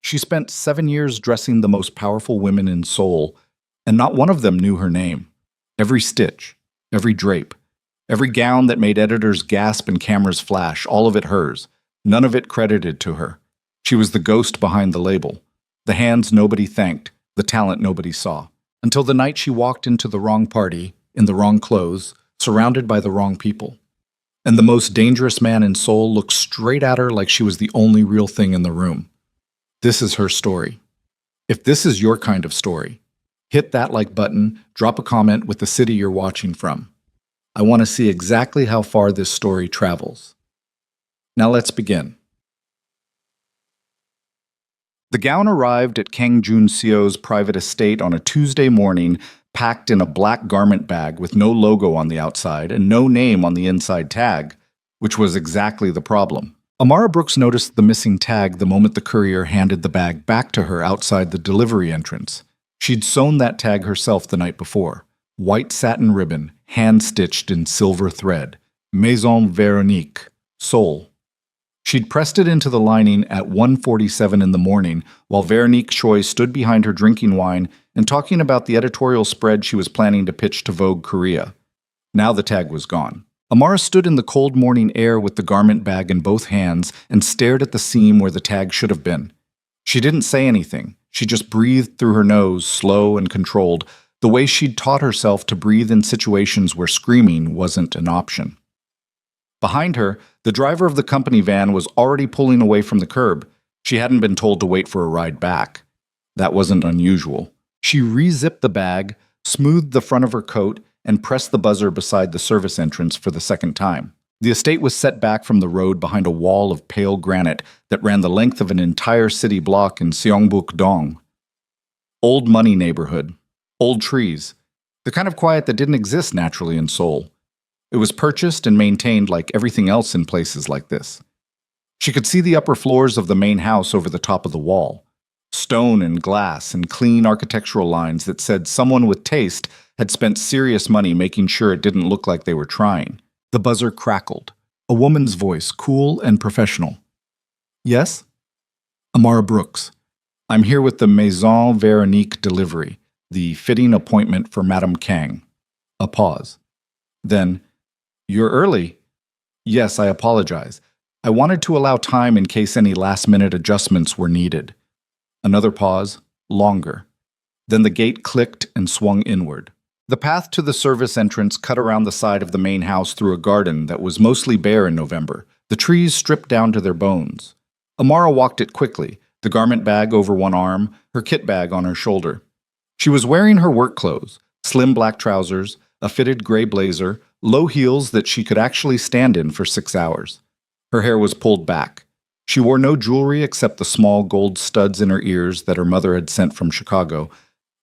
She spent 7 years dressing the most powerful women in Seoul, and not one of them knew her name. Every stitch, every drape, every gown that made editors gasp and cameras flash, all of it hers, none of it credited to her. She was the ghost behind the label, the hands nobody thanked, the talent nobody saw. Until the night she walked into the wrong party, in the wrong clothes, surrounded by the wrong people. And the most dangerous man in Seoul looked straight at her like she was the only real thing in the room. This is her story. If this is your kind of story, hit that like button, drop a comment with the city you're watching from. I want to see exactly how far this story travels. Now let's begin. The gown arrived at Kang Jun-seo's private estate on a Tuesday morning, packed in a black garment bag with no logo on the outside and no name on the inside tag, which was exactly the problem. Amara Brooks noticed the missing tag the moment the courier handed the bag back to her outside the delivery entrance. She'd sewn that tag herself the night before. White satin ribbon, hand-stitched in silver thread. Maison Véronique, Seoul. She'd pressed it into the lining at 1:47 in the morning while Veronique Choi stood behind her drinking wine and talking about the editorial spread she was planning to pitch to Vogue Korea. Now the tag was gone. Amara stood in the cold morning air with the garment bag in both hands and stared at the seam where the tag should have been. She didn't say anything. She just breathed through her nose, slow and controlled, the way she'd taught herself to breathe in situations where screaming wasn't an option. Behind her, the driver of the company van was already pulling away from the curb. She hadn't been told to wait for a ride back. That wasn't unusual. She re-zipped the bag, smoothed the front of her coat, and pressed the buzzer beside the service entrance for the second time. The estate was set back from the road behind a wall of pale granite that ran the length of an entire city block in Seongbuk-dong. Old money neighborhood. Old trees. The kind of quiet that didn't exist naturally in Seoul. It was purchased and maintained like everything else in places like this. She could see the upper floors of the main house over the top of the wall. Stone and glass and clean architectural lines that said someone with taste had spent serious money making sure it didn't look like they were trying. The buzzer crackled. A woman's voice, cool and professional. Yes? Amara Brooks. I'm here with the Maison Véronique delivery, the fitting appointment for Madame Kang. A pause. Then, you're early. Yes, I apologize. I wanted to allow time in case any last-minute adjustments were needed. Another pause, longer. Then the gate clicked and swung inward. The path to the service entrance cut around the side of the main house through a garden that was mostly bare in November, the trees stripped down to their bones. Amara walked it quickly, the garment bag over one arm, her kit bag on her shoulder. She was wearing her work clothes, slim black trousers, a fitted gray blazer, low heels that she could actually stand in for 6 hours. Her hair was pulled back. She wore no jewelry except the small gold studs in her ears that her mother had sent from Chicago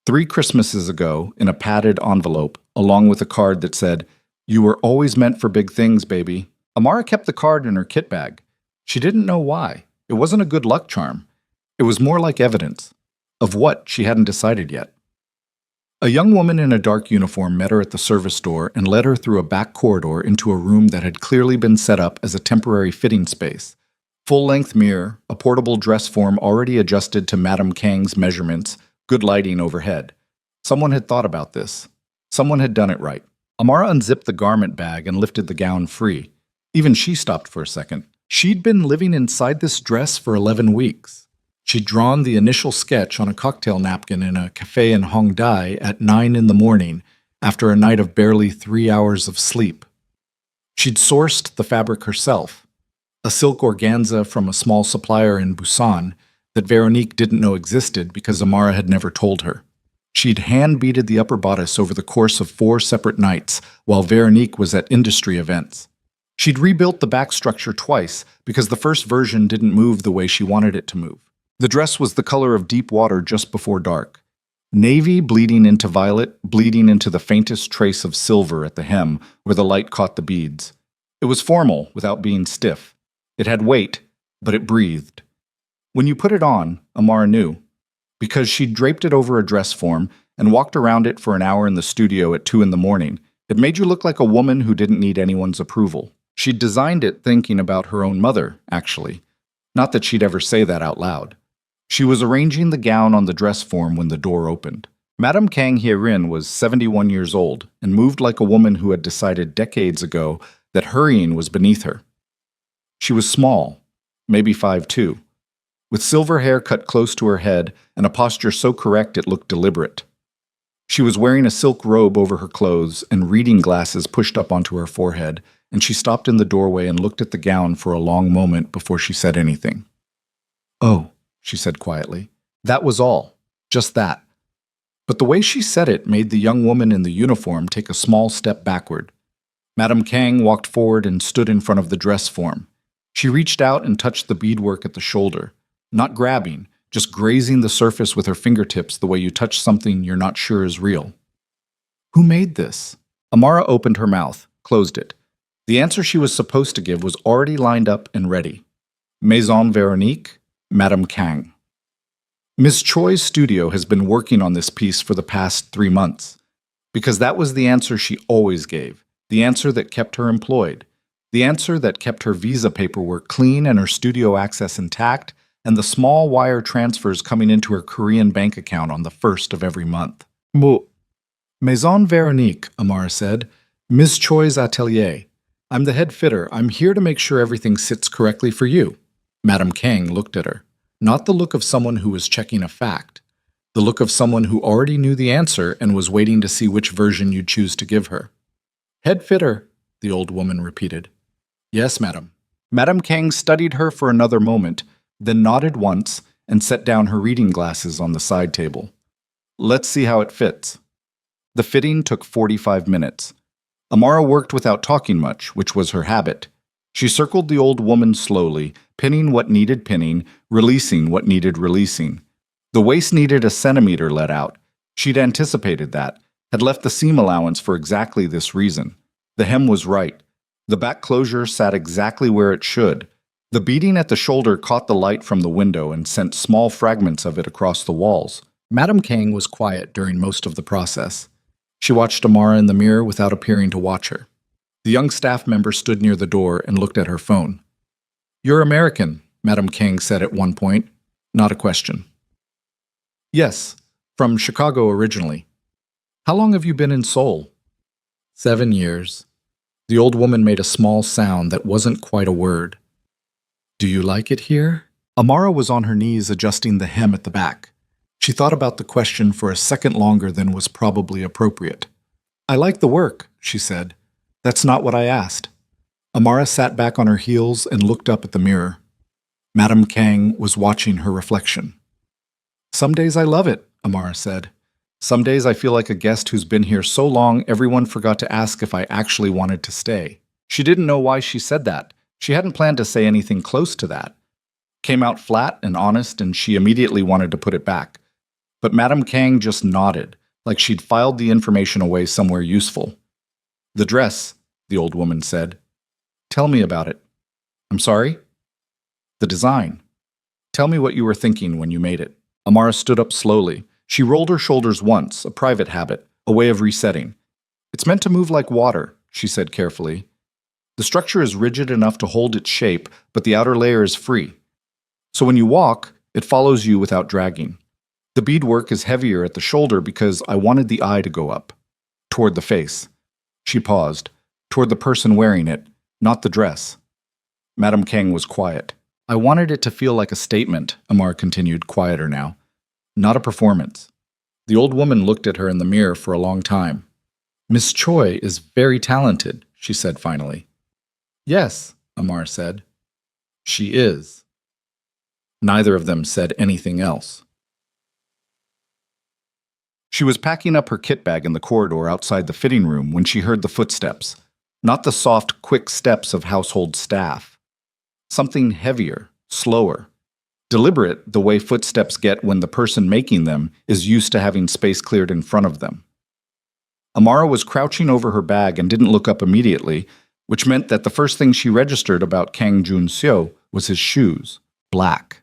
3 Christmases ago in a padded envelope, along with a card that said, "You were always meant for big things, baby." Amara kept the card in her kit bag. She didn't know why. It wasn't a good luck charm. It was more like evidence. Of what, she hadn't decided yet. A young woman in a dark uniform met her at the service door and led her through a back corridor into a room that had clearly been set up as a temporary fitting space. Full-length mirror, a portable dress form already adjusted to Madame Kang's measurements, good lighting overhead. Someone had thought about this. Someone had done it right. Amara unzipped the garment bag and lifted the gown free. Even she stopped for a second. She'd been living inside this dress for 11 weeks. She'd drawn the initial sketch on a cocktail napkin in a cafe in Hongdae at 9 in the morning after a night of barely 3 hours of sleep. She'd sourced the fabric herself, a silk organza from a small supplier in Busan that Veronique didn't know existed because Amara had never told her. She'd hand-beaded the upper bodice over the course of 4 separate nights while Veronique was at industry events. She'd rebuilt the back structure twice because the first version didn't move the way she wanted it to move. The dress was the color of deep water just before dark. Navy bleeding into violet, bleeding into the faintest trace of silver at the hem where the light caught the beads. It was formal without being stiff. It had weight, but it breathed. When you put it on, Amara knew, because she'd draped it over a dress form and walked around it for an hour in the studio at 2 in the morning. It made you look like a woman who didn't need anyone's approval. She'd designed it thinking about her own mother, actually. Not that she'd ever say that out loud. She was arranging the gown on the dress form when the door opened. Madame Kang Hye-rin was 71 years old and moved like a woman who had decided decades ago that hurrying was beneath her. She was small, maybe 5'2", with silver hair cut close to her head and a posture so correct it looked deliberate. She was wearing a silk robe over her clothes and reading glasses pushed up onto her forehead, and she stopped in the doorway and looked at the gown for a long moment before she said anything. "Oh," she said quietly. That was all. Just that. But the way she said it made the young woman in the uniform take a small step backward. Madame Kang walked forward and stood in front of the dress form. She reached out and touched the beadwork at the shoulder, not grabbing, just grazing the surface with her fingertips the way you touch something you're not sure is real. "Who made this?" Amara opened her mouth, closed it. The answer she was supposed to give was already lined up and ready. Maison Veronique, Madame Kang. Miss Choi's studio has been working on this piece for the past 3 months, because that was the answer she always gave, the answer that kept her employed, the answer that kept her visa paperwork clean and her studio access intact, and the small wire transfers coming into her Korean bank account on the 1st of every month. Maison Veronique, Amara said. Miss Choi's atelier. I'm the head fitter. I'm here to make sure everything sits correctly for you. Madame Kang looked at her. Not the look of someone who was checking a fact. The look of someone who already knew the answer and was waiting to see which version you'd choose to give her. Head fitter, the old woman repeated. Yes, madam. Madame Kang studied her for another moment, then nodded once and set down her reading glasses on the side table. Let's see how it fits. The fitting took 45 minutes. Amara worked without talking much, which was her habit. She circled the old woman slowly, pinning what needed pinning, releasing what needed releasing. The waist needed a centimeter let out. She'd anticipated that, had left the seam allowance for exactly this reason. The hem was right. The back closure sat exactly where it should. The beading at the shoulder caught the light from the window and sent small fragments of it across the walls. Madame Kang was quiet during most of the process. She watched Amara in the mirror without appearing to watch her. The young staff member stood near the door and looked at her phone. You're American, Madame Kang said at one point. Not a question. Yes, from Chicago originally. How long have you been in Seoul? 7 years. The old woman made a small sound that wasn't quite a word. Do you like it here? Amara was on her knees adjusting the hem at the back. She thought about the question for a second longer than was probably appropriate. I like the work, she said. That's not what I asked. Amara sat back on her heels and looked up at the mirror. Madame Kang was watching her reflection. Some days I love it, Amara said. Some days I feel like a guest who's been here so long everyone forgot to ask if I actually wanted to stay. She didn't know why she said that. She hadn't planned to say anything close to that. Came out flat and honest, and she immediately wanted to put it back. But Madame Kang just nodded, like she'd filed the information away somewhere useful. The dress, the old woman said. Tell me about it. I'm sorry? The design. Tell me what you were thinking when you made it. Amara stood up slowly. She rolled her shoulders once, a private habit, a way of resetting. It's meant to move like water, she said carefully. The structure is rigid enough to hold its shape, but the outer layer is free. So when you walk, it follows you without dragging. The beadwork is heavier at the shoulder because I wanted the eye to go up, toward the face. She paused, toward the person wearing it, not the dress. Madame Kang was quiet. I wanted it to feel like a statement, Amara continued, quieter now. Not a performance. The old woman looked at her in the mirror for a long time. Miss Choi is very talented, she said finally. Yes, Amara said. She is. Neither of them said anything else. She was packing up her kit bag in the corridor outside the fitting room when she heard the footsteps, not the soft, quick steps of household staff. Something heavier, slower, deliberate the way footsteps get when the person making them is used to having space cleared in front of them. Amara was crouching over her bag and didn't look up immediately, which meant that the first thing she registered about Kang Jun-seo was his shoes, black,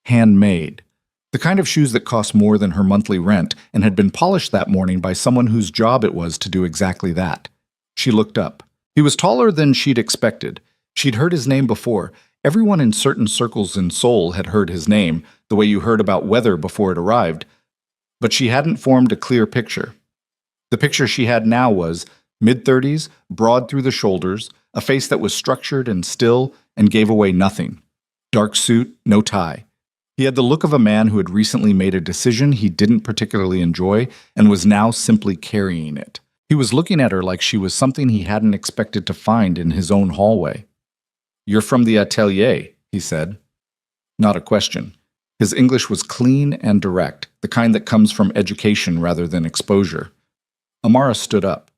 handmade. The kind of shoes that cost more than her monthly rent and had been polished that morning by someone whose job it was to do exactly that. She looked up. He was taller than she'd expected. She'd heard his name before. Everyone in certain circles in Seoul had heard his name, the way you heard about weather before it arrived, but she hadn't formed a clear picture. The picture she had now was mid-30s, broad through the shoulders, a face that was structured and still and gave away nothing. Dark suit, no tie. He had the look of a man who had recently made a decision he didn't particularly enjoy and was now simply carrying it. He was looking at her like she was something he hadn't expected to find in his own hallway. "You're from the atelier," he said. Not a question. His English was clean and direct, the kind that comes from education rather than exposure. Amara stood up.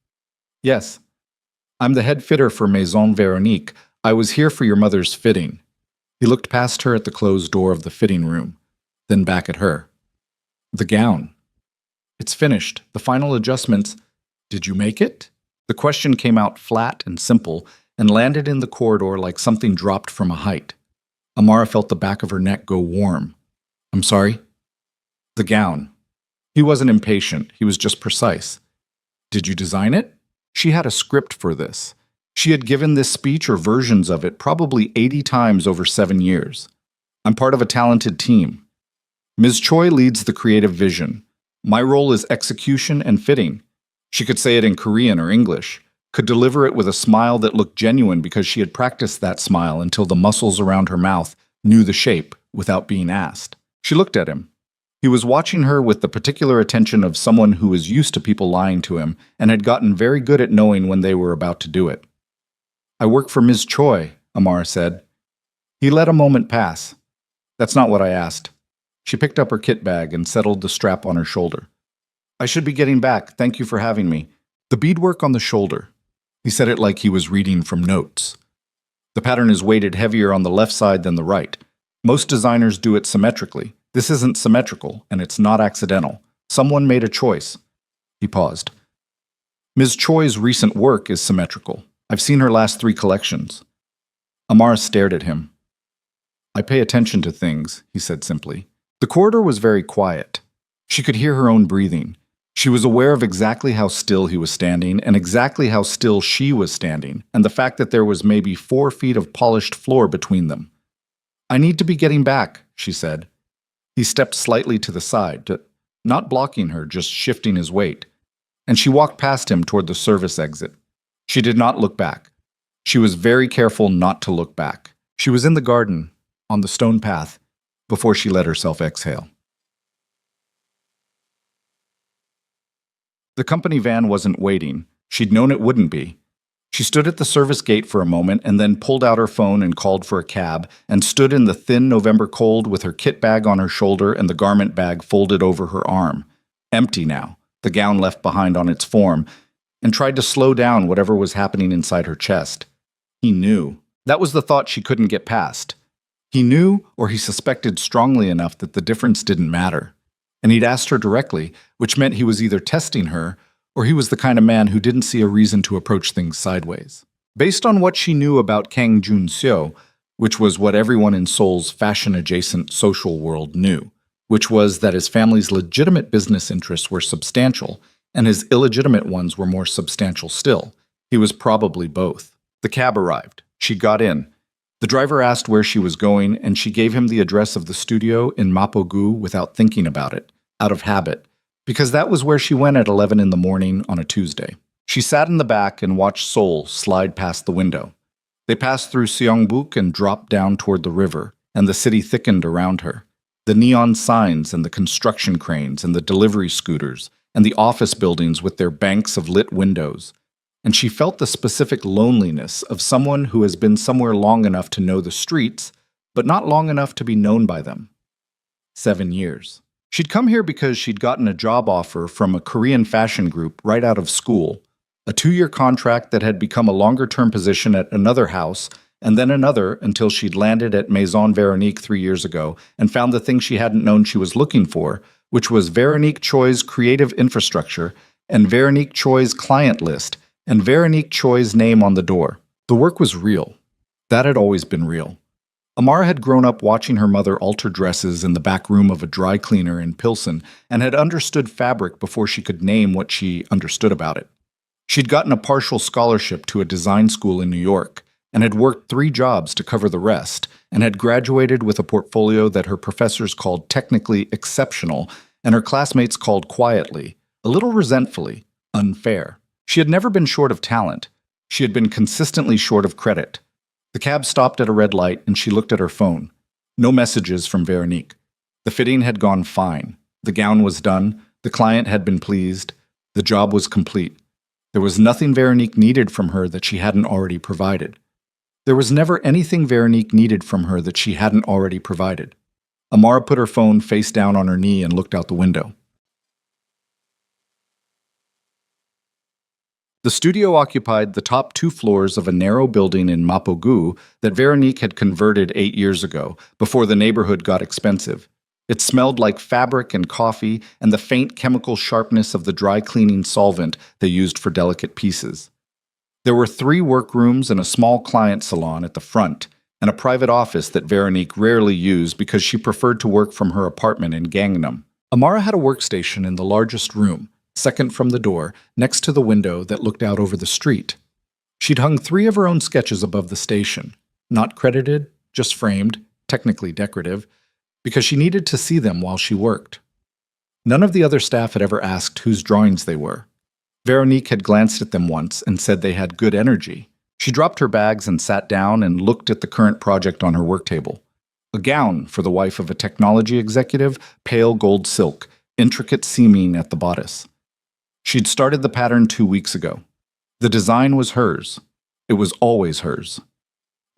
"Yes. I'm the head fitter for Maison Veronique. I was here for your mother's fitting." He looked past her at the closed door of the fitting room, then back at her. "The gown. It's finished. The final adjustments. Did you make it?" The question came out flat and simple and landed in the corridor like something dropped from a height. Amara felt the back of her neck go warm. "I'm sorry?" "The gown." He wasn't impatient. He was just precise. "Did you design it?" She had a script for this. She had given this speech or versions of it probably 80 times over 7 years. "I'm part of a talented team. Ms. Choi leads the creative vision. My role is execution and fitting." She could say it in Korean or English, could deliver it with a smile that looked genuine because she had practiced that smile until the muscles around her mouth knew the shape without being asked. She looked at him. He was watching her with the particular attention of someone who was used to people lying to him and had gotten very good at knowing when they were about to do it. "I work for Ms. Choi," Amara said. He let a moment pass. "That's not what I asked." She picked up her kit bag and settled the strap on her shoulder. "I should be getting back. Thank you for having me." The beadwork on the shoulder. He said it like he was reading from notes. "The pattern is weighted heavier on the left side than the right. Most designers do it symmetrically. This isn't symmetrical, and it's not accidental. Someone made a choice." He paused. "Ms. Choi's recent work is symmetrical. I've seen her last 3 collections." Amara stared at him. "I pay attention to things," he said simply. The corridor was very quiet. She could hear her own breathing. She was aware of exactly how still he was standing and exactly how still she was standing, and the fact that there was maybe 4 feet of polished floor between them. "I need to be getting back," she said. He stepped slightly to the side, not blocking her, just shifting his weight, and she walked past him toward the service exit. She did not look back. She was very careful not to look back. She was in the garden, on the stone path, before she let herself exhale. The company van wasn't waiting. She'd known it wouldn't be. She stood at the service gate for a moment and then pulled out her phone and called for a cab and stood in the thin November cold with her kit bag on her shoulder and the garment bag folded over her arm. Empty now, the gown left behind on its form, and tried to slow down whatever was happening inside her chest. He knew. That was the thought she couldn't get past. He knew, or he suspected strongly enough that the difference didn't matter. And he'd asked her directly, which meant he was either testing her or he was the kind of man who didn't see a reason to approach things sideways. Based on what she knew about Kang Jun-seo, which was what everyone in Seoul's fashion-adjacent social world knew, which was that his family's legitimate business interests were substantial and his illegitimate ones were more substantial still, he was probably both. The cab arrived. She got in. The driver asked where she was going, and she gave him the address of the studio in Mapogu without thinking about it, out of habit, because that was where she went at 11 in the morning on a Tuesday. She sat in the back and watched Seoul slide past the window. They passed through Seongbuk and dropped down toward the river, and the city thickened around her. The neon signs and the construction cranes and the delivery scooters and the office buildings with their banks of lit windows. And she felt the specific loneliness of someone who has been somewhere long enough to know the streets, but not long enough to be known by them. 7 years. She'd come here because she'd gotten a job offer from a Korean fashion group right out of school, a 2-year contract that had become a longer-term position at another house, and then another until she'd landed at Maison Veronique 3 years ago and found the thing she hadn't known she was looking for, which was Veronique Choi's creative infrastructure and Veronique Choi's client list, and Veronique Choi's name on the door. The work was real. That had always been real. Amara had grown up watching her mother alter dresses in the back room of a dry cleaner in Pilsen and had understood fabric before she could name what she understood about it. She'd gotten a partial scholarship to a design school in New York and had worked 3 jobs to cover the rest, and had graduated with a portfolio that her professors called technically exceptional and her classmates called quietly, a little resentfully, unfair. She had never been short of talent. She had been consistently short of credit. The cab stopped at a red light and she looked at her phone. No messages from Veronique. The fitting had gone fine. The gown was done. The client had been pleased. The job was complete. There was nothing Veronique needed from her that she hadn't already provided. There was never anything Veronique needed from her that she hadn't already provided. Amara put her phone face down on her knee and looked out the window. The studio occupied the top 2 floors of a narrow building in Mapogu that Veronique had converted 8 years ago, before the neighborhood got expensive. It smelled like fabric and coffee and the faint chemical sharpness of the dry cleaning solvent they used for delicate pieces. There were 3 workrooms and a small client salon at the front, and a private office that Veronique rarely used because she preferred to work from her apartment in Gangnam. Amara had a workstation in the largest room, second from the door, next to the window that looked out over the street. She'd hung 3 of her own sketches above the station, not credited, just framed, technically decorative, because she needed to see them while she worked. None of the other staff had ever asked whose drawings they were. Veronique had glanced at them once and said they had good energy. She dropped her bags and sat down and looked at the current project on her work table. A gown for the wife of a technology executive, pale gold silk, intricate seaming at the bodice. She'd started the pattern 2 weeks ago. The design was hers. It was always hers.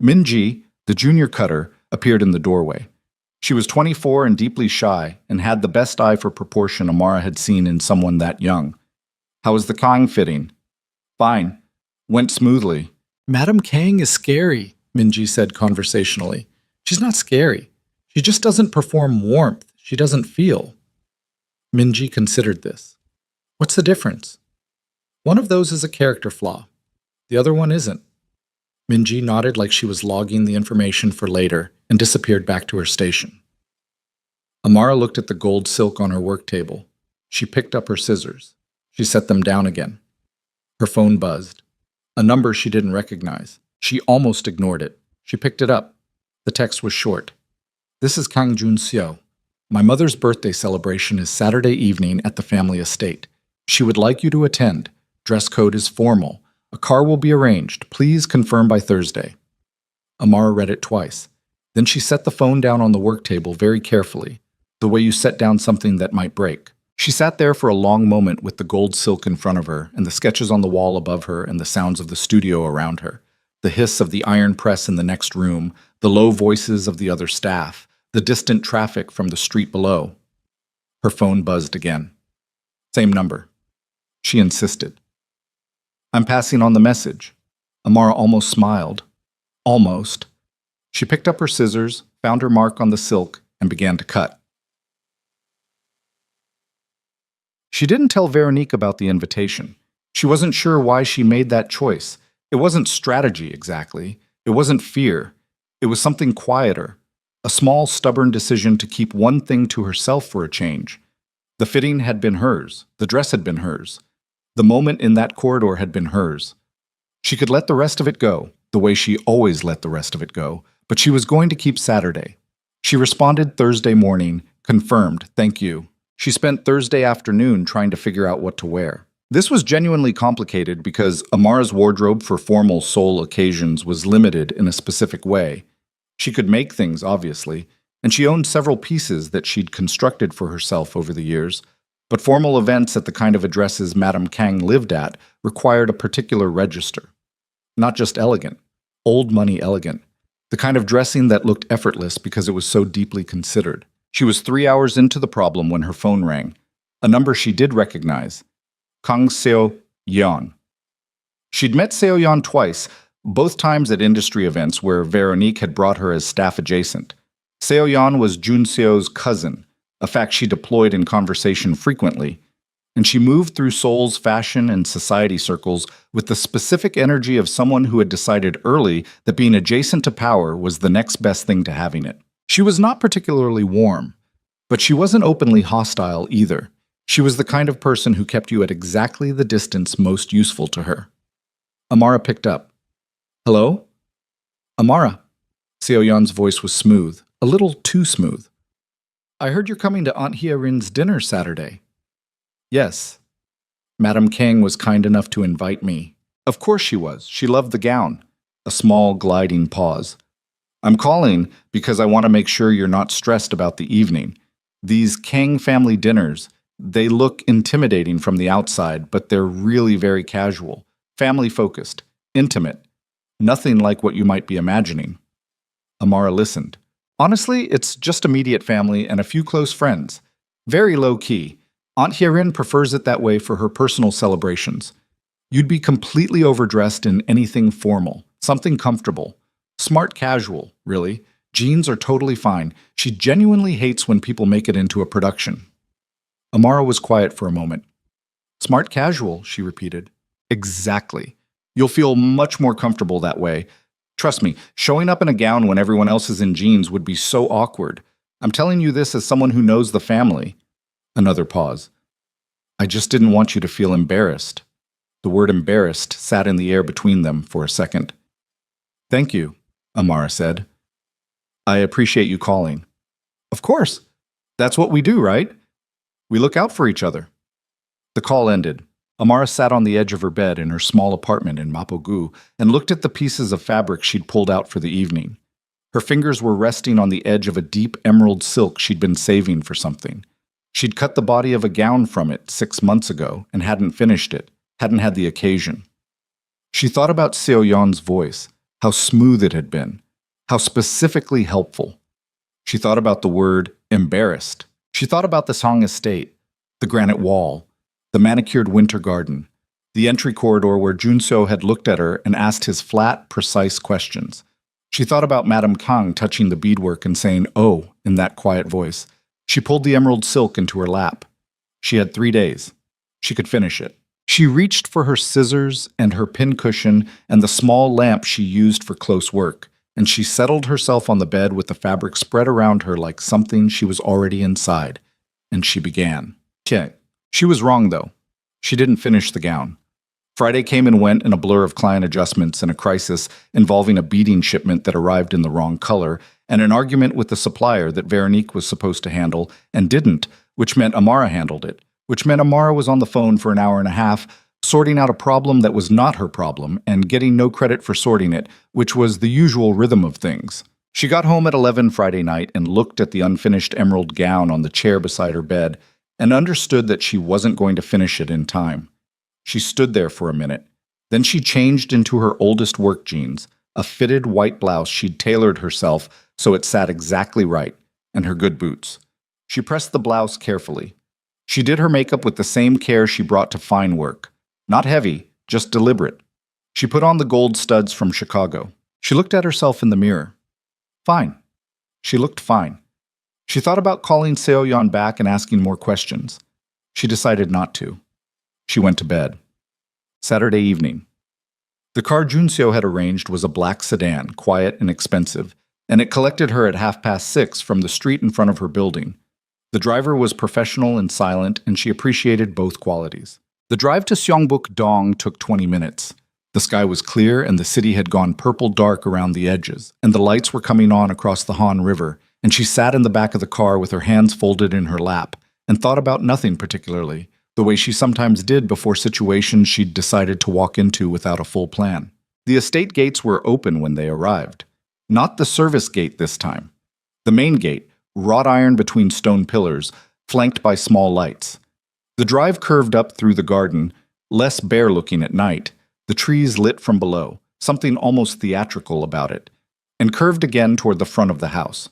Minji, the junior cutter, appeared in the doorway. She was 24 and deeply shy, and had the best eye for proportion Amara had seen in someone that young. How was the Kang fitting? Fine. Went smoothly. Madame Kang is scary, Minji said conversationally. She's not scary. She just doesn't perform warmth. She doesn't feel. Minji considered this. What's the difference? One of those is a character flaw. The other one isn't. Minji nodded like she was logging the information for later and disappeared back to her station. Amara looked at the gold silk on her work table. She picked up her scissors. She set them down again. Her phone buzzed. A number she didn't recognize. She almost ignored it. She picked it up. The text was short. This is Kang Jun-seo. My mother's birthday celebration is Saturday evening at the family estate. She would like you to attend. Dress code is formal. A car will be arranged. Please confirm by Thursday. Amara read it twice. Then she set the phone down on the work table very carefully, the way you set down something that might break. She sat there for a long moment with the gold silk in front of her and the sketches on the wall above her and the sounds of the studio around her, the hiss of the iron press in the next room, the low voices of the other staff, the distant traffic from the street below. Her phone buzzed again. Same number. She insisted. I'm passing on the message. Amara almost smiled. Almost. She picked up her scissors, found her mark on the silk, and began to cut. She didn't tell Veronique about the invitation. She wasn't sure why she made that choice. It wasn't strategy, exactly. It wasn't fear. It was something quieter. A small, stubborn decision to keep one thing to herself for a change. The fitting had been hers. The dress had been hers. The moment in that corridor had been hers. She could let the rest of it go, the way she always let the rest of it go, but she was going to keep Saturday. She responded Thursday morning, confirmed, thank you. She spent Thursday afternoon trying to figure out what to wear. This was genuinely complicated because Amara's wardrobe for formal Seoul occasions was limited in a specific way. She could make things, obviously, and she owned several pieces that she'd constructed for herself over the years, but formal events at the kind of addresses Madame Kang lived at required a particular register. Not just elegant, old money elegant, the kind of dressing that looked effortless because it was so deeply considered. She was 3 hours into the problem when her phone rang, a number she did recognize, Kang Seo-yeon. She'd met Seo-yeon twice, both times at industry events where Veronique had brought her as staff adjacent. Seo-yeon was Jun-seo's cousin, a fact she deployed in conversation frequently, and she moved through Seoul's fashion and society circles with the specific energy of someone who had decided early that being adjacent to power was the next best thing to having it. She was not particularly warm, but she wasn't openly hostile either. She was the kind of person who kept you at exactly the distance most useful to her. Amara picked up. Hello? Amara. Seoyeon's voice was smooth, a little too smooth. I heard you're coming to Aunt Hye-rin's dinner Saturday. Yes. Madame Kang was kind enough to invite me. Of course she was. She loved the gown. A small, gliding pause. I'm calling because I want to make sure you're not stressed about the evening. These Kang family dinners, they look intimidating from the outside, but they're really very casual, family-focused, intimate. Nothing like what you might be imagining. Amara listened. Honestly, it's just immediate family and a few close friends. Very low-key. Aunt Hye-rin prefers it that way for her personal celebrations. You'd be completely overdressed in anything formal, something comfortable. Smart casual, really. Jeans are totally fine. She genuinely hates when people make it into a production. Amara was quiet for a moment. Smart casual, she repeated. Exactly. You'll feel much more comfortable that way. Trust me, showing up in a gown when everyone else is in jeans would be so awkward. I'm telling you this as someone who knows the family. Another pause. I just didn't want you to feel embarrassed. The word embarrassed sat in the air between them for a second. Thank you, Amara said. I appreciate you calling. Of course. That's what we do, right? We look out for each other. The call ended. Amara sat on the edge of her bed in her small apartment in Mapogu and looked at the pieces of fabric she'd pulled out for the evening. Her fingers were resting on the edge of a deep emerald silk she'd been saving for something. She'd cut the body of a gown from it 6 months ago and hadn't finished it, hadn't had the occasion. She thought about Seoyeon's voice, how smooth it had been, how specifically helpful. She thought about the word embarrassed. She thought about the Song estate, the granite wall, the manicured winter garden, the entry corridor where Junseo had looked at her and asked his flat, precise questions. She thought about Madame Kang touching the beadwork and saying, "Oh," in that quiet voice. She pulled the emerald silk into her lap. She had 3 days. She could finish it. She reached for her scissors and her pincushion and the small lamp she used for close work, and she settled herself on the bed with the fabric spread around her like something she was already inside. And she began. She was wrong, though. She didn't finish the gown. Friday came and went in a blur of client adjustments and a crisis involving a beading shipment that arrived in the wrong color, and an argument with the supplier that Veronique was supposed to handle and didn't, which meant Amara handled it, which meant Amara was on the phone for an hour and a half, sorting out a problem that was not her problem and getting no credit for sorting it, which was the usual rhythm of things. She got home at 11 Friday night and looked at the unfinished emerald gown on the chair beside her bed and understood that she wasn't going to finish it in time. She stood there for a minute. Then she changed into her oldest work jeans, a fitted white blouse she'd tailored herself so it sat exactly right, and her good boots. She pressed the blouse carefully. She did her makeup with the same care she brought to fine work. Not heavy, just deliberate. She put on the gold studs from Chicago. She looked at herself in the mirror. Fine. She looked fine. She thought about calling Seoyeon back and asking more questions. She decided not to. She went to bed. Saturday evening. The car Junseo had arranged was a black sedan, quiet and expensive, and it collected her at 6:30 from the street in front of her building. The driver was professional and silent, and she appreciated both qualities. The drive to Seongbuk-dong took 20 minutes. The sky was clear, and the city had gone purple dark around the edges, and the lights were coming on across the Han River, and she sat in the back of the car with her hands folded in her lap and thought about nothing particularly, the way she sometimes did before situations she'd decided to walk into without a full plan. The estate gates were open when they arrived. Not the service gate this time. The main gate, wrought iron between stone pillars, flanked by small lights. The drive curved up through the garden, less bare-looking at night, the trees lit from below, something almost theatrical about it, and curved again toward the front of the house.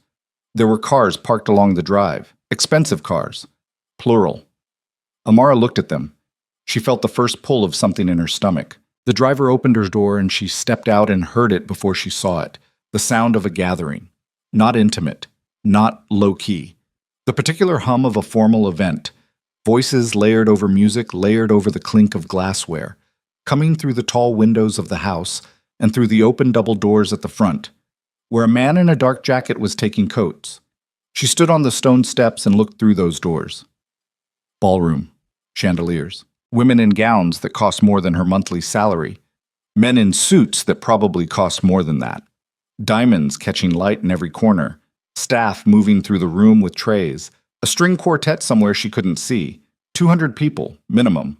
There were cars parked along the drive, expensive cars, plural. Amara looked at them. She felt the first pull of something in her stomach. The driver opened her door and she stepped out and heard it before she saw it, the sound of a gathering. Not intimate, not low-key. The particular hum of a formal event, voices layered over music, layered over the clink of glassware, coming through the tall windows of the house and through the open double doors at the front, where a man in a dark jacket was taking coats. She stood on the stone steps and looked through those doors. Ballroom, chandeliers, women in gowns that cost more than her monthly salary, men in suits that probably cost more than that. Diamonds catching light in every corner, staff moving through the room with trays, a string quartet somewhere she couldn't see, 200 people, minimum.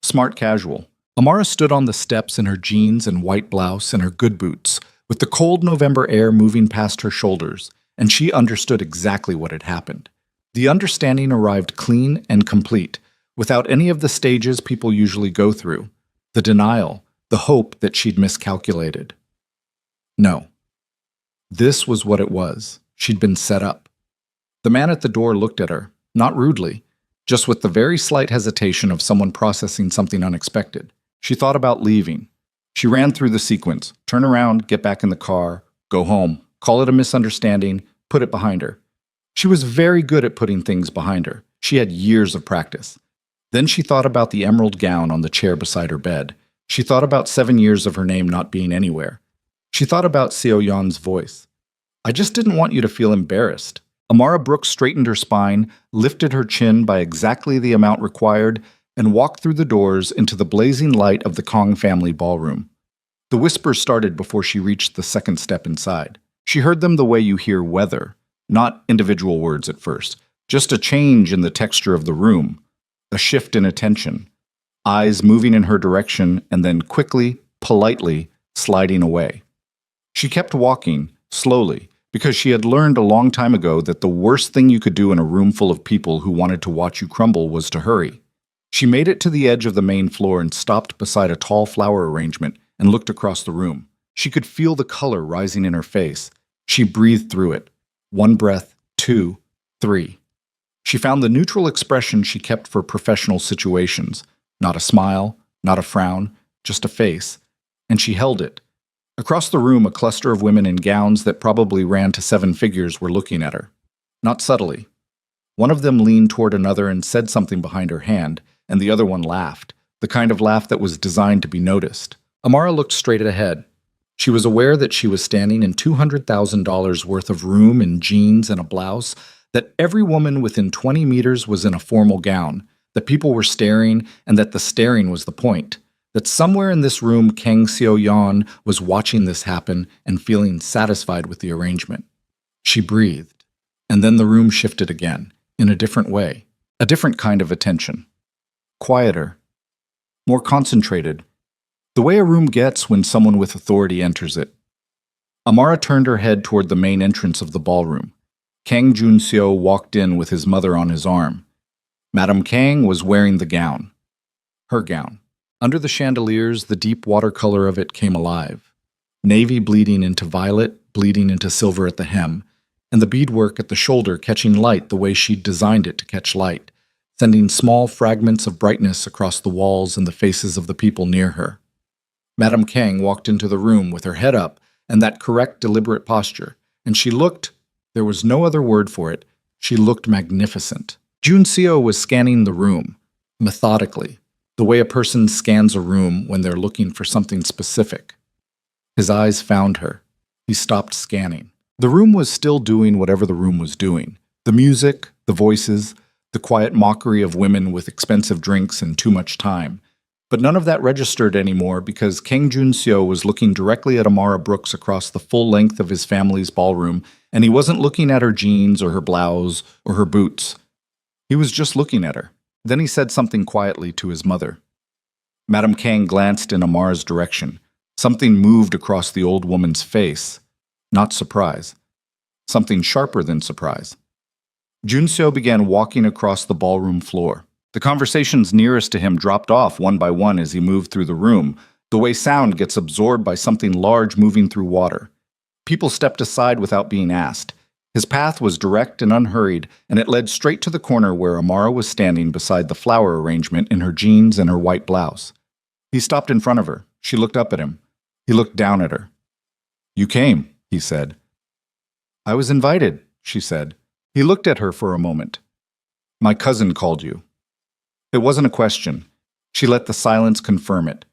Smart casual. Amara stood on the steps in her jeans and white blouse and her good boots, with the cold November air moving past her shoulders, and she understood exactly what had happened. The understanding arrived clean and complete, without any of the stages people usually go through. The denial, the hope that she'd miscalculated. No. This was what it was. She'd been set up. The man at the door looked at her, not rudely, just with the very slight hesitation of someone processing something unexpected. She thought about leaving. She ran through the sequence, turn around, get back in the car, go home, call it a misunderstanding, put it behind her. She was very good at putting things behind her. She had years of practice. Then she thought about the emerald gown on the chair beside her bed. She thought about 7 years of her name not being anywhere. She thought about Seo Yeon's voice. I just didn't want you to feel embarrassed. Amara Brooks straightened her spine, lifted her chin by exactly the amount required, and walked through the doors into the blazing light of the Kong family ballroom. The whispers started before she reached the second step inside. She heard them the way you hear weather, not individual words at first, just a change in the texture of the room, a shift in attention, eyes moving in her direction and then quickly, politely sliding away. She kept walking, slowly, because she had learned a long time ago that the worst thing you could do in a room full of people who wanted to watch you crumble was to hurry. She made it to the edge of the main floor and stopped beside a tall flower arrangement and looked across the room. She could feel the color rising in her face. She breathed through it. 1 breath, 2, 3. She found the neutral expression she kept for professional situations. Not a smile, not a frown, just a face. And she held it. Across the room, a cluster of women in gowns that probably ran to 7 figures were looking at her. Not subtly. One of them leaned toward another and said something behind her hand, and the other one laughed, the kind of laugh that was designed to be noticed. Amara looked straight ahead. She was aware that she was standing in $200,000 worth of room in jeans and a blouse, that every woman within 20 meters was in a formal gown, that people were staring, and that the staring was the point. That somewhere in this room Kang Seo-yeon was watching this happen and feeling satisfied with the arrangement. She breathed, and then the room shifted again, in a different way, a different kind of attention. Quieter, more concentrated, the way a room gets when someone with authority enters it. Amara turned her head toward the main entrance of the ballroom. Kang Jun-seo walked in with his mother on his arm. Madame Kang was wearing the gown. Her gown. Under the chandeliers, the deep watercolor of it came alive. Navy bleeding into violet, bleeding into silver at the hem, and the beadwork at the shoulder catching light the way she'd designed it to catch light, sending small fragments of brightness across the walls and the faces of the people near her. Madame Kang walked into the room with her head up and that correct, deliberate posture, and she looked, there was no other word for it, she looked magnificent. Jun-seo was scanning the room, methodically, the way a person scans a room when they're looking for something specific. His eyes found her. He stopped scanning. The room was still doing whatever the room was doing. The music, the voices, the quiet mockery of women with expensive drinks and too much time. But none of that registered anymore because Kang Jun-seo was looking directly at Amara Brooks across the full length of his family's ballroom, and he wasn't looking at her jeans or her blouse or her boots. He was just looking at her. Then he said something quietly to his mother. Madame Kang glanced in Amara's direction. Something moved across the old woman's face. Not surprise. Something sharper than surprise. Jun-seo began walking across the ballroom floor. The conversations nearest to him dropped off one by one as he moved through the room, the way sound gets absorbed by something large moving through water. People stepped aside without being asked. His path was direct and unhurried, and it led straight to the corner where Amara was standing beside the flower arrangement in her jeans and her white blouse. He stopped in front of her. She looked up at him. He looked down at her. "You came," he said. "I was invited," she said. He looked at her for a moment. "My cousin called you." It wasn't a question. She let the silence confirm it.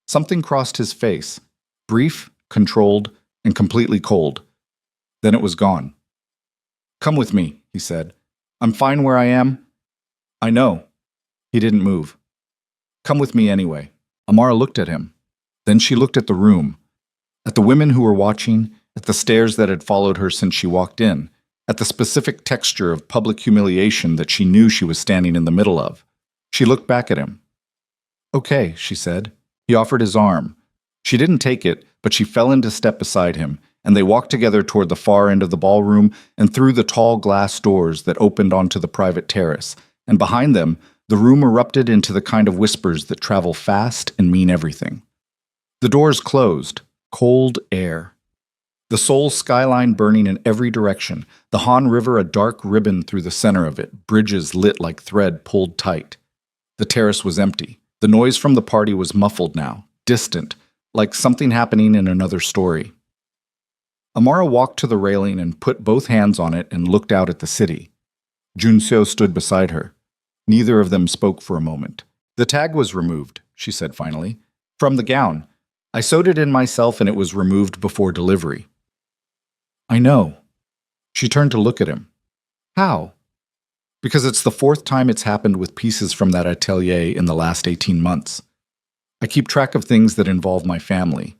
Something crossed his face, brief, controlled, and completely cold. Then it was gone. "Come with me," he said. "I'm fine where I am." "I know." He didn't move. "Come with me anyway." Amara looked at him. Then she looked at the room, at the women who were watching, at the stares that had followed her since she walked in, at the specific texture of public humiliation that she knew she was standing in the middle of. She looked back at him. "Okay," she said. He offered his arm. She didn't take it, but she fell into step beside him, and they walked together toward the far end of the ballroom and through the tall glass doors that opened onto the private terrace, and behind them, the room erupted into the kind of whispers that travel fast and mean everything. The doors closed. Cold air. The Seoul skyline burning in every direction, the Han River a dark ribbon through the center of it, bridges lit like thread pulled tight. The terrace was empty. The noise from the party was muffled now, distant, like something happening in another story. Amara walked to the railing and put both hands on it and looked out at the city. Junseo stood beside her. Neither of them spoke for a moment. "The tag was removed," she said finally. "From the gown. I sewed it in myself and it was removed before delivery." "I know." She turned to look at him. "How?" "Because it's the fourth time it's happened with pieces from that atelier in the last 18 months. I keep track of things that involve my family."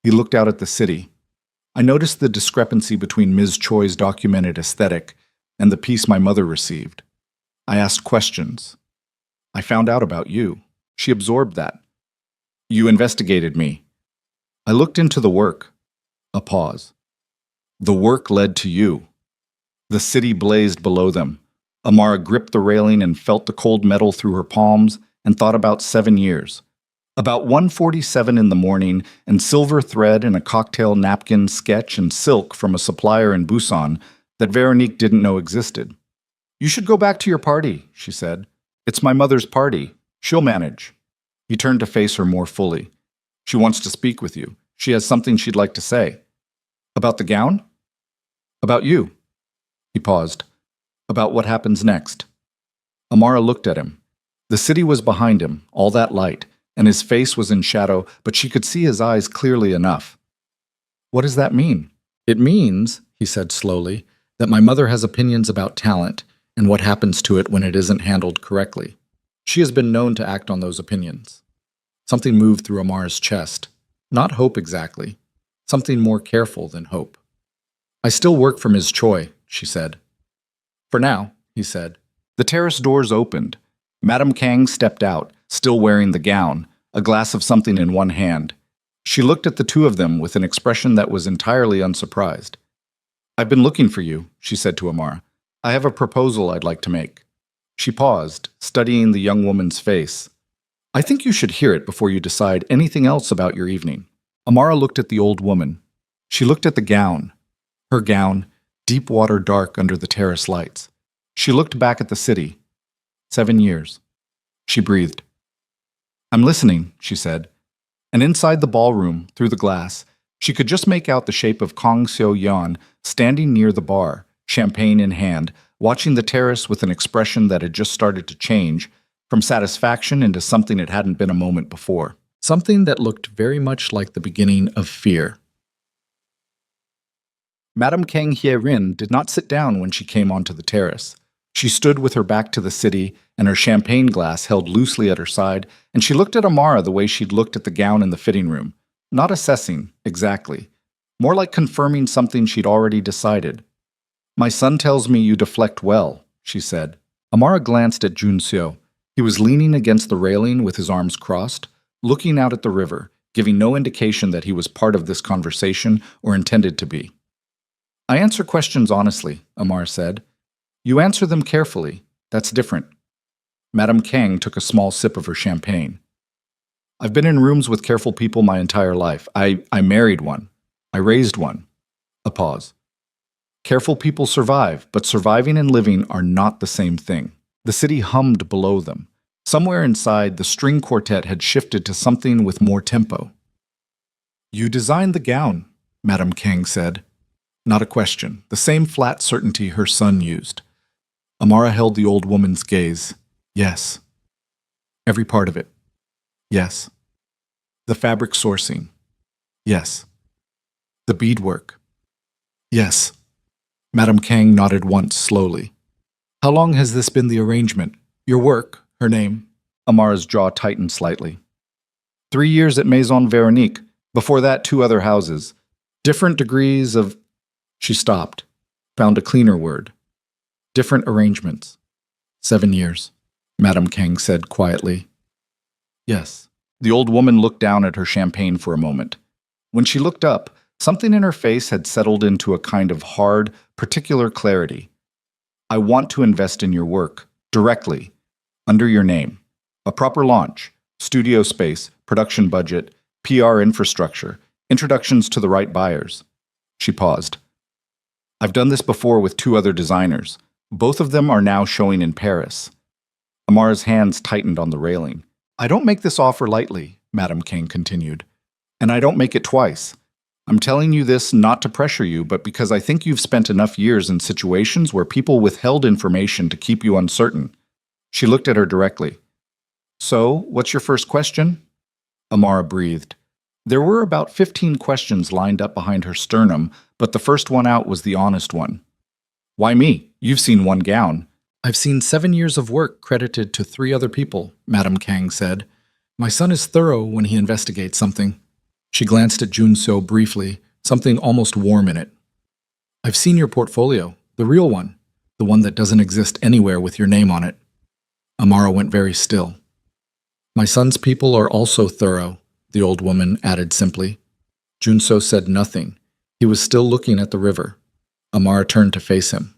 He looked out at the city. "I noticed the discrepancy between Ms. Choi's documented aesthetic and the piece my mother received. I asked questions. I found out about you." She absorbed that. "You investigated me." "I looked into the work." A pause. "The work led to you." The city blazed below them. Amara gripped the railing and felt the cold metal through her palms and thought about 7 years. About 1:47 in the morning, and silver thread in a cocktail napkin sketch and silk from a supplier in Busan that Veronique didn't know existed. "You should go back to your party," she said. "It's my mother's party. She'll manage." He turned to face her more fully. "She wants to speak with you. She has something she'd like to say." "About the gown?" "About you." He paused. "About what happens next." Amara looked at him. The city was behind him, all that light, and his face was in shadow, but she could see his eyes clearly enough. "What does that mean?" "It means," he said slowly, "that my mother has opinions about talent and what happens to it when it isn't handled correctly. She has been known to act on those opinions." Something moved through Amara's chest. Not hope exactly. Something more careful than hope. "I still work for Ms. Choi," she said. "For now," he said. The terrace doors opened. Madame Kang stepped out, still wearing the gown, a glass of something in one hand. She looked at the two of them with an expression that was entirely unsurprised. "I've been looking for you," she said to Amara. "I have a proposal I'd like to make." She paused, studying the young woman's face. "I think you should hear it before you decide anything else about your evening." Amara looked at the old woman. She looked at the gown. Her gown, deep water dark under the terrace lights. She looked back at the city. 7 years. She breathed. "I'm listening," she said. And inside the ballroom, through the glass, she could just make out the shape of Kang Seo-yeon standing near the bar, champagne in hand, watching the terrace with an expression that had just started to change, from satisfaction into something it hadn't been a moment before. Something that looked very much like the beginning of fear. Madame Kang Hye-rin did not sit down when she came onto the terrace. She stood with her back to the city and her champagne glass held loosely at her side, and she looked at Amara the way she'd looked at the gown in the fitting room, not assessing, exactly, more like confirming something she'd already decided. "My son tells me you deflect well," she said. Amara glanced at Junseo. He was leaning against the railing with his arms crossed, looking out at the river, giving no indication that he was part of this conversation or intended to be. "I answer questions honestly," Amara said. "You answer them carefully. That's different." Madame Kang took a small sip of her champagne. "I've been in rooms with careful people my entire life. I married one. I raised one." A pause. "Careful people survive, but surviving and living are not the same thing." The city hummed below them. Somewhere inside, the string quartet had shifted to something with more tempo. "You designed the gown," Madame Kang said. Not a question, the same flat certainty her son used. Amara held the old woman's gaze. "Yes." "Every part of it." "Yes." "The fabric sourcing." "Yes." "The beadwork." "Yes." Madame Kang nodded once slowly. "How long has this been the arrangement? Your work, her name?" Amara's jaw tightened slightly. 3 years at Maison Veronique. Before that, 2 other houses. Different degrees of... She stopped, found a cleaner word. Different arrangements. 7 years, Madame Kang said quietly. Yes. The old woman looked down at her champagne for a moment. When she looked up, something in her face had settled into a kind of hard, particular clarity. I want to invest in your work, directly, under your name. A proper launch, studio space, production budget, PR infrastructure, introductions to the right buyers. She paused. I've done this before with 2 other designers. Both of them are now showing in Paris. Amara's hands tightened on the railing. I don't make this offer lightly, Madame Kang continued. And I don't make it twice. I'm telling you this not to pressure you, but because I think you've spent enough years in situations where people withheld information to keep you uncertain. She looked at her directly. So, what's your first question? Amara breathed. There were about 15 questions lined up behind her sternum, but the first one out was the honest one. Why me? You've seen one gown. I've seen 7 years of work credited to 3 other people, Madame Kang said. My son is thorough when he investigates something. She glanced at Junso briefly, something almost warm in it. I've seen your portfolio, the real one, the one that doesn't exist anywhere with your name on it. Amara went very still. My son's people are also thorough, the old woman added simply. Junso said nothing. He was still looking at the river. Amara turned to face him.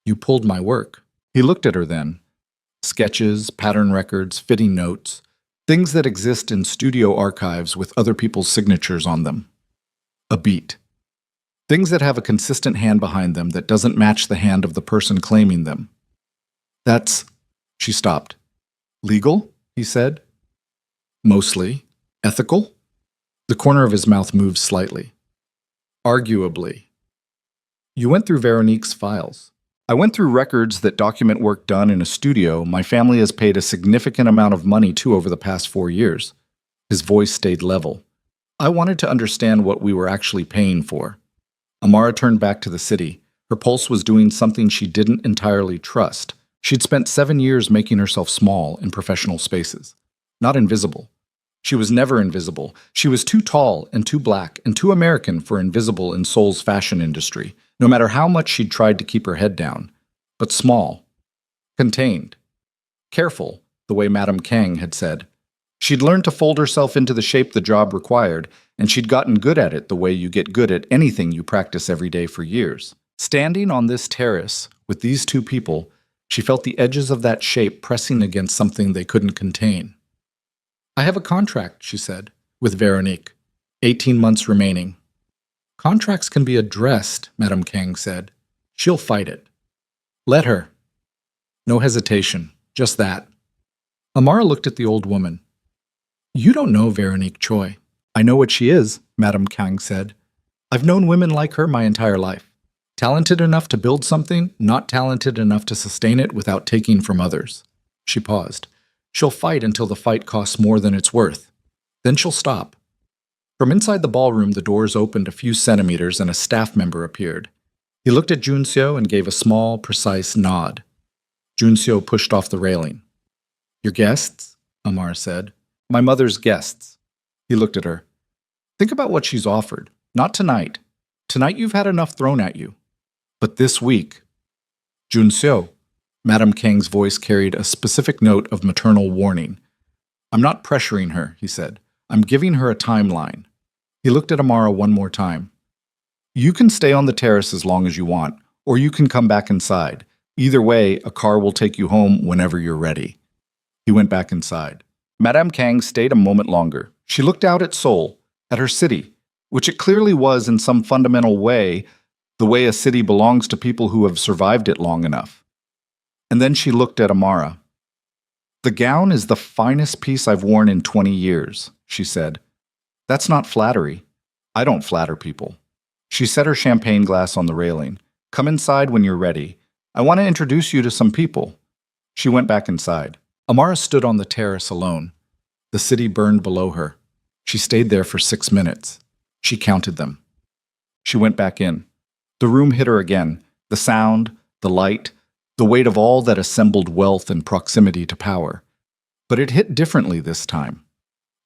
You pulled my work. He looked at her then. Sketches, pattern records, fitting notes, things that exist in studio archives with other people's signatures on them. A beat. Things that have a consistent hand behind them that doesn't match the hand of the person claiming them. That's... She stopped. Legal? He said. Mostly. Ethical? The corner of his mouth moved slightly. Arguably. You went through Veronique's files. I went through records that document work done in a studio my family has paid a significant amount of money to over the past 4 years. His voice stayed level. I wanted to understand what we were actually paying for. Amara turned back to the city. Her pulse was doing something she didn't entirely trust. She'd spent 7 years making herself small in professional spaces. Not invisible. She was never invisible. She was too tall and too black and too American for invisible in Seoul's fashion industry, no matter how much she'd tried to keep her head down. But small. Contained. Careful, the way Madame Kang had said. She'd learned to fold herself into the shape the job required, and she'd gotten good at it the way you get good at anything you practice every day for years. Standing on this terrace with these 2 people, she felt the edges of that shape pressing against something they couldn't contain. I have a contract, she said, with Veronique. 18 months remaining. Contracts can be addressed, Madame Kang said. She'll fight it. Let her. No hesitation, just that. Amara looked at the old woman. You don't know Veronique Choi. I know what she is, Madame Kang said. I've known women like her my entire life. Talented enough to build something, not talented enough to sustain it without taking from others. She paused. She'll fight until the fight costs more than it's worth. Then she'll stop. From inside the ballroom, the doors opened a few centimeters and a staff member appeared. He looked at Junseo and gave a small, precise nod. Junseo pushed off the railing. Your guests? Amar said. My mother's guests. He looked at her. Think about what she's offered. Not tonight. Tonight you've had enough thrown at you. But this week. Junseo. Madame Kang's voice carried a specific note of maternal warning. I'm not pressuring her, he said. I'm giving her a timeline. He looked at Amara one more time. You can stay on the terrace as long as you want, or you can come back inside. Either way, a car will take you home whenever you're ready. He went back inside. Madame Kang stayed a moment longer. She looked out at Seoul, at her city, which it clearly was in some fundamental way, the way a city belongs to people who have survived it long enough. And then she looked at Amara. The gown is the finest piece I've worn in 20 years, she said. That's not flattery. I don't flatter people. She set her champagne glass on the railing. Come inside when you're ready. I want to introduce you to some people. She went back inside. Amara stood on the terrace alone. The city burned below her. She stayed there for 6 minutes. She counted them. She went back in. The room hit her again. The sound, the light, the weight of all that assembled wealth and proximity to power. But it hit differently this time.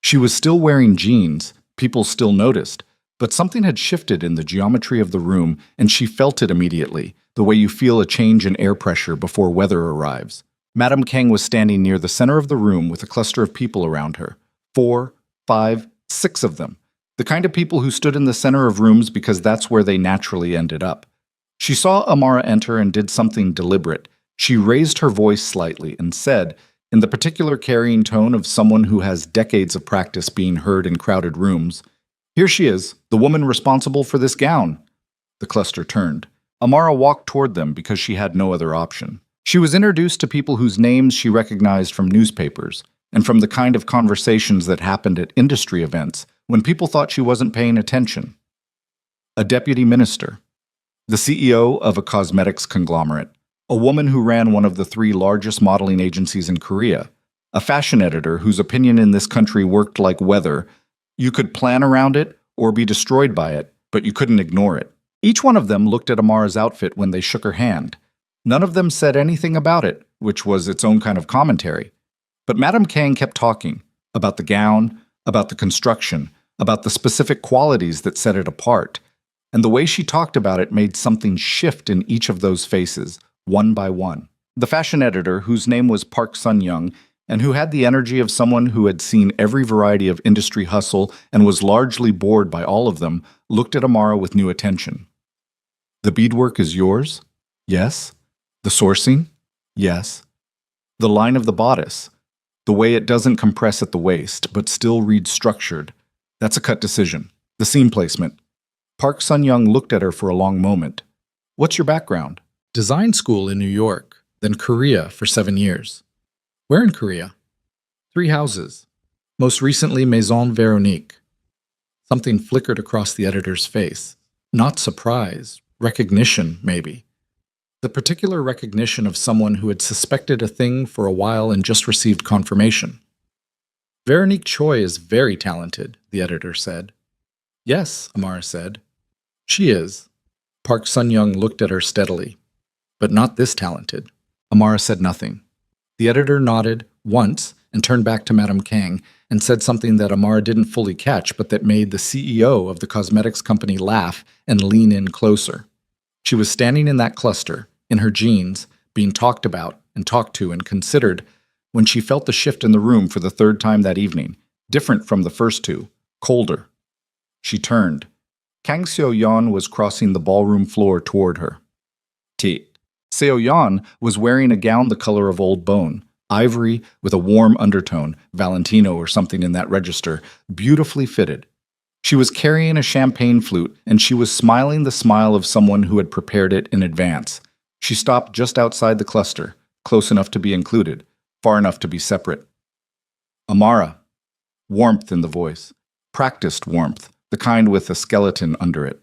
She was still wearing jeans, people still noticed, But something had shifted in the geometry of the room, and she felt it immediately, the way you feel a change in air pressure before weather arrives. Madame Kang was standing near the center of the room with a cluster of people around her. 4, 5, 6 of them. The kind of people who stood in the center of rooms because that's where they naturally ended up. She saw Amara enter and did something deliberate. She raised her voice slightly and said, in the particular carrying tone of someone who has decades of practice being heard in crowded rooms, "Here she is, the woman responsible for this gown." The cluster turned. Amara walked toward them because she had no other option. She was introduced to people whose names she recognized from newspapers and from the kind of conversations that happened at industry events when people thought she wasn't paying attention. A deputy minister, the CEO of a cosmetics conglomerate, a woman who ran one of the 3 largest modeling agencies in Korea, a fashion editor whose opinion in this country worked like weather. You could plan around it or be destroyed by it, but you couldn't ignore it. Each one of them looked at Amara's outfit when they shook her hand. None of them said anything about it, which was its own kind of commentary. But Madame Kang kept talking about the gown, about the construction, about the specific qualities that set it apart. And the way she talked about it made something shift in each of those faces, one by one. The fashion editor, whose name was Park Sun-young, and who had the energy of someone who had seen every variety of industry hustle and was largely bored by all of them, looked at Amara with new attention. "The beadwork is yours?" "Yes." "The sourcing?" "Yes." "The line of the bodice? The way it doesn't compress at the waist, but still reads structured? That's a cut decision." "The seam placement?" Park Sun-young looked at her for a long moment. "What's your background?" "Design school in New York, then Korea for 7 years." "Where in Korea?" 3 houses. Most recently Maison Veronique." Something flickered across the editor's face. Not surprise, recognition, maybe. The particular recognition of someone who had suspected a thing for a while and just received confirmation. "Veronique Choi is very talented," the editor said. "Yes," Amara said. "She is." Park Sun-young looked at her steadily. "But not this talented." Amara said nothing. The editor nodded once and turned back to Madame Kang and said something that Amara didn't fully catch but that made the CEO of the cosmetics company laugh and lean in closer. She was standing in that cluster, in her jeans, being talked about and talked to and considered when she felt the shift in the room for the 3rd time that evening, different from the first 2, colder. She turned. Kang Seo-yeon was crossing the ballroom floor toward her. Seo-yeon was wearing a gown the color of old bone, ivory with a warm undertone, Valentino or something in that register, beautifully fitted. She was carrying a champagne flute, and she was smiling the smile of someone who had prepared it in advance. She stopped just outside the cluster, close enough to be included, far enough to be separate. "Amara." Warmth in the voice. Practiced warmth, the kind with a skeleton under it.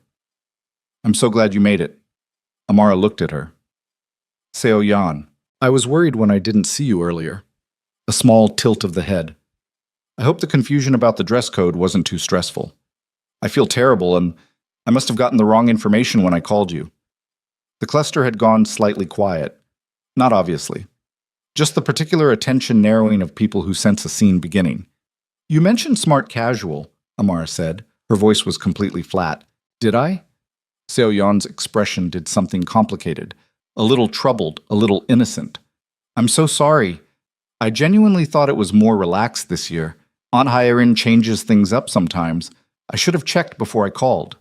"I'm so glad you made it." Amara looked at her. Seo-yeon. "I was worried when I didn't see you earlier." A small tilt of the head. "I hope the confusion about the dress code wasn't too stressful. I feel terrible, and I must have gotten the wrong information when I called you." The cluster had gone slightly quiet. Not obviously. Just the particular attention narrowing of people who sense a scene beginning. "You mentioned smart casual," Amara said. Her voice was completely flat. "Did I?" Seo-yeon's expression did something complicated. A little troubled, a little innocent. "I'm so sorry. I genuinely thought it was more relaxed this year. Aunt Hyerin changes things up sometimes. I should have checked before I called."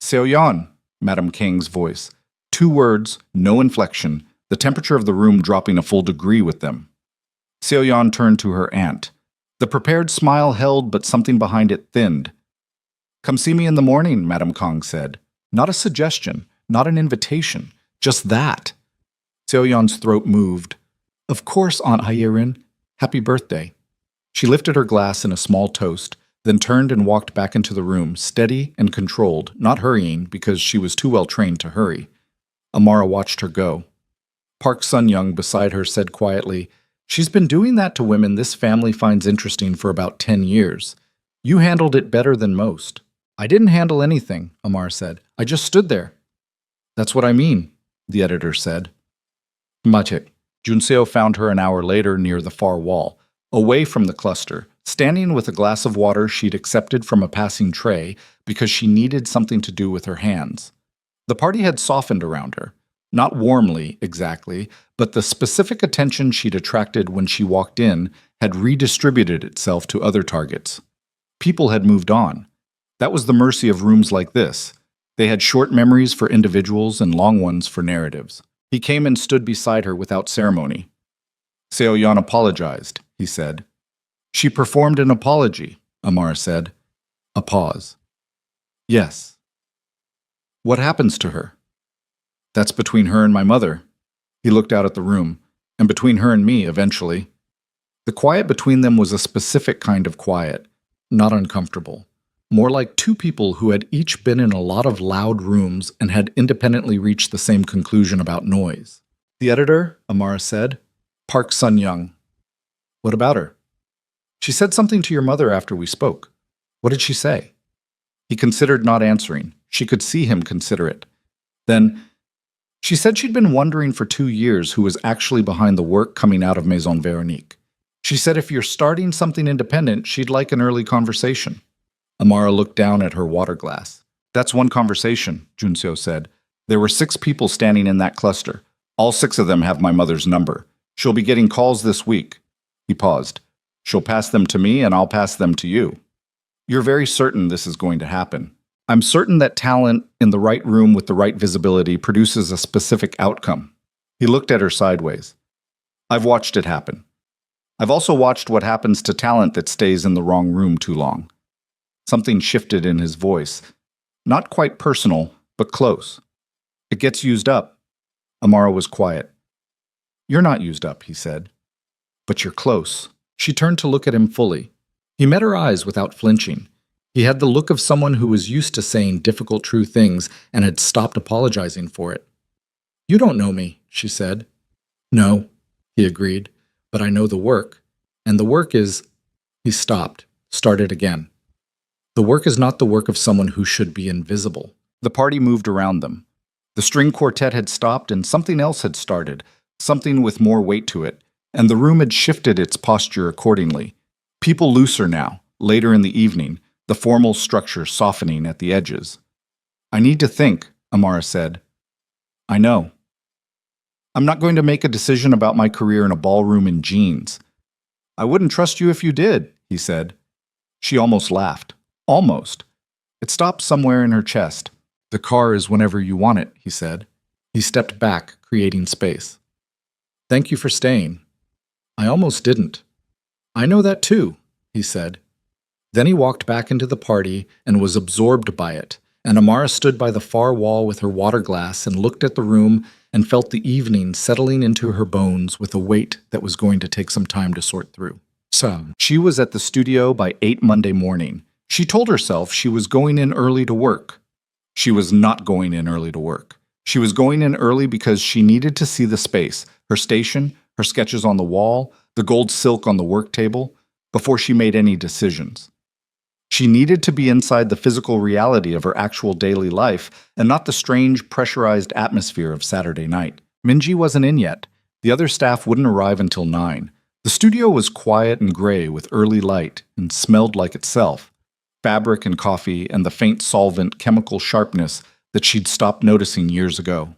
"Seo-yeon," Madame Kang's voice. 2 words, no inflection, the temperature of the room dropping a full degree with them. Seo-yeon turned to her aunt. The prepared smile held, but something behind it thinned. "Come see me in the morning," Madame Kang said. Not a suggestion, not an invitation, just that. Seo-yeon's throat moved. "Of course, Aunt Hyerin. Happy birthday." She lifted her glass in a small toast, then turned and walked back into the room, steady and controlled, not hurrying because she was too well trained to hurry. Amara watched her go. Park Sun-young beside her said quietly, "She's been doing that to women this family finds interesting for about 10 years. You handled it better than most." "I didn't handle anything," Amara said. "I just stood there." "That's what I mean," the editor said. Matik. Junseo found her an hour later near the far wall, away from the cluster, standing with a glass of water she'd accepted from a passing tray because she needed something to do with her hands. The party had softened around her. Not warmly, exactly, but the specific attention she'd attracted when she walked in had redistributed itself to other targets. People had moved on. That was the mercy of rooms like this. They had short memories for individuals and long ones for narratives. He came and stood beside her without ceremony. Seo-yeon apologized, he said. She performed an apology, Amara said. A pause. Yes. What happens to her? That's between her and my mother. He looked out at the room, and between her and me, eventually. The quiet between them was a specific kind of quiet, not uncomfortable. More like two people who had each been in a lot of loud rooms and had independently reached the same conclusion about noise. The editor, Amara said, Park Sun-young. What about her? She said something to your mother after we spoke. What did she say? He considered not answering. She could see him consider it. Then, she said she'd been wondering for 2 years who was actually behind the work coming out of Maison Véronique. She said if you're starting something independent, she'd like an early conversation. Amara looked down at her water glass. That's one conversation, Junseo said. There were 6 people standing in that cluster. All 6 of them have my mother's number. She'll be getting calls this week. He paused. She'll pass them to me and I'll pass them to you. You're very certain this is going to happen. I'm certain that talent in the right room with the right visibility produces a specific outcome. He looked at her sideways. I've watched it happen. I've also watched what happens to talent that stays in the wrong room too long. Something shifted in his voice. Not quite personal, but close. It gets used up. Amara was quiet. You're not used up, he said. But you're close. She turned to look at him fully. He met her eyes without flinching. He had the look of someone who was used to saying difficult, true things and had stopped apologizing for it. You don't know me, she said. No, he agreed, but I know the work. And the work is... He stopped, started again. The work is not the work of someone who should be invisible. The party moved around them. The string quartet had stopped and something else had started, something with more weight to it, and the room had shifted its posture accordingly. People looser now, later in the evening, the formal structure softening at the edges. I need to think, Amara said. I know. I'm not going to make a decision about my career in a ballroom in jeans. I wouldn't trust you if you did, he said. She almost laughed. Almost. It stopped somewhere in her chest. The car is whenever you want it, he said. He stepped back, creating space. Thank you for staying. I almost didn't. I know that too, he said. Then he walked back into the party and was absorbed by it, and Amara stood by the far wall with her water glass and looked at the room and felt the evening settling into her bones with a weight that was going to take some time to sort through. So, she was at the studio by 8 Monday morning. She told herself she was going in early to work. She was not going in early to work. She was going in early because she needed to see the space, her station, her sketches on the wall, the gold silk on the work table, before she made any decisions. She needed to be inside the physical reality of her actual daily life and not the strange, pressurized atmosphere of Saturday night. Minji wasn't in yet. The other staff wouldn't arrive until 9. The studio was quiet and gray with early light and smelled like itself, fabric and coffee and the faint solvent chemical sharpness that she'd stopped noticing years ago.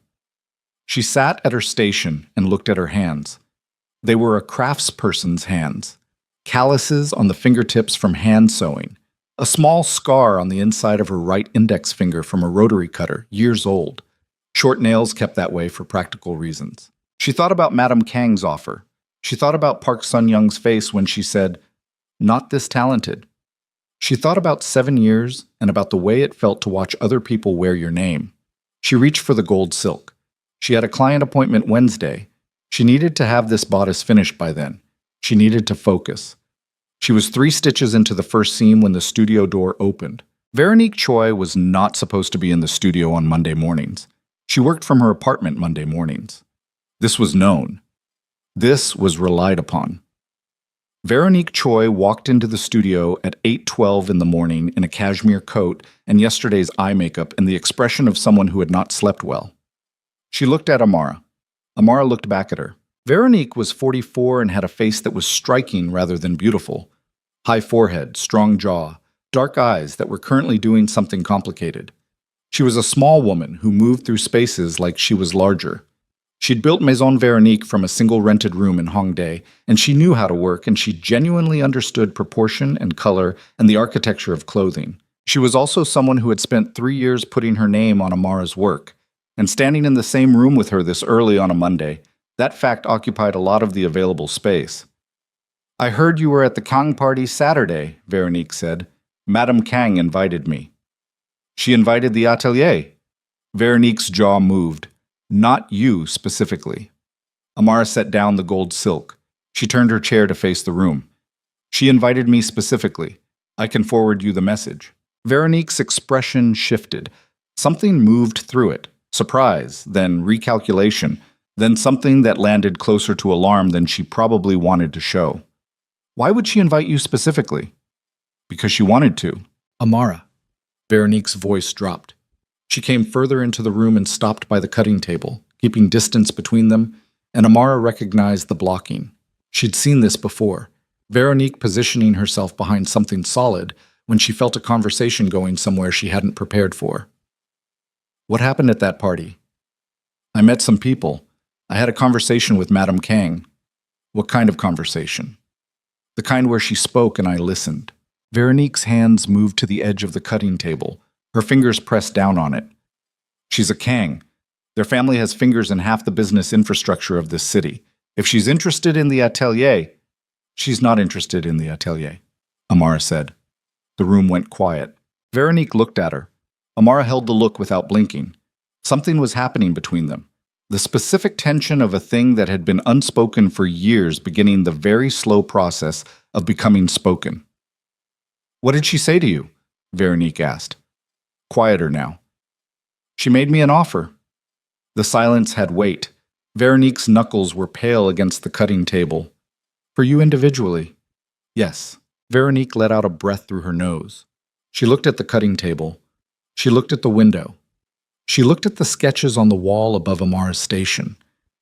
She sat at her station and looked at her hands. They were a craftsperson's hands, calluses on the fingertips from hand sewing, a small scar on the inside of her right index finger from a rotary cutter, years old. Short nails kept that way for practical reasons. She thought about Madame Kang's offer. She thought about Park Sun-young's face when she said, "Not this talented." She thought about 7 years and about the way it felt to watch other people wear your name. She reached for the gold silk. She had a client appointment Wednesday. She needed to have this bodice finished by then. She needed to focus. She was 3 stitches into the first seam when the studio door opened. Veronique Choi was not supposed to be in the studio on Monday mornings. She worked from her apartment Monday mornings. This was known. This was relied upon. Veronique Choi walked into the studio at 8:12 in the morning in a cashmere coat and yesterday's eye makeup and the expression of someone who had not slept well. She looked at Amara. Amara looked back at her. Veronique was 44 and had a face that was striking rather than beautiful. High forehead, strong jaw, dark eyes that were currently doing something complicated. She was a small woman who moved through spaces like she was larger. She'd built Maison Veronique from a single rented room in Hongdae, and she knew how to work, and she genuinely understood proportion and color and the architecture of clothing. She was also someone who had spent 3 years putting her name on Amara's work, and standing in the same room with her this early on a Monday, that fact occupied a lot of the available space. "I heard you were at the Kang party Saturday," Veronique said. "Madame Kang invited me." "She invited the atelier?" Veronique's jaw moved. "Not you specifically." Amara set down the gold silk. She turned her chair to face the room. "She invited me specifically. I can forward you the message." Veronique's expression shifted. Something moved through it. Surprise, then recalculation, then something that landed closer to alarm than she probably wanted to show. "Why would she invite you specifically?" "Because she wanted to." "Amara." Veronique's voice dropped. She came further into the room and stopped by the cutting table, keeping distance between them, and Amara recognized the blocking. She'd seen this before, Veronique positioning herself behind something solid when she felt a conversation going somewhere she hadn't prepared for. "What happened at that party?" "I met some people. I had a conversation with Madame Kang." "What kind of conversation?" "The kind where she spoke and I listened." Veronique's hands moved to the edge of the cutting table, her fingers pressed down on it. "She's a Kang. Their family has fingers in half the business infrastructure of this city. If she's interested in the atelier—" "She's not interested in the atelier," Amara said. The room went quiet. Veronique looked at her. Amara held the look without blinking. Something was happening between them. The specific tension of a thing that had been unspoken for years beginning the very slow process of becoming spoken. "What did she say to you?" Veronique asked. Quieter now. "She made me an offer." The silence had weight. Veronique's knuckles were pale against the cutting table. "For you individually?" "Yes." Veronique let out a breath through her nose. She looked at the cutting table. She looked at the window. She looked at the sketches on the wall above Amara's station,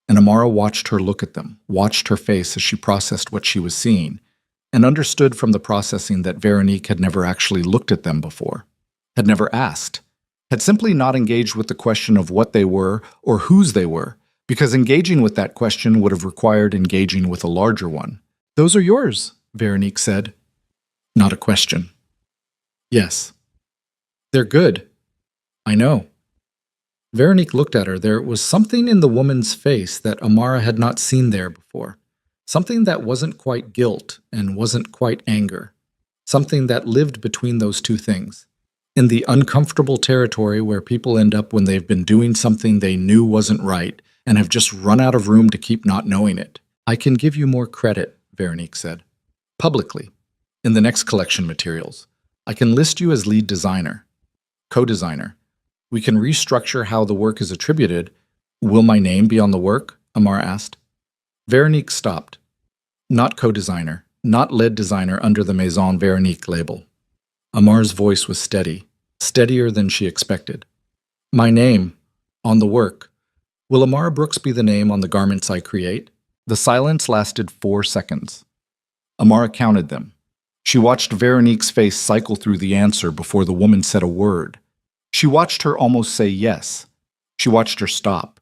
and Amara watched her look at them, watched her face as she processed what she was seeing, and understood from the processing that Veronique had never actually looked at them before, had never asked, had simply not engaged with the question of what they were or whose they were, because engaging with that question would have required engaging with a larger one. "Those are yours," Veronique said. Not a question. "Yes." "They're good." "I know." Veronique looked at her. There was something in the woman's face that Amara had not seen there before. Something that wasn't quite guilt and wasn't quite anger. Something that lived between those two things. In the uncomfortable territory where people end up when they've been doing something they knew wasn't right and have just run out of room to keep not knowing it. "I can give you more credit," Veronique said. "Publicly. In the next collection materials. I can list you as lead designer. Co-designer. We can restructure how the work is attributed." "Will my name be on the work?" Amara asked. Veronique stopped. "Not co-designer, not lead designer under the Maison Veronique label." Amar's voice was steady, steadier than she expected. "My name, on the work. Will Amara Brooks be the name on the garments I create?" The silence lasted 4 seconds. Amara counted them. She watched Veronique's face cycle through the answer before the woman said a word. She watched her almost say yes. She watched her stop.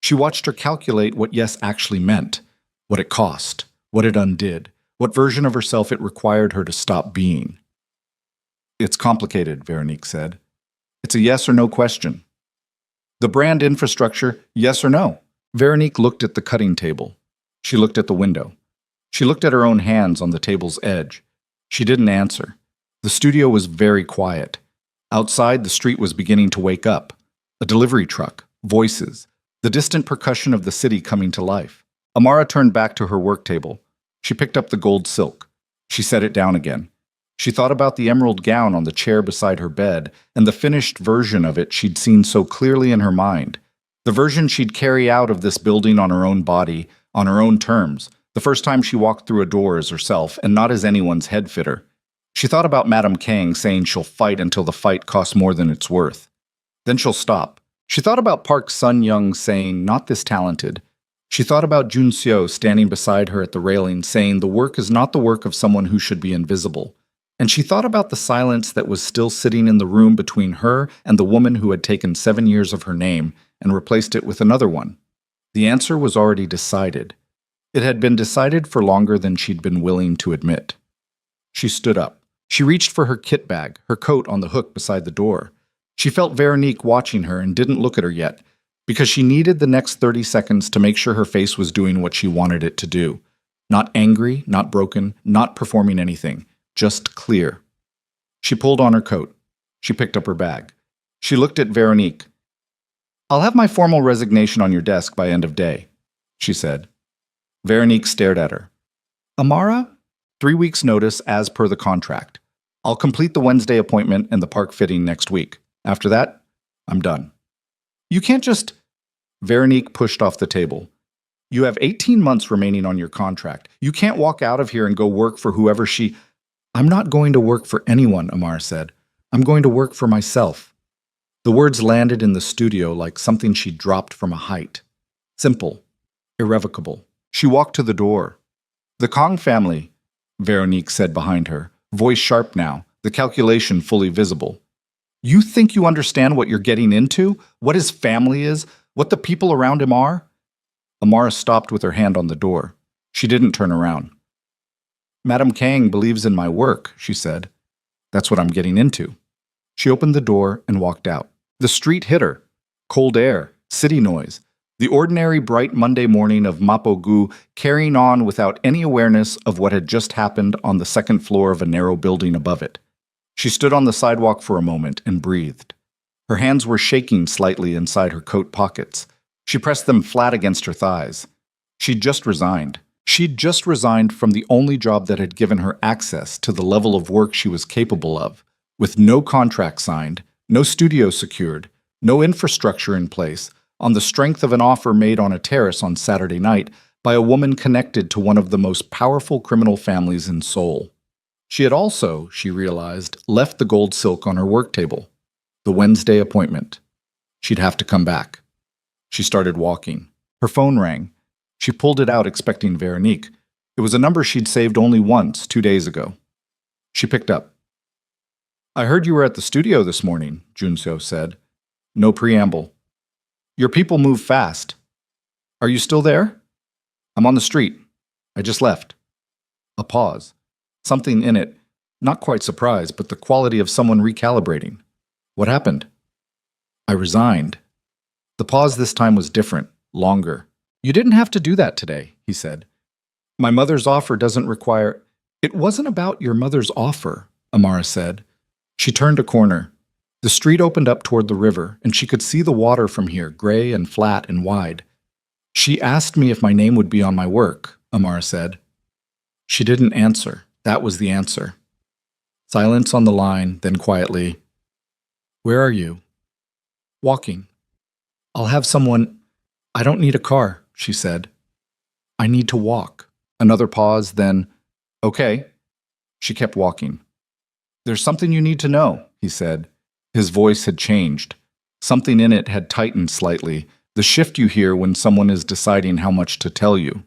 She watched her calculate what yes actually meant, what it cost, what it undid, what version of herself it required her to stop being. "It's complicated," Veronique said. "It's a yes or no question." "The brand infrastructure, yes or no?" Veronique looked at the cutting table. She looked at the window. She looked at her own hands on the table's edge. She didn't answer. The studio was very quiet. Outside, the street was beginning to wake up. A delivery truck, voices, the distant percussion of the city coming to life. Amara turned back to her work table. She picked up the gold silk. She set it down again. She thought about the emerald gown on the chair beside her bed and the finished version of it she'd seen so clearly in her mind. The version she'd carry out of this building on her own body, on her own terms, the first time she walked through a door as herself and not as anyone's head fitter. She thought about Madame Kang saying she'll fight until the fight costs more than it's worth. Then she'll stop. She thought about Park Sun-young saying, "Not this talented." She thought about Jun Seo standing beside her at the railing, saying the work is not the work of someone who should be invisible. And she thought about the silence that was still sitting in the room between her and the woman who had taken 7 years of her name and replaced it with another one. The answer was already decided. It had been decided for longer than she'd been willing to admit. She stood up. She reached for her kit bag, her coat on the hook beside the door. She felt Veronique watching her and didn't look at her yet, because she needed the next 30 seconds to make sure her face was doing what she wanted it to do. Not angry, not broken, not performing anything, just clear. She pulled on her coat. She picked up her bag. She looked at Veronique. "I'll have my formal resignation on your desk by end of day," she said. Veronique stared at her. "Amara? 3 weeks' notice as per the contract. I'll complete the Wednesday appointment and the park fitting next week. After that, I'm done." "You can't just—" Veronique pushed off the table. "You have 18 months remaining on your contract. You can't walk out of here and go work for whoever she—" "I'm not going to work for anyone," Amara said. "I'm going to work for myself." The words landed in the studio like something she dropped from a height. Simple. Irrevocable. She walked to the door. "The Kong family," Veronique said behind her, voice sharp now, the calculation fully visible. "You think you understand what you're getting into? What his family is? What the people around him are?" Amara stopped with her hand on the door. She didn't turn around. "Madame Kang believes in my work," she said. "That's what I'm getting into." She opened the door and walked out. The street hit her. Cold air, city noise, the ordinary bright Monday morning of Mapo-gu carrying on without any awareness of what had just happened on the second floor of a narrow building above it. She stood on the sidewalk for a moment and breathed. Her hands were shaking slightly inside her coat pockets. She pressed them flat against her thighs. She'd just resigned. She'd just resigned from the only job that had given her access to the level of work she was capable of, with no contract signed, no studio secured, no infrastructure in place, on the strength of an offer made on a terrace on Saturday night by a woman connected to one of the most powerful criminal families in Seoul. She had also, she realized, left the gold silk on her work table. The Wednesday appointment. She'd have to come back. She started walking. Her phone rang. She pulled it out expecting Veronique. It was a number she'd saved only once 2 days ago. She picked up. "I heard you were at the studio this morning," Junseo said. No preamble. "Your people move fast. Are you still there?" "I'm on the street. I just left." A pause. Something in it, not quite surprise, but the quality of someone recalibrating. "What happened?" "I resigned." The pause this time was different, longer. "You didn't have to do that today," he said. "My mother's offer doesn't require—" "It wasn't about your mother's offer," Amara said. She turned a corner. The street opened up toward the river, and she could see the water from here, gray and flat and wide. "She asked me if my name would be on my work," Amara said. She didn't answer. That was the answer. Silence on the line, then quietly, "Where are you?" "Walking." "I'll have someone—" "I don't need a car," she said. "I need to walk." Another pause, then, "Okay." She kept walking. "There's something you need to know," he said. His voice had changed. Something in it had tightened slightly, the shift you hear when someone is deciding how much to tell you.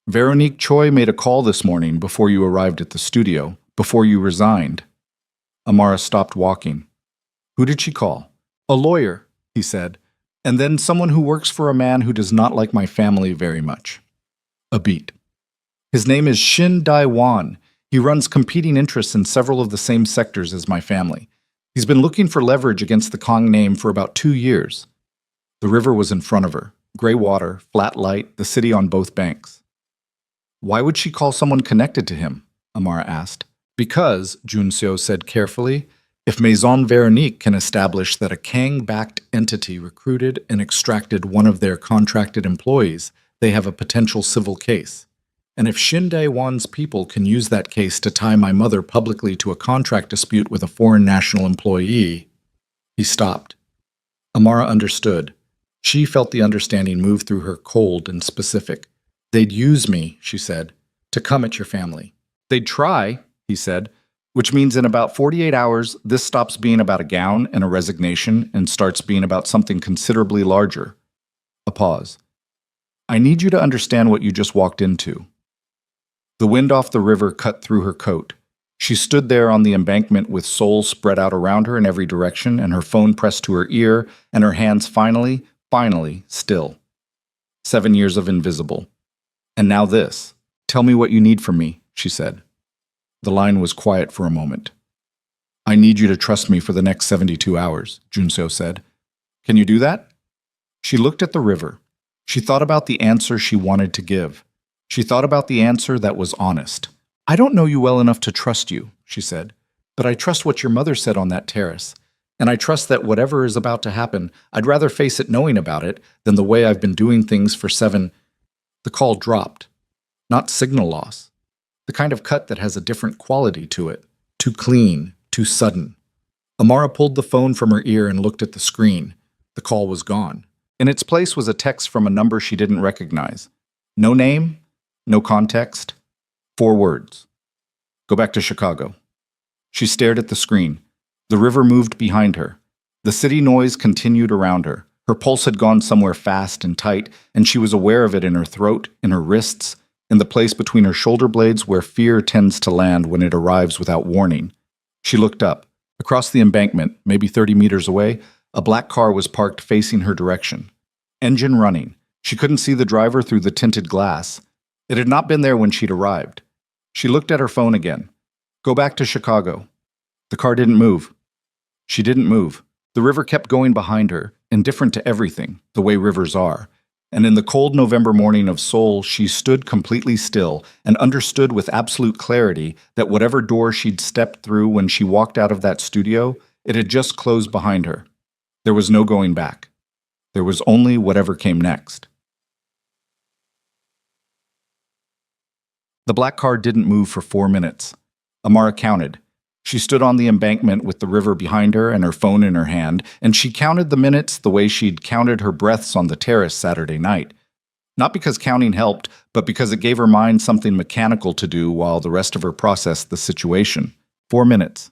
"Veronique Choi made a call this morning before you arrived at the studio, before you resigned." Amara stopped walking. "Who did she call?" "A lawyer," he said. "And then someone who works for a man who does not like my family very much." A beat. "His name is Shin Dai-wan. He runs competing interests in several of the same sectors as my family. He's been looking for leverage against the Kong name for about 2 years. The river was in front of her. Gray water, flat light, the city on both banks. "Why would she call someone connected to him?" Amara asked. "Because," Junseo said carefully, "if Maison Veronique can establish that a Kang-backed entity recruited and extracted one of their contracted employees, they have a potential civil case. And if Shin Dae-won's people can use that case to tie my mother publicly to a contract dispute with a foreign national employee—" He stopped. Amara understood. She felt the understanding move through her, cold and specific. "They'd use me," she said, "to come at your family." "They'd try," he said, "which means in about 48 hours, this stops being about a gown and a resignation and starts being about something considerably larger." A pause. I need you to understand what you just walked into. The wind off the river cut through her coat. She stood there on the embankment with Seoul spread out around her in every direction and her phone pressed to her ear and her hands finally, still. 7 years of invisible. And now this. Tell me what you need from me, she said. The line was quiet for a moment. I need you to trust me for the next 72 hours, Junseo said. Can you do that? She looked at the river. She thought about the answer she wanted to give. She thought about the answer that was honest. I don't know you well enough to trust you, she said, but I trust what your mother said on that terrace. And I trust that whatever is about to happen, I'd rather face it knowing about it than the way I've been doing things for 7. The call dropped. Not signal loss. The kind of cut that has a different quality to it. Too clean, too sudden. Amara pulled the phone from her ear and looked at the screen. The call was gone. In its place was a text from a number she didn't recognize. No name, no context. 4 words. Go back to Chicago. She stared at the screen. The river moved behind her. The city noise continued around her. Her pulse had gone somewhere fast and tight, and she was aware of it in her throat, in her wrists, in the place between her shoulder blades where fear tends to land when it arrives without warning. She looked up. Across the embankment, maybe 30 meters away, a black car was parked facing her direction. Engine running. She couldn't see the driver through the tinted glass. It had not been there when she'd arrived. She looked at her phone again. Go back to Chicago. The car didn't move. She didn't move. The river kept going behind her, indifferent to everything, the way rivers are. And in the cold November morning of Seoul, she stood completely still and understood with absolute clarity that whatever door she'd stepped through when she walked out of that studio, it had just closed behind her. There was no going back. There was only whatever came next. The black car didn't move for 4 minutes. Amara counted. She stood on the embankment with the river behind her and her phone in her hand, and she counted the minutes the way she'd counted her breaths on the terrace Saturday night. Not because counting helped, but because it gave her mind something mechanical to do while the rest of her processed the situation. 4 minutes.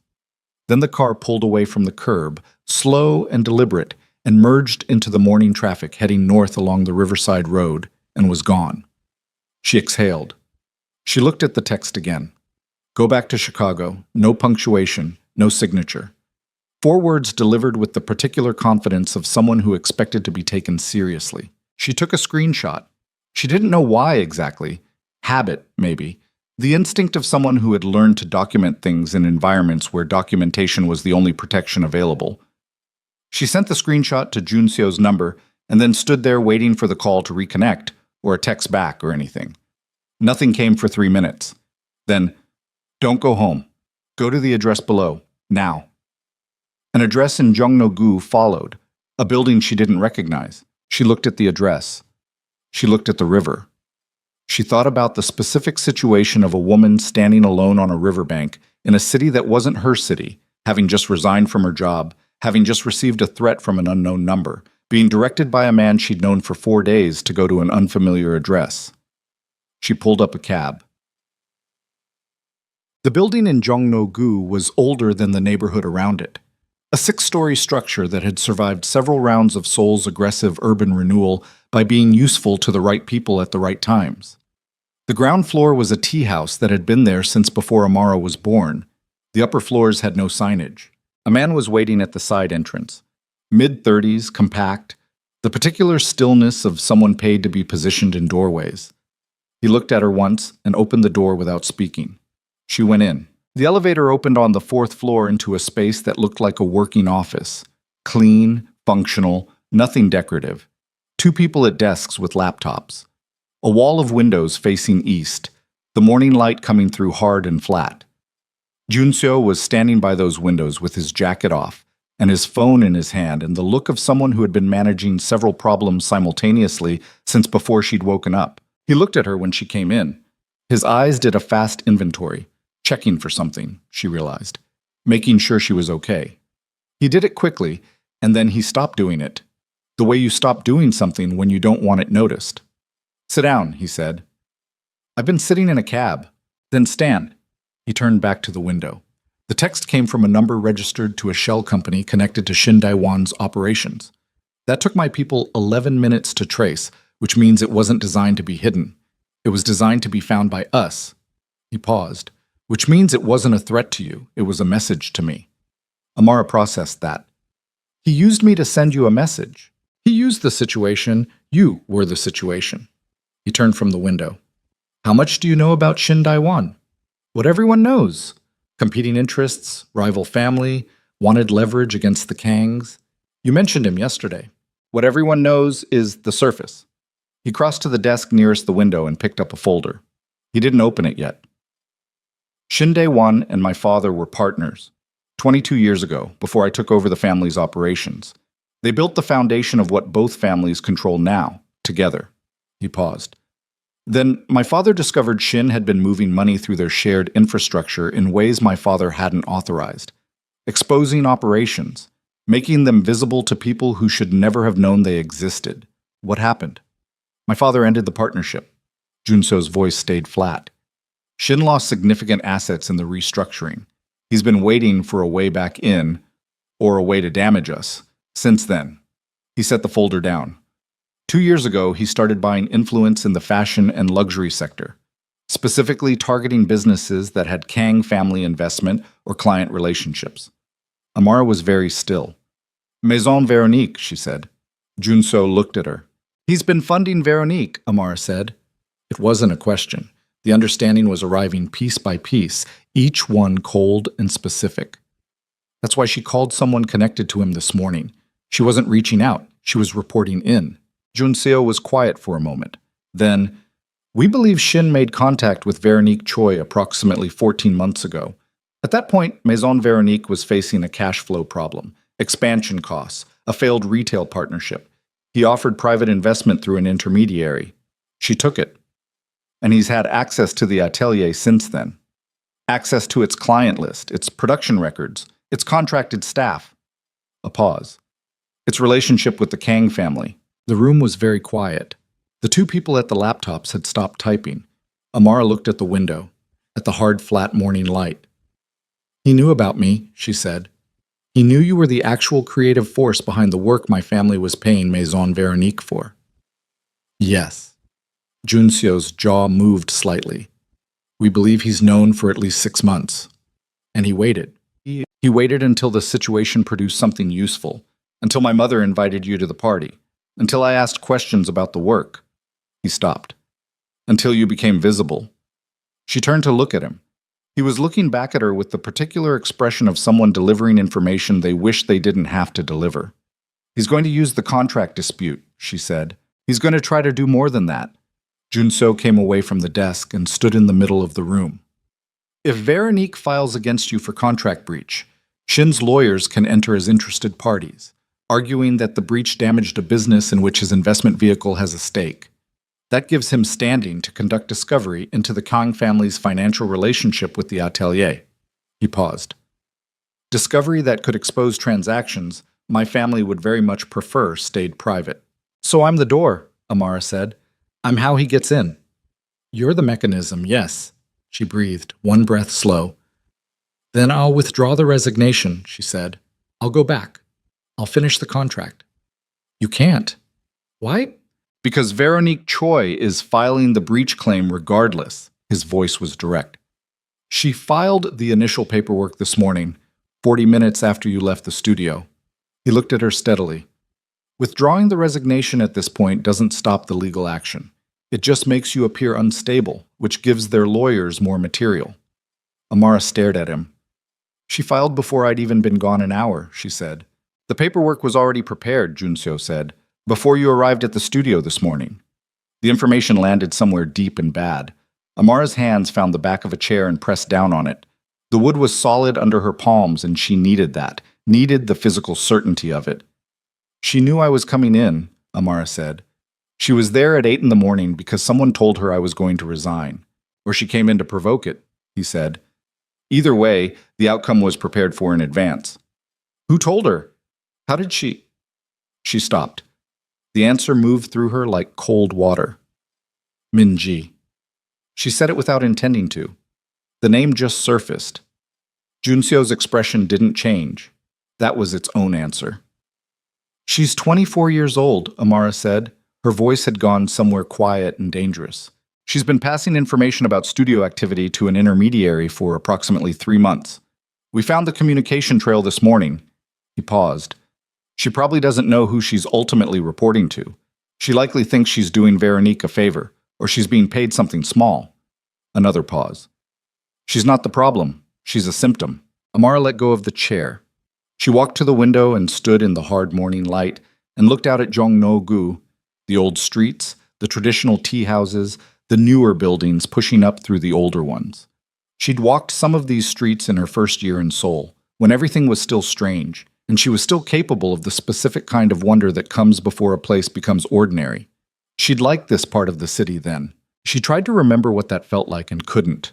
Then the car pulled away from the curb, slow and deliberate, and merged into the morning traffic heading north along the Riverside Road, and was gone. She exhaled. She looked at the text again. Go back to Chicago. No punctuation, no signature. 4 words delivered with the particular confidence of someone who expected to be taken seriously. She took a screenshot. She didn't know why exactly. Habit, maybe. The instinct of someone who had learned to document things in environments where documentation was the only protection available. She sent the screenshot to Junseo's number and then stood there waiting for the call to reconnect or a text back or anything. Nothing came for 3 minutes. Then, don't go home. Go to the address below, now. An address in Jongno-gu followed, a building she didn't recognize. She looked at the address. She looked at the river. She thought about the specific situation of a woman standing alone on a riverbank in a city that wasn't her city, having just resigned from her job, having just received a threat from an unknown number, being directed by a man she'd known for 4 days to go to an unfamiliar address. She pulled up a cab. The building in Jongno-gu was older than the neighborhood around it. A 6-story structure that had survived several rounds of Seoul's aggressive urban renewal by being useful to the right people at the right times. The ground floor was a tea house that had been there since before Amara was born. The upper floors had no signage. A man was waiting at the side entrance. Mid-30s, compact, the particular stillness of someone paid to be positioned in doorways. He looked at her once and opened the door without speaking. She went in. The elevator opened on the 4th floor into a space that looked like a working office. Clean, functional, nothing decorative. 2 people at desks with laptops. A wall of windows facing east, the morning light coming through hard and flat. Junseo was standing by those windows with his jacket off and his phone in his hand and the look of someone who had been managing several problems simultaneously since before she'd woken up. He looked at her when she came in. His eyes did a fast inventory. Checking for something, she realized, making sure she was okay. He did it quickly, and then he stopped doing it, the way you stop doing something when you don't want it noticed. Sit down, he said. I've been sitting in a cab. Then stand. He turned back to the window. The text came from a number registered to a shell company connected to Shin Daewon's operations. That took my people 11 minutes to trace, which means it wasn't designed to be hidden. It was designed to be found by us. He paused, which means it wasn't a threat to you. It was a message to me. Amara processed that. He used me to send you a message. He used the situation. You were the situation. He turned from the window. How much do you know about Shin Dai-wan? What everyone knows. Competing interests, rival family, wanted leverage against the Kangs. You mentioned him yesterday. What everyone knows is the surface. He crossed to the desk nearest the window and picked up a folder. He didn't open it yet. Shin Dae-won and my father were partners 22 years ago, before I took over the family's operations. They built the foundation of what both families control now, together. He paused. Then my father discovered Shin had been moving money through their shared infrastructure in ways my father hadn't authorized, exposing operations, making them visible to people who should never have known they existed. What happened? My father ended the partnership. Junso's voice stayed flat. Shin lost significant assets in the restructuring. He's been waiting for a way back in, or a way to damage us, since then. He set the folder down. 2 years ago, he started buying influence in the fashion and luxury sector, specifically targeting businesses that had Kang family investment or client relationships. Amara was very still. Maison Veronique, she said. Junso looked at her. He's been funding Veronique, Amara said. It wasn't a question. The understanding was arriving piece by piece, each one cold and specific. That's why she called someone connected to him this morning. She wasn't reaching out. She was reporting in. Junseo was quiet for a moment. Then, we believe Shin made contact with Veronique Choi approximately 14 months ago. At that point, Maison Veronique was facing a cash flow problem, expansion costs, a failed retail partnership. He offered private investment through an intermediary. She took it. And he's had access to the atelier since then. Access to its client list, its production records, its contracted staff. A pause. Its relationship with the Kang family. The room was very quiet. The two people at the laptops had stopped typing. Amara looked at the window, at the hard, flat morning light. He knew about me, she said. He knew you were the actual creative force behind the work my family was paying Maison Veronique for. Yes. Junseo's jaw moved slightly. We believe he's known for at least 6 months. And he waited. He waited until the situation produced something useful, until my mother invited you to the party, until I asked questions about the work. He stopped. Until you became visible. She turned to look at him. He was looking back at her with the particular expression of someone delivering information they wish they didn't have to deliver. He's going to use the contract dispute, she said. He's going to try to do more than that. Junso came away from the desk and stood in the middle of the room. If Veronique files against you for contract breach, Shin's lawyers can enter as interested parties, arguing that the breach damaged a business in which his investment vehicle has a stake. That gives him standing to conduct discovery into the Kang family's financial relationship with the atelier. He paused. Discovery that could expose transactions my family would very much prefer stayed private. So I'm the door, Amara said. I'm how he gets in. You're the mechanism, yes, she breathed, one breath slow. Then I'll withdraw the resignation, she said. I'll go back. I'll finish the contract. You can't. Why? Because Veronique Choi is filing the breach claim regardless. His voice was direct. She filed the initial paperwork this morning, 40 minutes after you left the studio. He looked at her steadily. Withdrawing the resignation at this point doesn't stop the legal action. It just makes you appear unstable, which gives their lawyers more material. Amara stared at him. She filed before I'd even been gone an hour, she said. The paperwork was already prepared, Junseo said, before you arrived at the studio this morning. The information landed somewhere deep and bad. Amara's hands found the back of a chair and pressed down on it. The wood was solid under her palms, and she needed that, needed the physical certainty of it. She knew I was coming in, Amara said. She was there at 8 in the morning because someone told her I was going to resign. Or she came in to provoke it, he said. Either way, the outcome was prepared for in advance. Who told her? How did she? She stopped. The answer moved through her like cold water. Min-ji. She said it without intending to. The name just surfaced. Junseo's expression didn't change. That was its own answer. She's 24 years old, Amara said. Her voice had gone somewhere quiet and dangerous. She's been passing information about studio activity to an intermediary for approximately 3 months. We found the communication trail this morning. He paused. She probably doesn't know who she's ultimately reporting to. She likely thinks she's doing Veronique a favor, or she's being paid something small. Another pause. She's not the problem. She's a symptom. Amara let go of the chair. She walked to the window and stood in the hard morning light and looked out at Jongno-gu, the old streets, the traditional tea houses, the newer buildings pushing up through the older ones. She'd walked some of these streets in her first year in Seoul, when everything was still strange, and she was still capable of the specific kind of wonder that comes before a place becomes ordinary. She'd liked this part of the city then. She tried to remember what that felt like and couldn't.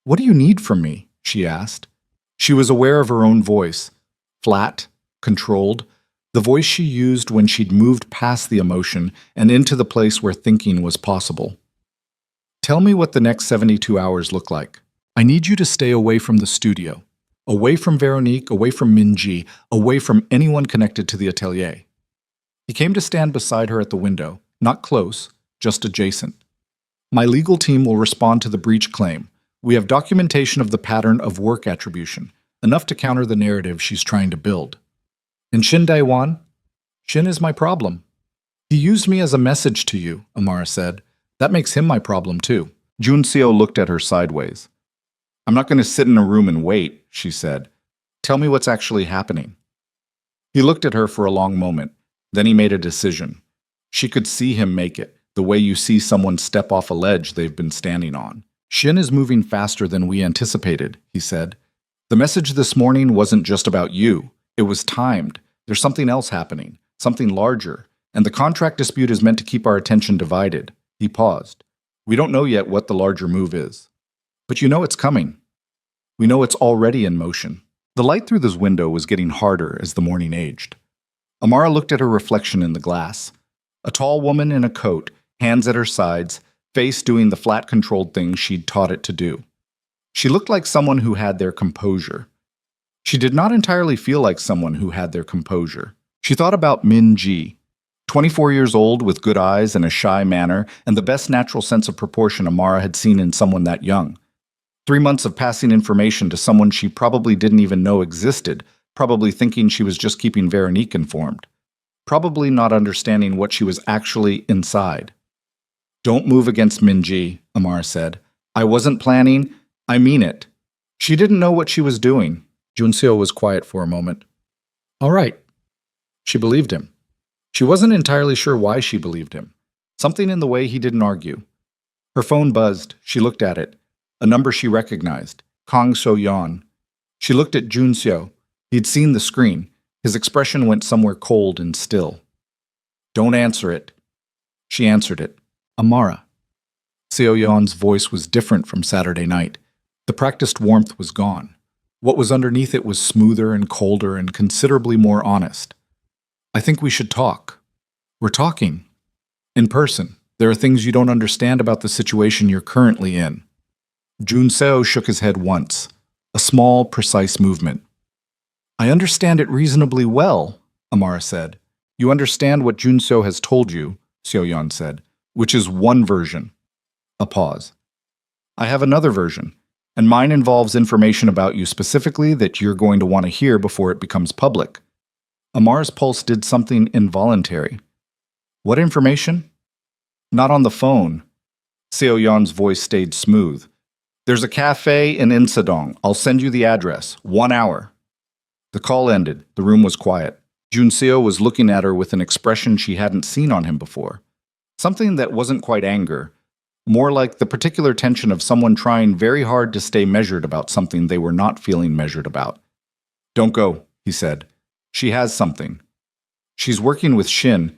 "What do you need from me?" she asked. She was aware of her own voice, flat, controlled, the voice she used when she'd moved past the emotion and into the place where thinking was possible. "Tell me what the next 72 hours look like. I need you to stay away from the studio, away from Veronique, away from Minji, away from anyone connected to the atelier." He came to stand beside her at the window, not close, just adjacent. "My legal team will respond to the breach claim. We have documentation of the pattern of work attribution, enough to counter the narrative she's trying to build. And Shin Dae-won? Shin is my problem. He used me as a message to you," Amara said. "That makes him my problem too." Jun Seo looked at her sideways. "I'm not going to sit in a room and wait," she said. "Tell me what's actually happening." He looked at her for a long moment. Then he made a decision. She could see him make it, the way you see someone step off a ledge they've been standing on. "Shin is moving faster than we anticipated," he said. "The message this morning wasn't just about you. It was timed. There's something else happening, something larger, and the contract dispute is meant to keep our attention divided." He paused. "We don't know yet what the larger move is. But you know it's coming. We know it's already in motion." The light through this window was getting harder as the morning aged. Amara looked at her reflection in the glass. A tall woman in a coat, hands at her sides, face doing the flat controlled things she'd taught it to do. She looked like someone who had their composure. She did not entirely feel like someone who had their composure. She thought about Min Ji, 24 years old with good eyes and a shy manner and the best natural sense of proportion Amara had seen in someone that young. 3 months of passing information to someone she probably didn't even know existed, probably thinking she was just keeping Veronique informed. Probably not understanding what she was actually inside. "Don't move against Minji," Amara said. "I wasn't planning. I mean it." She didn't know what she was doing. Junseo was quiet for a moment. "All right." She believed him. She wasn't entirely sure why she believed him. Something in the way he didn't argue. Her phone buzzed. She looked at it. A number she recognized. Kang So-yeon. She looked at Junseo. He'd seen the screen. His expression went somewhere cold and still. "Don't answer it." She answered it. "Amara." Seo-yeon's voice was different from Saturday night. The practiced warmth was gone. What was underneath it was smoother and colder and considerably more honest. "I think we should talk." "We're talking. In person. There are things you don't understand about the situation you're currently in." Junseo shook his head once. A small, precise movement. "I understand it reasonably well," Amara said. "You understand what Junseo has told you," Seo-yeon said, "which is one version." A pause. "I have another version, and mine involves information about you specifically that you're going to want to hear before it becomes public." Amara's pulse did something involuntary. "What information?" "Not on the phone." Seo-yeon's voice stayed smooth. "There's a cafe in Insadong. I'll send you the address. 1 hour." The call ended. The room was quiet. Junseo was looking at her with an expression she hadn't seen on him before. Something that wasn't quite anger, more like the particular tension of someone trying very hard to stay measured about something they were not feeling measured about. "Don't go," he said. "She has something. She's working with Shin."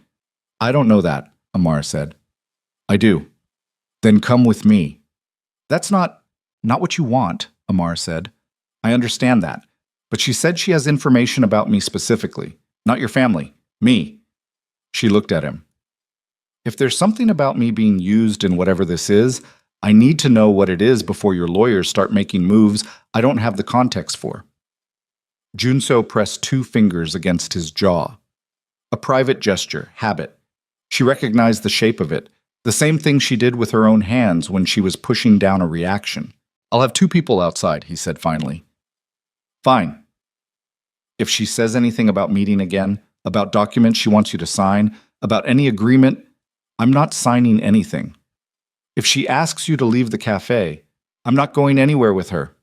"I don't know that," Amara said. "I do." "Then come with me." "That's not what you want," Amara said. "I understand that. But she said she has information about me specifically. Not your family. Me." She looked at him. "If there's something about me being used in whatever this is, I need to know what it is before your lawyers start making moves I don't have the context for." Junseo pressed 2 fingers against his jaw. A private gesture, habit. She recognized the shape of it, the same thing she did with her own hands when she was pushing down a reaction. "I'll have 2 people outside," he said finally. "Fine. If she says anything about meeting again, about documents she wants you to sign, about any agreement, I'm not signing anything. If she asks you to leave the cafe, I'm not going anywhere with her."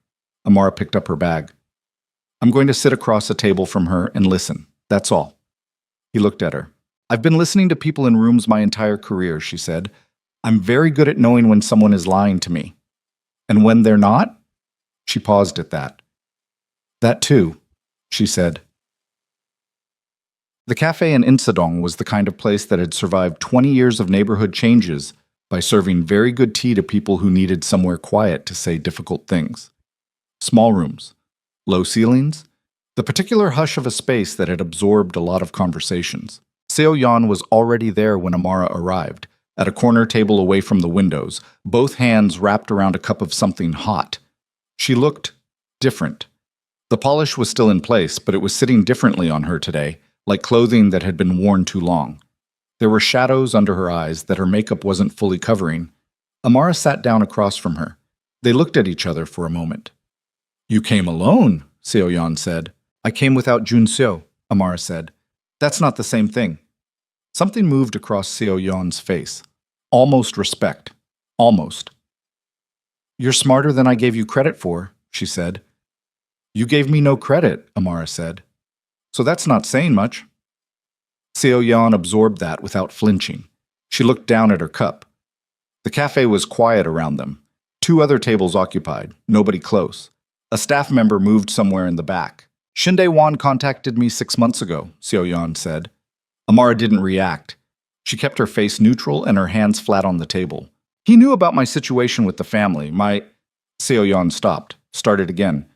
Amara picked up her bag. "I'm going to sit across a table from her and listen. That's all." He looked at her. "I've been listening to people in rooms my entire career," she said. "I'm very good at knowing when someone is lying to me. And when they're not?" She paused at that. "That too," she said. The cafe in Insadong was the kind of place that had survived 20 years of neighborhood changes by serving very good tea to people who needed somewhere quiet to say difficult things. Small rooms, low ceilings, the particular hush of a space that had absorbed a lot of conversations. Seo Yan was already there when Amara arrived, at a corner table away from the windows, both hands wrapped around a cup of something hot. She looked different. The polish was still in place, but it was sitting differently on her today, like clothing that had been worn too long. There were shadows under her eyes that her makeup wasn't fully covering. Amara sat down across from her. They looked at each other for a moment. "You came alone," Seo Yan said. "I came without Jun Seo," Amara said. "That's not the same thing." Something moved across Seo Yan's face. Almost respect. Almost. "You're smarter than I gave you credit for," she said. "You gave me no credit," Amara said. "So that's not saying much." Seo Yan absorbed that without flinching. She looked down at her cup. The cafe was quiet around them. 2 other tables occupied, nobody close. A staff member moved somewhere in the back. "Shinde Wan contacted me 6 months ago," Seo Yan said. Amara didn't react. She kept her face neutral and her hands flat on the table. "He knew about my situation with the family. Seo Yan stopped, started again.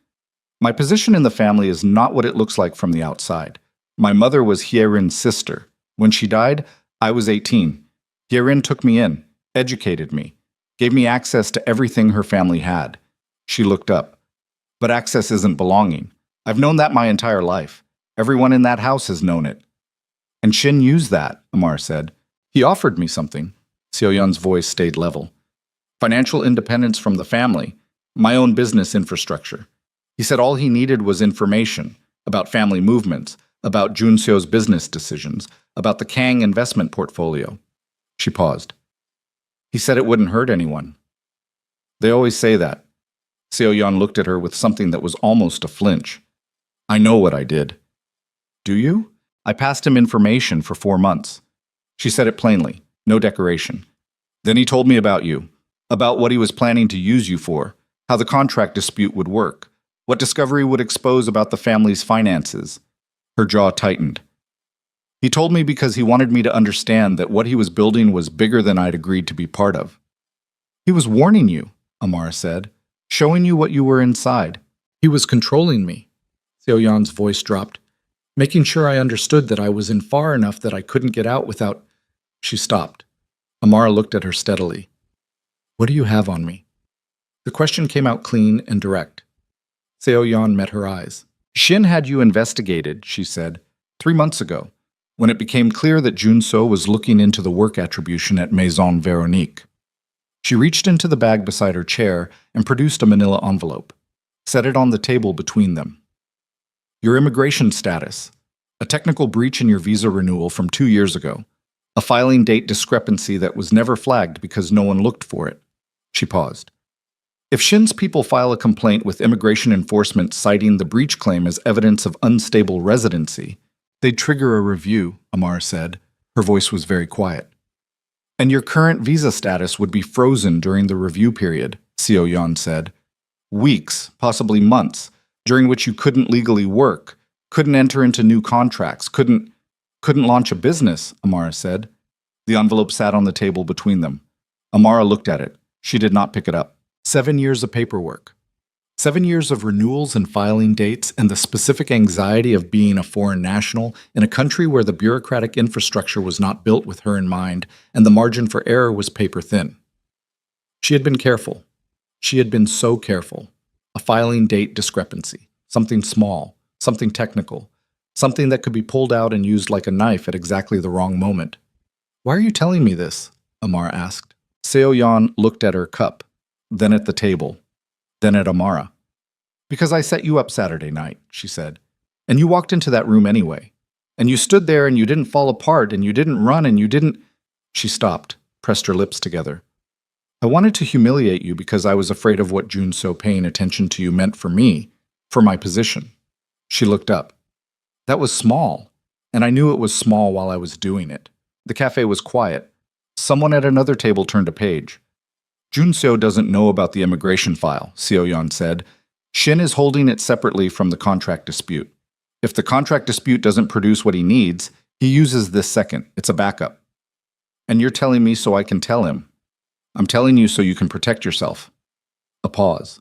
"My position in the family is not what it looks like from the outside. My mother was Hye-rin's sister. When she died, I was 18. Hye-rin took me in, educated me, gave me access to everything her family had." She looked up. "But access isn't belonging. I've known that my entire life. Everyone in that house has known it." "And Shin used that," Amar said. "He offered me something." Seo Yan's voice stayed level. "Financial independence from the family, my own business infrastructure. He said all he needed was information about family movements, about Jun Seo's business decisions, about the Kang investment portfolio." She paused. "He said it wouldn't hurt anyone." "They always say that." Seo Yan looked at her with something that was almost a flinch. "I know what I did." "Do you?" "I passed him information for 4 months." She said it plainly, no decoration. "Then he told me about you, about what he was planning to use you for, how the contract dispute would work, what discovery would expose about the family's finances." Her jaw tightened. "He told me because he wanted me to understand that what he was building was bigger than I'd agreed to be part of." "He was warning you," Amara said, "showing you what you were inside. He was controlling me." Seo Yan's voice dropped, "making sure I understood that I was in far enough that I couldn't get out without—" She stopped. Amara looked at her steadily. "What do you have on me?" The question came out clean and direct. Seo Yan met her eyes. "Shin had you investigated," she said, 3 months ago, when it became clear that Jun So was looking into the work attribution at Maison Veronique." She reached into the bag beside her chair and produced a manila envelope, set it on the table between them. "Your immigration status, a technical breach in your visa renewal from 2 years ago, a filing date discrepancy that was never flagged because no one looked for it." She paused. "If Shin's people file a complaint with immigration enforcement citing the breach claim as evidence of unstable residency, they'd trigger a review," Amar said. Her voice was very quiet. "And your current visa status would be frozen during the review period," Seo Yan said. "Weeks, possibly months, during which you couldn't legally work, couldn't enter into new contracts, couldn't launch a business," Amara said. The envelope sat on the table between them. Amara looked at it. She did not pick it up. 7 years of paperwork. 7 years of renewals and filing dates and the specific anxiety of being a foreign national in a country where the bureaucratic infrastructure was not built with her in mind and the margin for error was paper thin. She had been careful. She had been so careful. A filing date discrepancy. Something small. Something technical. Something that could be pulled out and used like a knife at exactly the wrong moment. Why are you telling me this? Amara asked. Seo-yeon looked at her cup, then at the table, then at Amara. Because I set you up Saturday night, she said. And you walked into that room anyway. And you stood there and you didn't fall apart and you didn't run and you didn't… She stopped, pressed her lips together. I wanted to humiliate you because I was afraid of what Jun-seo paying attention to you meant for me, for my position. She looked up. That was small, and I knew it was small while I was doing it. The cafe was quiet. Someone at another table turned a page. Jun-seo doesn't know about the immigration file, Seo-yeon said. Shin is holding it separately from the contract dispute. If the contract dispute doesn't produce what he needs, he uses this second. It's a backup. And you're telling me so I can tell him. I'm telling you so you can protect yourself. A pause.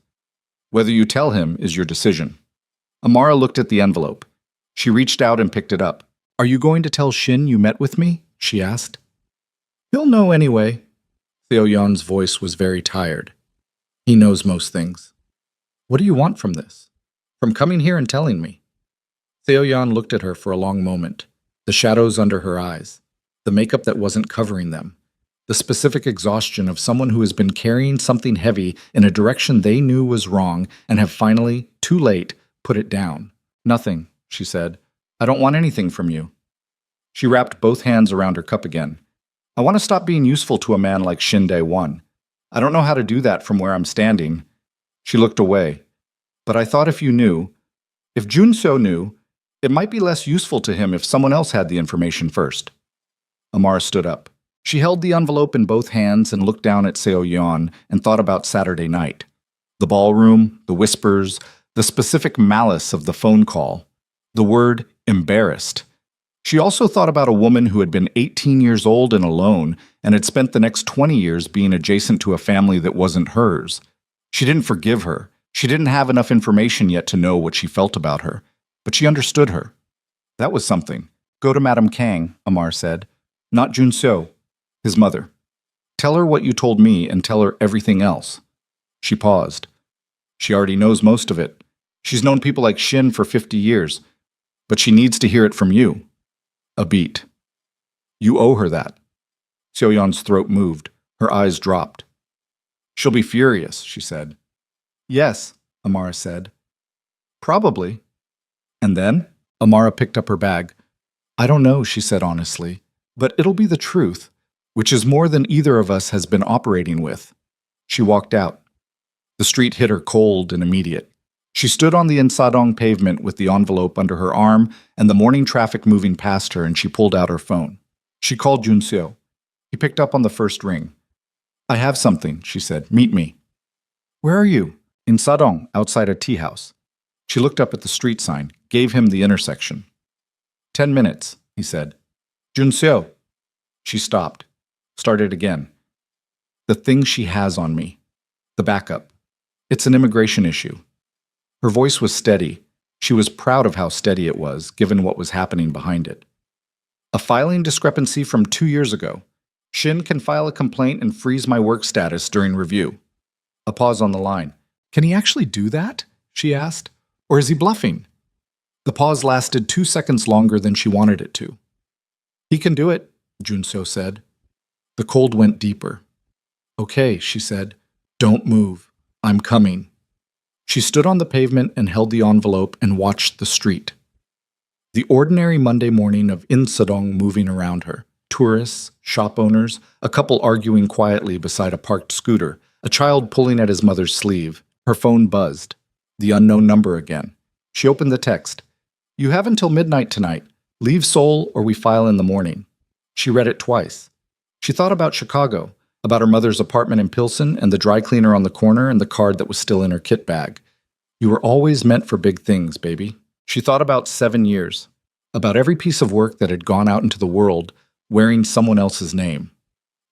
Whether you tell him is your decision. Amara looked at the envelope. She reached out and picked it up. Are you going to tell Shin you met with me? She asked. He'll know anyway. Seo-yeon's voice was very tired. He knows most things. What do you want from this? From coming here and telling me? Seo-yeon looked at her for a long moment, the shadows under her eyes, the makeup that wasn't covering them, the specific exhaustion of someone who has been carrying something heavy in a direction they knew was wrong and have finally, too late, put it down. Nothing, she said. I don't want anything from you. She wrapped both hands around her cup again. I want to stop being useful to a man like Shin Dae-won. I don't know how to do that from where I'm standing. She looked away. But I thought if you knew, if Jun-seo knew, it might be less useful to him if someone else had the information first. Amara stood up. She held the envelope in both hands and looked down at Seo-yeon and thought about Saturday night. The ballroom, the whispers, the specific malice of the phone call, the word embarrassed. She also thought about a woman who had been 18 years old and alone and had spent the next 20 years being adjacent to a family that wasn't hers. She didn't forgive her. She didn't have enough information yet to know what she felt about her, but she understood her. That was something. Go to Madame Kang, Amar said. Not Jun-seo, his mother. Tell her what you told me and tell her everything else. She paused. She already knows most of it. She's known people like Shin for 50 years, but she needs to hear it from you. A beat. You owe her that. Seo-yeon's throat moved. Her eyes dropped. She'll be furious, she said. Yes, Amara said. Probably. And then? Amara picked up her bag. I don't know, she said honestly, but it'll be the truth, which is more than either of us has been operating with. She walked out. The street hit her cold and immediate. She stood on the Insadong pavement with the envelope under her arm and the morning traffic moving past her, and she pulled out her phone. She called Jun-seo. He picked up on the first ring. I have something, she said. Meet me. Where are you? In Sadong, outside a tea house. She looked up at the street sign, gave him the intersection. 10 minutes, he said. Jun-seo. She stopped. Started again. The thing she has on me. The backup. It's an immigration issue. Her voice was steady. She was proud of how steady it was, given what was happening behind it. A filing discrepancy from 2 years ago. Shin can file a complaint and freeze my work status during review. A pause on the line. Can he actually do that? She asked. Or is he bluffing? The pause lasted 2 seconds longer than she wanted it to. He can do it, Jun-seo said. The cold went deeper. Okay, she said. Don't move. I'm coming. She stood on the pavement and held the envelope and watched the street. The ordinary Monday morning of Insadong moving around her. Tourists, shop owners, a couple arguing quietly beside a parked scooter, a child pulling at his mother's sleeve. Her phone buzzed. The unknown number again. She opened the text. You have until midnight tonight. Leave Seoul or we file in the morning. She read it twice. She thought about Chicago, about her mother's apartment in Pilsen and the dry cleaner on the corner and the card that was still in her kit bag. You were always meant for big things, baby. She thought about 7 years, about every piece of work that had gone out into the world wearing someone else's name,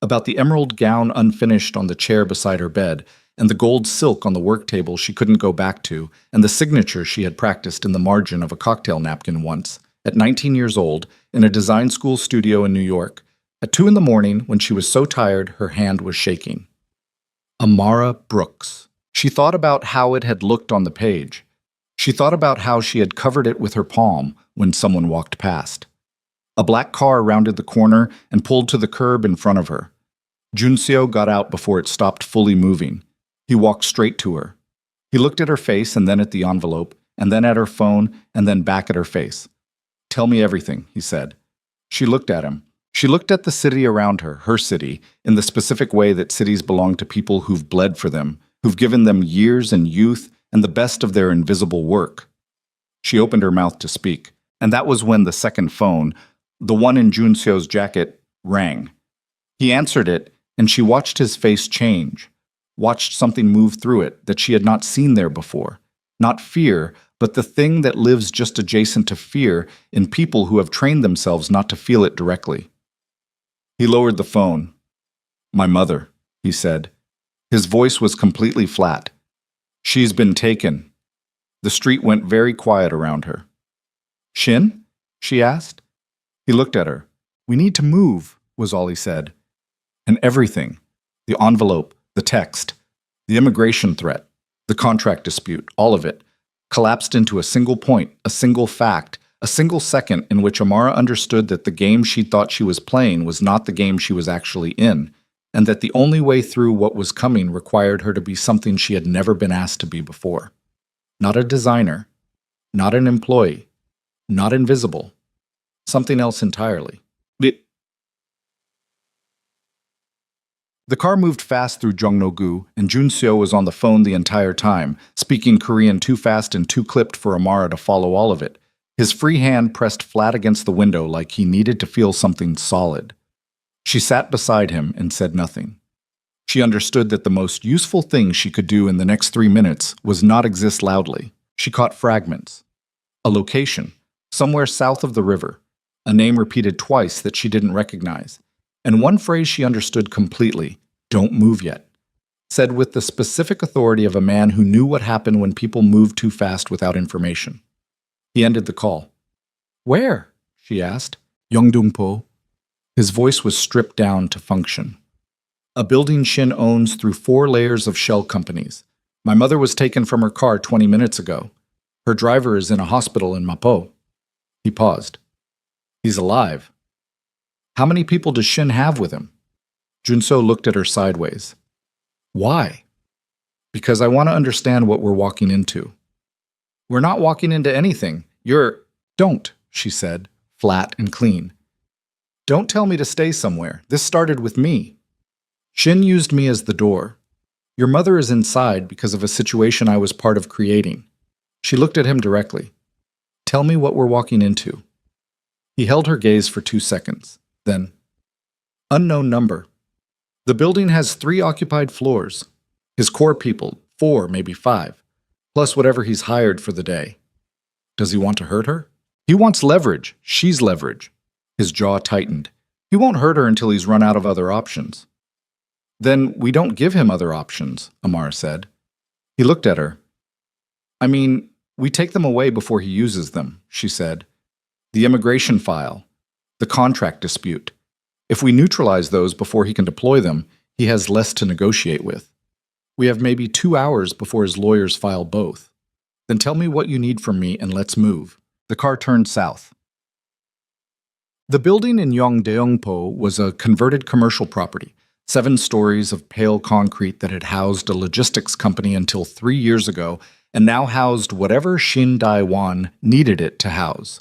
about the emerald gown unfinished on the chair beside her bed and the gold silk on the work table she couldn't go back to and the signature she had practiced in the margin of a cocktail napkin once, at 19 years old, in a design school studio in New York, at 2 in the morning when she was so tired her hand was shaking. Amara Brooks. She thought about how it had looked on the page. She thought about how she had covered it with her palm when someone walked past. A black car rounded the corner and pulled to the curb in front of her. Junseo got out before it stopped fully moving. He walked straight to her. He looked at her face and then at the envelope, and then at her phone, and then back at her face. "Tell me everything," he said. She looked at him. She looked at the city around her, her city, in the specific way that cities belong to people who've bled for them, who've given them years and youth and the best of their invisible work. She opened her mouth to speak, and that was when the second phone, the one in Junseo's jacket, rang. He answered it, and she watched his face change, watched something move through it that she had not seen there before. Not fear, but the thing that lives just adjacent to fear in people who have trained themselves not to feel it directly. He lowered the phone. "My mother," he said. His voice was completely flat. "She's been taken." The street went very quiet around her. "Shin?" she asked. He looked at her. "We need to move," was all he said. And everything, the envelope, the text, the immigration threat, the contract dispute, all of it, collapsed into a single point, a single fact, a single second in which Amara understood that the game she thought she was playing was not the game she was actually in, and that the only way through what was coming required her to be something she had never been asked to be before. Not a designer, not an employee, not invisible, something else entirely. The car moved fast through Jongno-gu, and Junseo was on the phone the entire time, speaking Korean too fast and too clipped for Amara to follow all of it. His free hand pressed flat against the window like he needed to feel something solid. She sat beside him and said nothing. She understood that the most useful thing she could do in the next 3 minutes was not exist loudly. She caught fragments. A location, somewhere south of the river, a name repeated twice that she didn't recognize, and one phrase she understood completely, "Don't move yet," said with the specific authority of a man who knew what happened when people moved too fast without information. He ended the call. "Where?" she asked. "Yeongdongpo." His voice was stripped down to function. "A building Shin owns through 4 layers of shell companies. My mother was taken from her car 20 minutes ago. Her driver is in a hospital in Mapo." He paused. "He's alive. How many people does Shin have with him?" Junseo looked at her sideways. "Why?" "Because I want to understand what we're walking into." "We're not walking into anything. Don't," she said, flat and clean. "Don't tell me to stay somewhere. This started with me. Shin used me as the door. Your mother is inside because of a situation I was part of creating." She looked at him directly. "Tell me what we're walking into." He held her gaze for 2 seconds. Then, "Unknown number. The building has 3 occupied floors. His core people, 4, maybe 5, plus whatever he's hired for the day. Does he want to hurt her? He wants leverage. She's leverage." His jaw tightened. "He won't hurt her until he's run out of other options." "Then we don't give him other options," Amara said. He looked at her. "I mean, we take them away before he uses them," she said. "The immigration file. The contract dispute. If we neutralize those before he can deploy them, he has less to negotiate with. We have maybe 2 hours before his lawyers file both. Then tell me what you need from me and let's move." The car turned south. The building in Yeongdeungpo was a converted commercial property, 7 stories of pale concrete that had housed a logistics company until 3 years ago and now housed whatever Shin Dae-won needed it to house.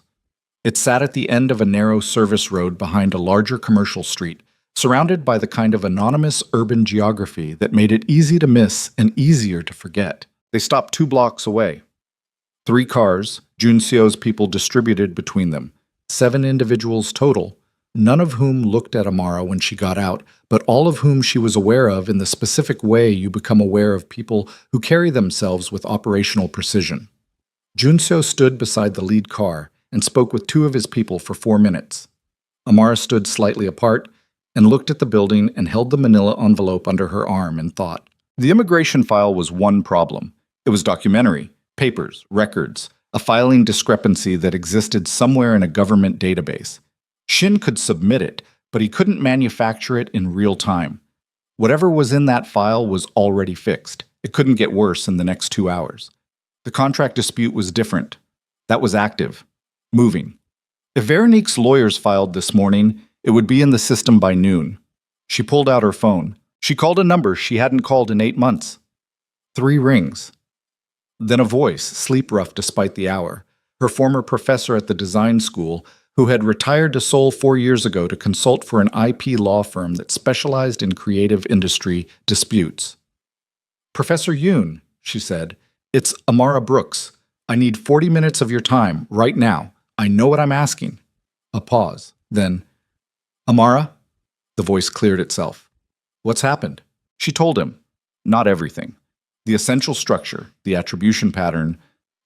It sat at the end of a narrow service road behind a larger commercial street, surrounded by the kind of anonymous urban geography that made it easy to miss and easier to forget. They stopped 2 blocks away. 3 cars, Junseo's people distributed between them, 7 individuals total, none of whom looked at Amara when she got out, but all of whom she was aware of in the specific way you become aware of people who carry themselves with operational precision. Junseo stood beside the lead car and spoke with 2 of his people for 4 minutes. Amara stood slightly apart and looked at the building and held the manila envelope under her arm in thought. The immigration file was one problem. It was documentary, papers, records, a filing discrepancy that existed somewhere in a government database. Shin could submit it, but he couldn't manufacture it in real time. Whatever was in that file was already fixed. It couldn't get worse in the next 2 hours. The contract dispute was different. That was active. Moving. If Veronique's lawyers filed this morning, it would be in the system by noon. She pulled out her phone. She called a number she hadn't called in 8 months. 3 rings. Then a voice, sleep-rough despite the hour, her former professor at the design school, who had retired to Seoul 4 years ago to consult for an IP law firm that specialized in creative industry disputes. "Professor Yoon," she said, "it's Amara Brooks. I need 40 minutes of your time, right now. I know what I'm asking." A pause. Then, "Amara?" The voice cleared itself. "What's happened?" She told him. Not everything. The essential structure, the attribution pattern,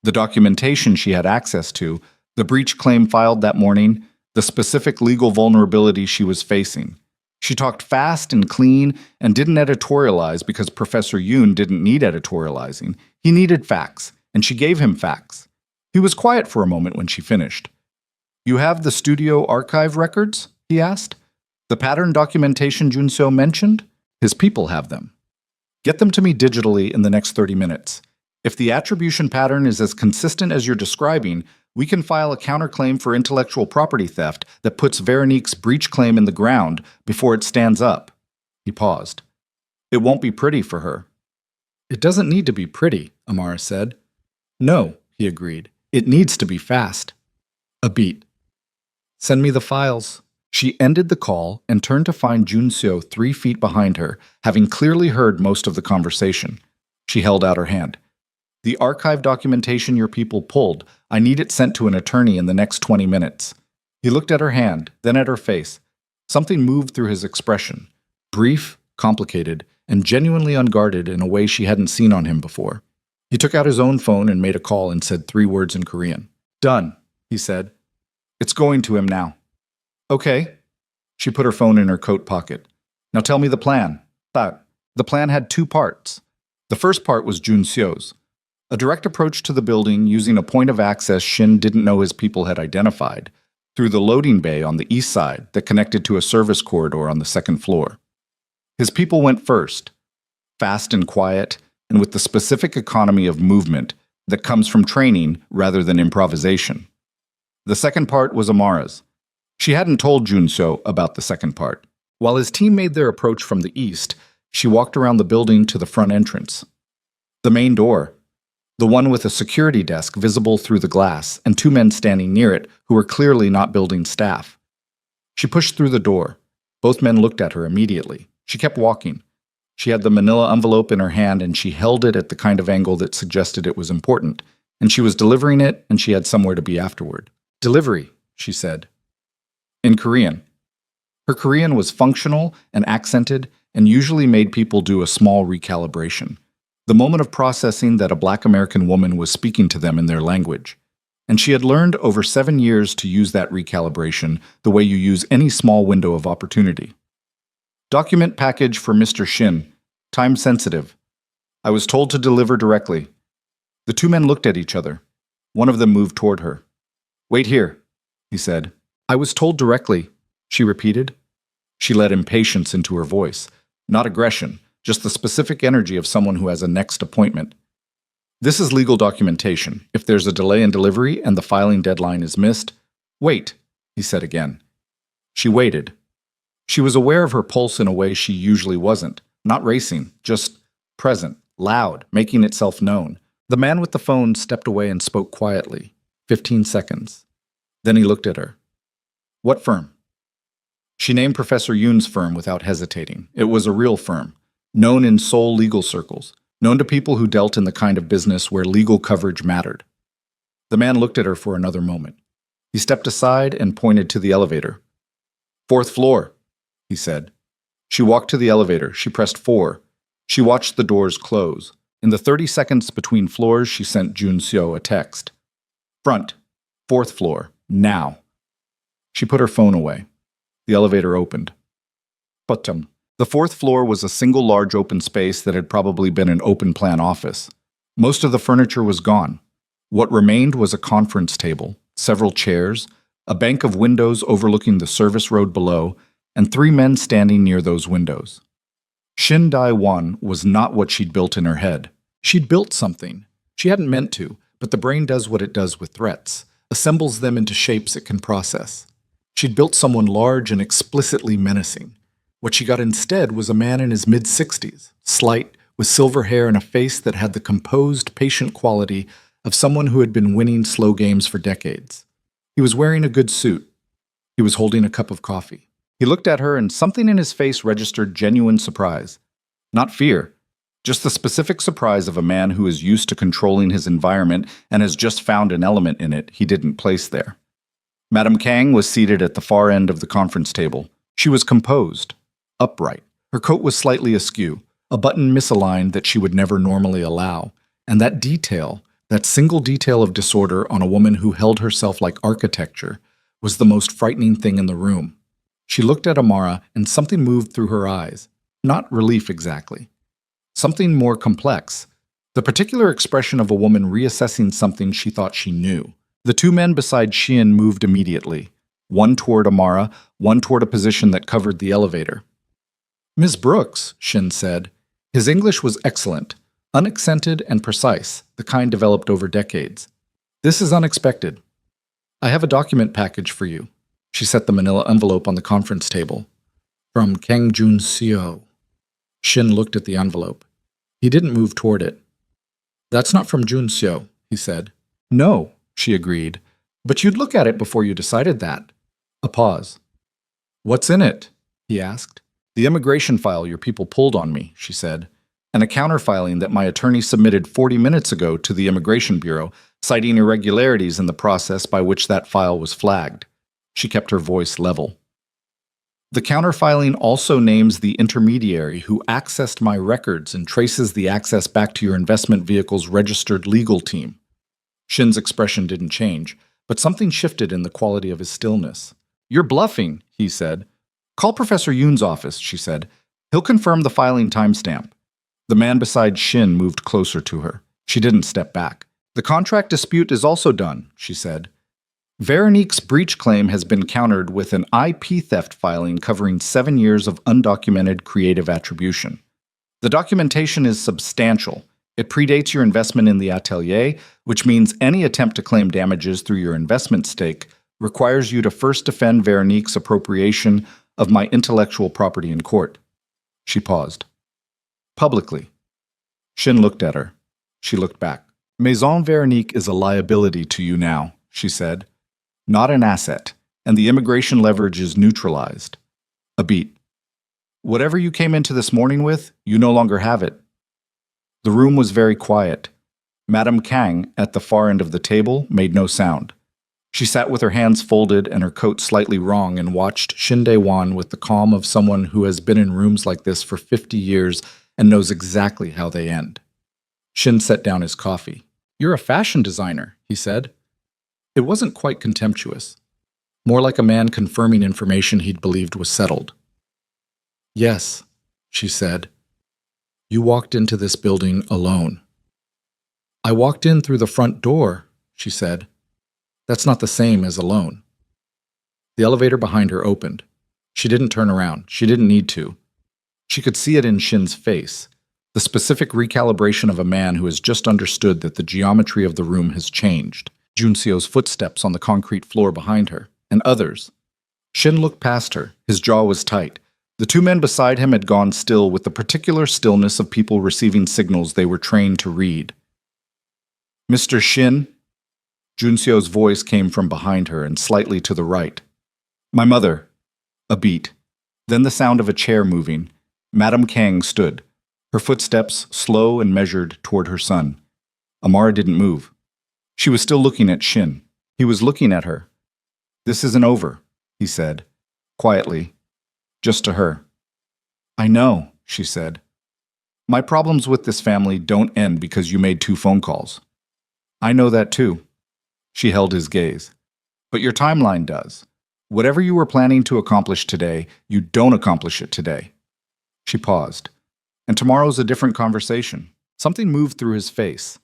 the documentation she had access to, the breach claim filed that morning, the specific legal vulnerability she was facing. She talked fast and clean and didn't editorialize because Professor Yoon didn't need editorializing. He needed facts, and she gave him facts. He was quiet for a moment when she finished. "You have the studio archive records?" he asked. "The pattern documentation Junseo mentioned? His people have them. Get them to me digitally in the next 30 minutes. If the attribution pattern is as consistent as you're describing, we can file a counterclaim for intellectual property theft that puts Veronique's breach claim in the ground before it stands up." He paused. "It won't be pretty for her." "It doesn't need to be pretty," Amara said. "No," he agreed. "It needs to be fast." A beat. "Send me the files." She ended the call and turned to find Junseo 3 feet behind her, having clearly heard most of the conversation. She held out her hand. "The archive documentation your people pulled, I need it sent to an attorney in the next 20 minutes. He looked at her hand, then at her face. Something moved through his expression. Brief, complicated, and genuinely unguarded in a way she hadn't seen on him before. He took out his own phone and made a call and said 3 words in Korean. "Done," he said. "It's going to him now." "Okay." She put her phone in her coat pocket. "Now tell me the plan." The plan had 2 parts. The first part was Junseo's. A direct approach to the building using a point of access Shin didn't know his people had identified, through the loading bay on the east side that connected to a service corridor on the 2nd floor. His people went first, fast and quiet, and with the specific economy of movement that comes from training rather than improvisation. The second part was Amara's. She hadn't told Junseo about the second part. While his team made their approach from the east, she walked around the building to the front entrance. The main door, the one with a security desk visible through the glass and 2 men standing near it who were clearly not building staff. She pushed through the door. Both men looked at her immediately. She kept walking. She had the manila envelope in her hand and she held it at the kind of angle that suggested it was important, and she was delivering it and she had somewhere to be afterward. "Delivery," she said. In Korean. Her Korean was functional and accented and usually made people do a small recalibration. The moment of processing that a Black American woman was speaking to them in their language. And she had learned over 7 years to use that recalibration the way you use any small window of opportunity. "Document package for Mr. Shin. Time sensitive. I was told to deliver directly." The 2 men looked at each other. One of them moved toward her. "Wait here," he said. "I was told directly," she repeated. She let impatience into her voice. Not aggression, just the specific energy of someone who has a next appointment. "This is legal documentation. If there's a delay in delivery and the filing deadline is missed..." "Wait," he said again. She waited. She was aware of her pulse in a way she usually wasn't. Not racing, just present, loud, making itself known. The man with the phone stepped away and spoke quietly. 15 seconds. Then he looked at her. "What firm?" She named Professor Yoon's firm without hesitating. It was a real firm, known in Seoul legal circles, known to people who dealt in the kind of business where legal coverage mattered. The man looked at her for another moment. He stepped aside and pointed to the elevator. "4th floor," he said. She walked to the elevator. She pressed 4. She watched the doors close. In the 30 seconds between floors, she sent Junseo a text. "Front, 4th floor, now." She put her phone away. The elevator opened. Bottom. The 4th floor was a single large open space that had probably been an open-plan office. Most of the furniture was gone. What remained was a conference table, several chairs, a bank of windows overlooking the service road below, and 3 men standing near those windows. Shin Dae-won was not what she'd built in her head. She'd built something. She hadn't meant to, but the brain does what it does with threats. assembles them into shapes it can process. She'd built someone large and explicitly menacing. What she got instead was a man in his mid-60s, slight, with silver hair and a face that had the composed, patient quality of someone who had been winning slow games for decades. He was wearing a good suit. He was holding a cup of coffee. He looked at her, and something in his face registered genuine surprise. Not fear, just the specific surprise of a man who is used to controlling his environment and has just found an element in it he didn't place there. Madame Kang was seated at the far end of the conference table. She was composed, upright. Her coat was slightly askew, a button misaligned that she would never normally allow, and that detail, that single detail of disorder on a woman who held herself like architecture, was the most frightening thing in the room. She looked at Amara, and something moved through her eyes. Not relief exactly. Something more complex. The particular expression of a woman reassessing something she thought she knew. The two men beside Shin moved immediately, one toward Amara, one toward a position that covered the elevator. "Miss Brooks," Shin said. His English was excellent, unaccented and precise, the kind developed over decades. "This is unexpected. I have a document package for you." She set the manila envelope on the conference table. "From Kang Jun-seo." Shin looked at the envelope. He didn't move toward it. "That's not from Jun-seo," he said. "No," she agreed. "But you'd look at it before you decided that." A pause. "What's in it?" he asked. "The immigration file your people pulled on me," she said, "and a counterfiling that my attorney submitted 40 minutes ago to the Immigration Bureau, citing irregularities in the process by which that file was flagged." She kept her voice level. "The counterfiling also names the intermediary who accessed my records and traces the access back to your investment vehicle's registered legal team." Shin's expression didn't change, but something shifted in the quality of his stillness. "You're bluffing," he said. "Call Professor Yoon's office," she said. "He'll confirm the filing timestamp." The man beside Shin moved closer to her. She didn't step back. "The contract dispute is also done," she said. "Veronique's breach claim has been countered with an IP theft filing covering 7 years of undocumented creative attribution. The documentation is substantial. It predates your investment in the atelier, which means any attempt to claim damages through your investment stake requires you to first defend Veronique's appropriation of my intellectual property in court." She paused. "Publicly." Shin looked at her. She looked back. "Maison Veronique is a liability to you now," she said. "Not an asset, and the immigration leverage is neutralized." A beat. "Whatever you came into this morning with, you no longer have it." The room was very quiet. Madame Kang, at the far end of the table, made no sound. She sat with her hands folded and her coat slightly wrong and watched Shin Dae-won with the calm of someone who has been in rooms like this for 50 years and knows exactly how they end. Shin set down his coffee. "You're a fashion designer," he said. It wasn't quite contemptuous. More like a man confirming information he'd believed was settled. "Yes," she said. "You walked into this building alone." "I walked in through the front door," she said. "That's not the same as alone." The elevator behind her opened. She didn't turn around. She didn't need to. She could see it in Shin's face, the specific recalibration of a man who has just understood that the geometry of the room has changed. Jun-seo's footsteps on the concrete floor behind her, and others. Shin looked past her. His jaw was tight. The two men beside him had gone still with the particular stillness of people receiving signals they were trained to read. "Mr. Shin?" Jun-seo's voice came from behind her and slightly to the right. "My mother." A beat. Then the sound of a chair moving. Madame Kang stood, her footsteps slow and measured toward her son. Amara didn't move. She was still looking at Shin. He was looking at her. "This isn't over," he said, quietly, just to her. "I know," she said. "My problems with this family don't end because you made 2 phone calls. I know that too." She held his gaze. "But your timeline does. Whatever you were planning to accomplish today, you don't accomplish it today." She paused. "And tomorrow's a different conversation." Something moved through his face.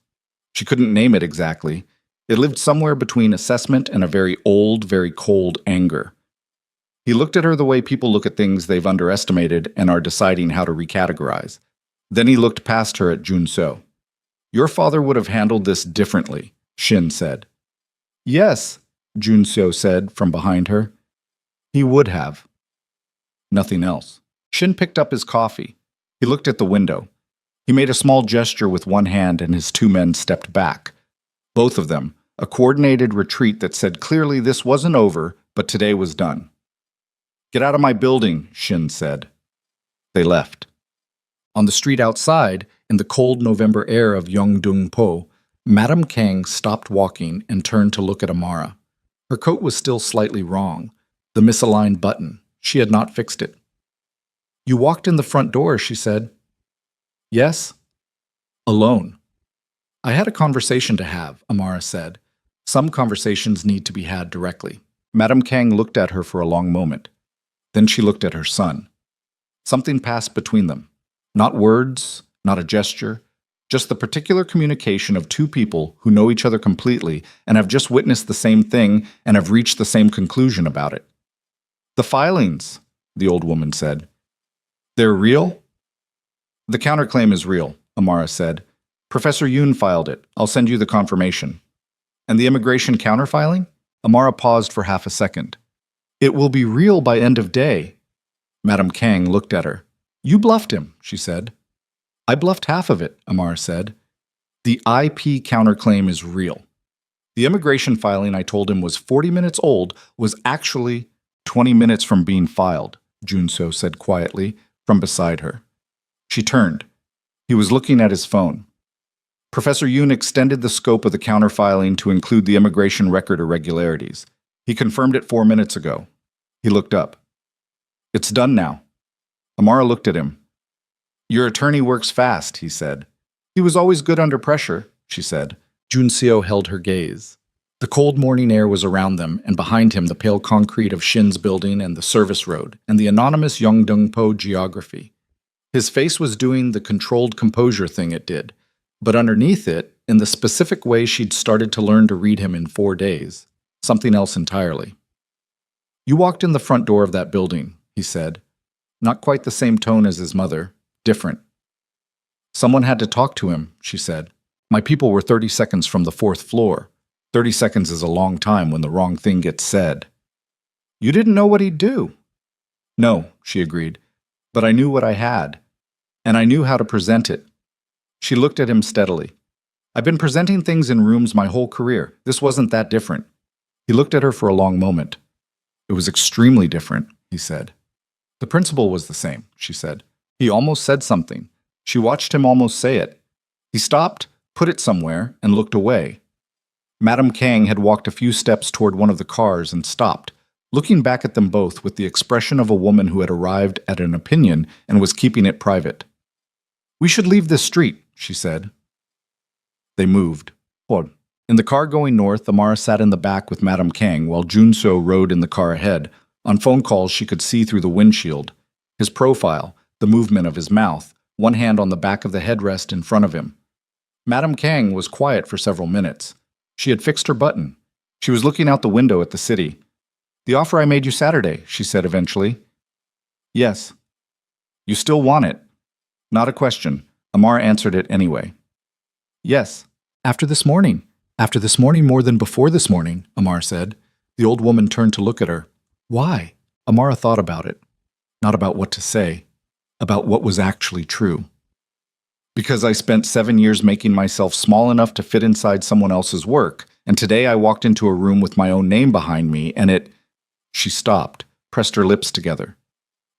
She couldn't name it exactly. It lived somewhere between assessment and a very old, very cold anger. He looked at her the way people look at things they've underestimated and are deciding how to recategorize. Then he looked past her at Jun-seo. "Your father would have handled this differently," Shin said. Yes, Junseo said from behind her. He would have. Nothing else. Shin picked up his coffee. He looked at the window. He made a small gesture with one hand and his two men stepped back. Both of them, a coordinated retreat that said clearly this wasn't over, but today was done. Get out of my building, Shin said. They left. On the street outside, in the cold November air of Yeongdeung-po, Madame Kang stopped walking and turned to look at Amara. Her coat was still slightly wrong. The misaligned button. She had not fixed it. You walked in the front door, she said. Yes. Alone. I had a conversation to have, Amara said. Some conversations need to be had directly. Madame Kang looked at her for a long moment. Then she looked at her son. Something passed between them. Not words, not a gesture, just the particular communication of two people who know each other completely and have just witnessed the same thing and have reached the same conclusion about it. The filings, the old woman said. They're real? The counterclaim is real, Amara said. Professor Yoon filed it. I'll send you the confirmation. And the immigration counterfiling? Amara paused for half a second. It will be real by end of day. Madame Kang looked at her. You bluffed him, she said. I bluffed half of it, Amara said. The IP counterclaim is real. The immigration filing I told him was 40 minutes old was actually 20 minutes from being filed, Junseo said quietly, from beside her. She turned. He was looking at his phone. Professor Yoon extended the scope of the counterfiling to include the immigration record irregularities. He confirmed it 4 minutes ago. He looked up. It's done now. Amara looked at him. Your attorney works fast, he said. He was always good under pressure, she said. Junseo held her gaze. The cold morning air was around them, and behind him the pale concrete of Shin's building and the service road, and the anonymous Yeongdeung-po geography. His face was doing the controlled composure thing it did, but underneath it, in the specific way she'd started to learn to read him in 4 days, something else entirely. You walked in the front door of that building, he said. Not quite the same tone as his mother, different. Someone had to talk to him, she said. My people were 30 seconds from the 4th floor. 30 seconds is a long time when the wrong thing gets said. You didn't know what he'd do. No, she agreed, but I knew what I had, and I knew how to present it. She looked at him steadily. I've been presenting things in rooms my whole career. This wasn't that different. He looked at her for a long moment. It was extremely different, he said. The principle was the same, she said. He almost said something. She watched him almost say it. He stopped, put it somewhere, and looked away. Madame Kang had walked a few steps toward one of the cars and stopped, looking back at them both with the expression of a woman who had arrived at an opinion and was keeping it private. We should leave this street, she said. They moved. In the car going north, Amara sat in the back with Madame Kang while Junseo rode in the car ahead. On phone calls, she could see through the windshield. His profile, the movement of his mouth, one hand on the back of the headrest in front of him. Madame Kang was quiet for several minutes. She had fixed her button. She was looking out the window at the city. The offer I made you Saturday, she said eventually. Yes. You still want it? Not a question. Amara answered it anyway. Yes. After this morning. After this morning more than before this morning, Amara said. The old woman turned to look at her. Why? Amara thought about it. Not about what to say. About what was actually true. Because I spent 7 years making myself small enough to fit inside someone else's work, and today I walked into a room with my own name behind me, and it... She stopped, pressed her lips together.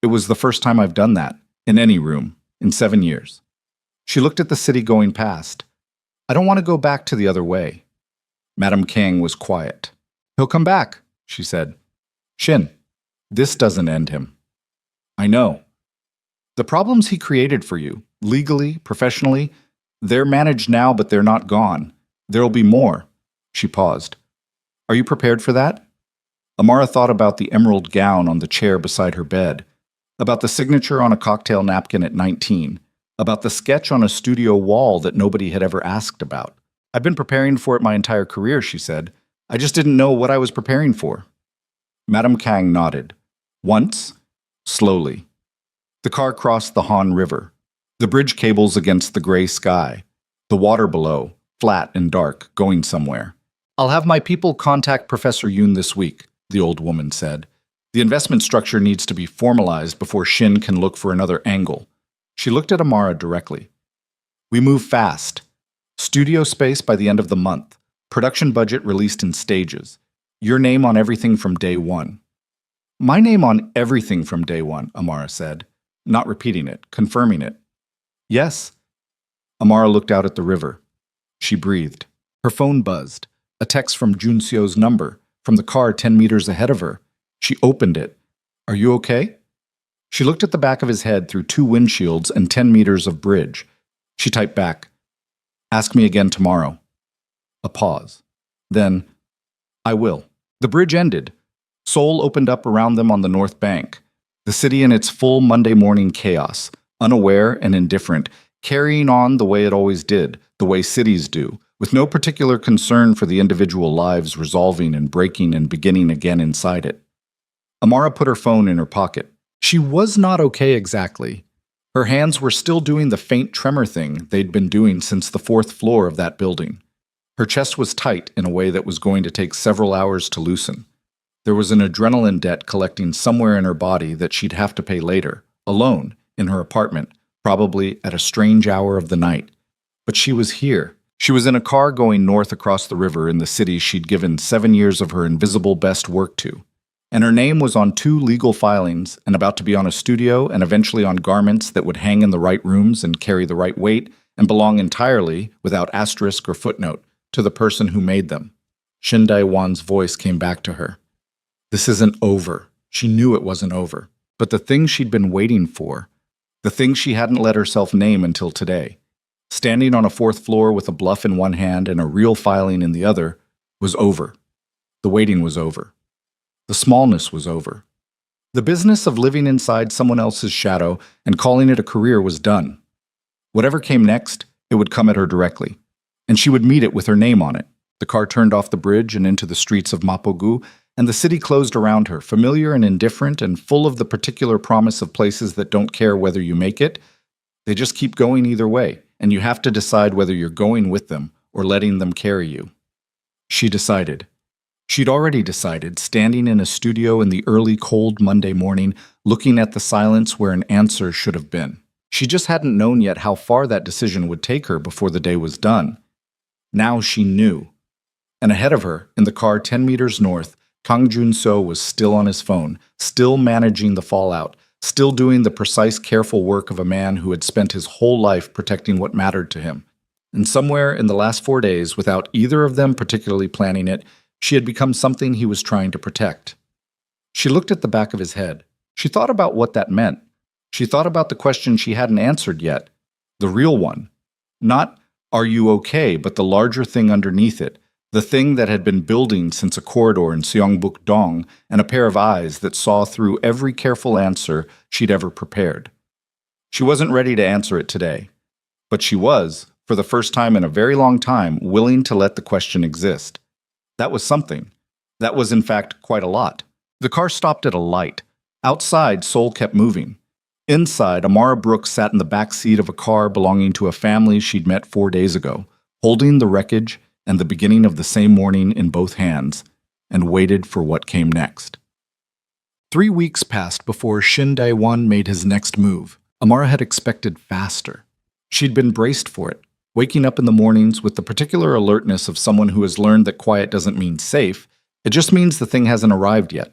It was the first time I've done that, in any room, in 7 years. She looked at the city going past. I don't want to go back to the other way. Madame Kang was quiet. He'll come back, she said. Shin, this doesn't end him. I know. The problems he created for you, legally, professionally, they're managed now, but they're not gone. There'll be more. She paused. Are you prepared for that? Amara thought about the emerald gown on the chair beside her bed, about the signature on a cocktail napkin at 19, about the sketch on a studio wall that nobody had ever asked about. I've been preparing for it my entire career, she said. I just didn't know what I was preparing for. Madame Kang nodded. Once, slowly. The car crossed the Han River, the bridge cables against the gray sky, the water below, flat and dark, going somewhere. I'll have my people contact Professor Yoon this week, the old woman said. The investment structure needs to be formalized before Shin can look for another angle. She looked at Amara directly. We move fast. Studio space by the end of the month. Production budget released in stages. Your name on everything from day one. My name on everything from day one, Amara said, not repeating it, confirming it. Yes. Amara looked out at the river. She breathed. Her phone buzzed. A text from Junseo's number, from the car 10 meters ahead of her. She opened it. Are you okay? She looked at the back of his head through 2 windshields and 10 meters of bridge. She typed back, ask me again tomorrow. A pause. Then, I will. The bridge ended. Seoul opened up around them on the north bank. The city in its full Monday morning chaos, unaware and indifferent, carrying on the way it always did, the way cities do, with no particular concern for the individual lives resolving and breaking and beginning again inside it. Amara put her phone in her pocket. She was not okay exactly. Her hands were still doing the faint tremor thing they'd been doing since the 4th floor of that building. Her chest was tight in a way that was going to take several hours to loosen. There was an adrenaline debt collecting somewhere in her body that she'd have to pay later, alone, in her apartment, probably at a strange hour of the night. But she was here. She was in a car going north across the river in the city she'd given 7 years of her invisible best work to. And her name was on 2 legal filings and about to be on a studio and eventually on garments that would hang in the right rooms and carry the right weight and belong entirely, without asterisk or footnote, to the person who made them. Shin Dae-won's voice came back to her. This isn't over. She knew it wasn't over. But the thing she'd been waiting for, the thing she hadn't let herself name until today, standing on a 4th floor with a bluff in one hand and a real filing in the other, was over. The waiting was over. The smallness was over. The business of living inside someone else's shadow and calling it a career was done. Whatever came next, it would come at her directly, and she would meet it with her name on it. The car turned off the bridge and into the streets of Mapogu, and the city closed around her, familiar and indifferent and full of the particular promise of places that don't care whether you make it. They just keep going either way, and you have to decide whether you're going with them or letting them carry you. She decided. She'd already decided, standing in a studio in the early cold Monday morning, looking at the silence where an answer should have been. She just hadn't known yet how far that decision would take her before the day was done. Now she knew. And ahead of her, in the car 10 meters north, Kang Jun-seo was still on his phone, still managing the fallout, still doing the precise, careful work of a man who had spent his whole life protecting what mattered to him. And somewhere in the last 4 days, without either of them particularly planning it, she had become something he was trying to protect. She looked at the back of his head. She thought about what that meant. She thought about the question she hadn't answered yet. The real one. Not, are you okay, but the larger thing underneath it. The thing that had been building since a corridor in Seongbuk-dong and a pair of eyes that saw through every careful answer she'd ever prepared. She wasn't ready to answer it today. But she was, for the first time in a very long time, willing to let the question exist. That was something. That was, in fact, quite a lot. The car stopped at a light. Outside, Seoul kept moving. Inside, Amara Brooks sat in the back seat of a car belonging to a family she'd met 4 days ago, holding the wreckage and the beginning of the same morning in both hands, and waited for what came next. 3 weeks passed before Shin Dae-won made his next move. Amara had expected faster. She'd been braced for it, waking up in the mornings with the particular alertness of someone who has learned that quiet doesn't mean safe, it just means the thing hasn't arrived yet.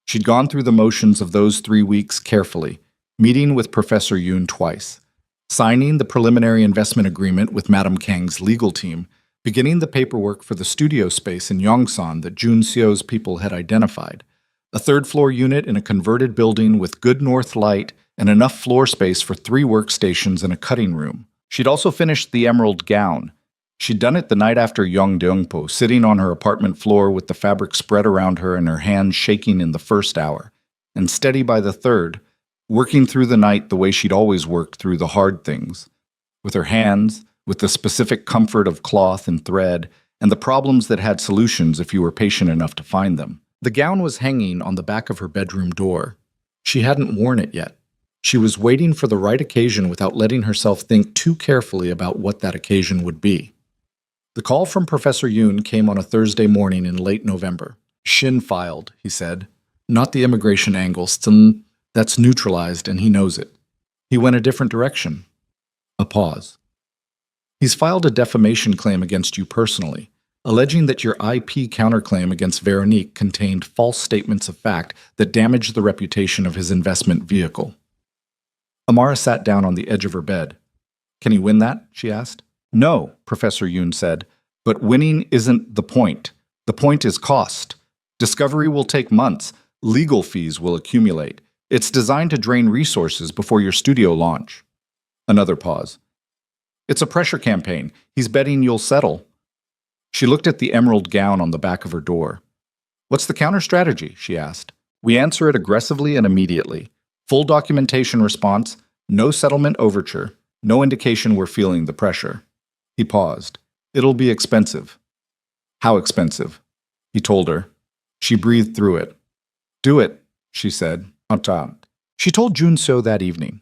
She'd gone through the motions of those 3 weeks carefully, meeting with Professor Yoon twice, signing the preliminary investment agreement with Madame Kang's legal team, beginning the paperwork for the studio space in Yongsan that Junseo's people had identified, a 3rd-floor unit in a converted building with good north light and enough floor space for 3 workstations and a cutting room. She'd also finished the emerald gown. She'd done it the night after Yongdeungpo, sitting on her apartment floor with the fabric spread around her and her hands shaking in the 1st hour, and steady by the 3rd, working through the night the way she'd always worked through the hard things, with her hands, with the specific comfort of cloth and thread, and the problems that had solutions if you were patient enough to find them. The gown was hanging on the back of her bedroom door. She hadn't worn it yet. She was waiting for the right occasion without letting herself think too carefully about what that occasion would be. The call from Professor Yoon came on a Thursday morning in late November. Shin filed, he said. Not the immigration angle. That's neutralized, and he knows it. He went a different direction. A pause. He's filed a defamation claim against you personally, alleging that your IP counterclaim against Veronique contained false statements of fact that damaged the reputation of his investment vehicle. Amara sat down on the edge of her bed. Can he win that? She asked. No, Professor Yoon said, but winning isn't the point. The point is cost. Discovery will take months. Legal fees will accumulate. It's designed to drain resources before your studio launch. Another pause. It's a pressure campaign. He's betting you'll settle. She looked at the emerald gown on the back of her door. What's the counter strategy? She asked. We answer it aggressively and immediately. Full documentation response, no settlement overture, no indication we're feeling the pressure. He paused. It'll be expensive. How expensive? He told her. She breathed through it. Do it, she said. She told Jun So that evening.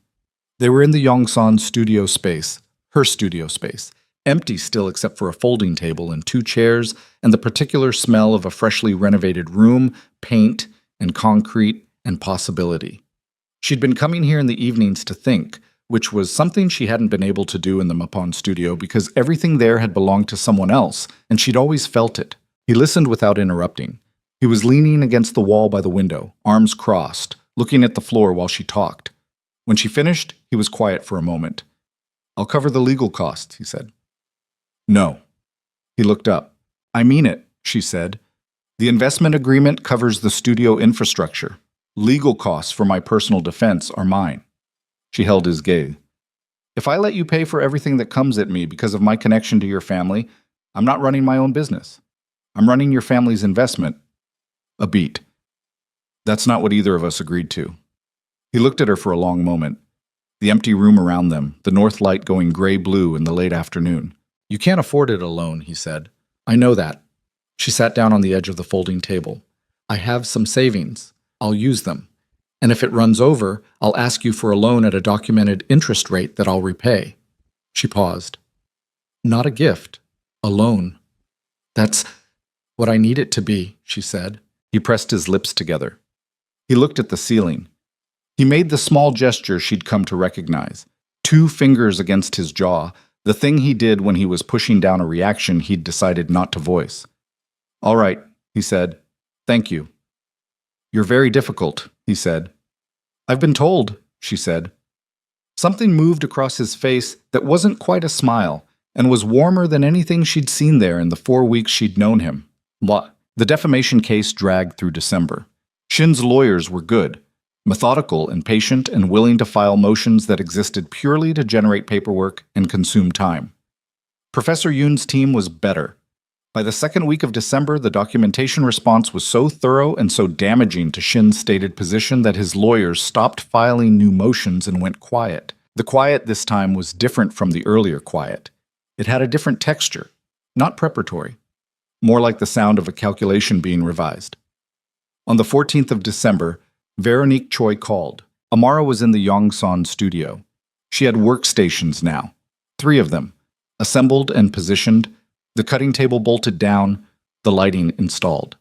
They were in the Yongsan studio space, her studio space, empty still except for a folding table and 2 chairs and the particular smell of a freshly renovated room, paint, and concrete and possibility. She'd been coming here in the evenings to think, which was something she hadn't been able to do in the Mapon studio because everything there had belonged to someone else, and she'd always felt it. He listened without interrupting. He was leaning against the wall by the window, arms crossed, looking at the floor while she talked. When she finished, he was quiet for a moment. I'll cover the legal costs, he said. No. He looked up. I mean it, she said. The investment agreement covers the studio infrastructure. Legal costs for my personal defense are mine. She held his gaze. If I let you pay for everything that comes at me because of my connection to your family, I'm not running my own business. I'm running your family's investment. A beat. That's not what either of us agreed to. He looked at her for a long moment. The empty room around them, the north light going gray-blue in the late afternoon. You can't afford it alone, he said. I know that. She sat down on the edge of the folding table. I have some savings. I'll use them. And if it runs over, I'll ask you for a loan at a documented interest rate that I'll repay. She paused. Not a gift. A loan. That's what I need it to be, she said. He pressed his lips together. He looked at the ceiling. He made the small gesture she'd come to recognize. 2 fingers against his jaw, the thing he did when he was pushing down a reaction he'd decided not to voice. All right, he said. Thank you. You're very difficult, he said. I've been told, she said. Something moved across his face that wasn't quite a smile and was warmer than anything she'd seen there in the 4 weeks she'd known him. What? The defamation case dragged through December. Shin's lawyers were good, methodical and patient and willing to file motions that existed purely to generate paperwork and consume time. Professor Yoon's team was better. By the 2nd week of December, the documentation response was so thorough and so damaging to Shin's stated position that his lawyers stopped filing new motions and went quiet. The quiet this time was different from the earlier quiet. It had a different texture, not preparatory, more like the sound of a calculation being revised. On the 14th of December, Veronique Choi called. Amara was in the Yongsan studio. She had workstations now, 3 of them, assembled and positioned, the cutting table bolted down, the lighting installed.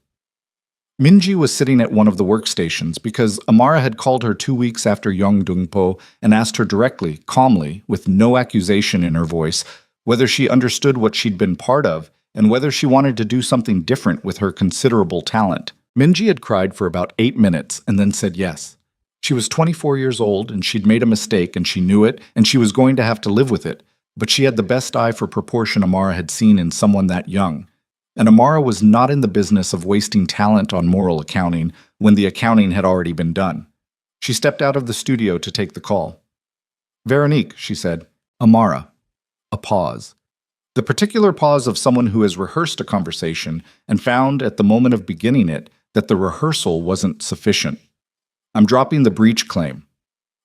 Minji was sitting at one of the workstations because Amara had called her 2 weeks after Yongdungpo and asked her directly, calmly, with no accusation in her voice, whether she understood what she'd been part of and whether she wanted to do something different with her considerable talent. Minji had cried for about 8 minutes and then said yes. She was 24 years old and she'd made a mistake and she knew it and she was going to have to live with it, but she had the best eye for proportion Amara had seen in someone that young. And Amara was not in the business of wasting talent on moral accounting when the accounting had already been done. She stepped out of the studio to take the call. Veronique, she said. Amara. A pause. The particular pause of someone who has rehearsed a conversation and found at the moment of beginning it that the rehearsal wasn't sufficient. I'm dropping the breach claim.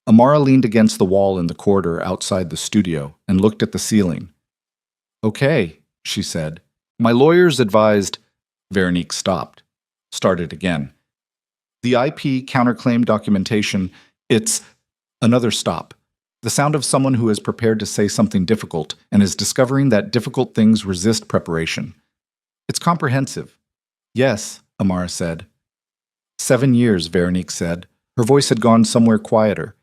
Amara leaned against the wall in the corridor outside the studio and looked at the ceiling. Okay, she said. My lawyers advised... Veronique stopped. Started again. The IP counterclaim documentation, it's... Another stop. The sound of someone who is prepared to say something difficult and is discovering that difficult things resist preparation. It's comprehensive. Yes, Amara said. 7 years, Veronique said. Her voice had gone somewhere quieter.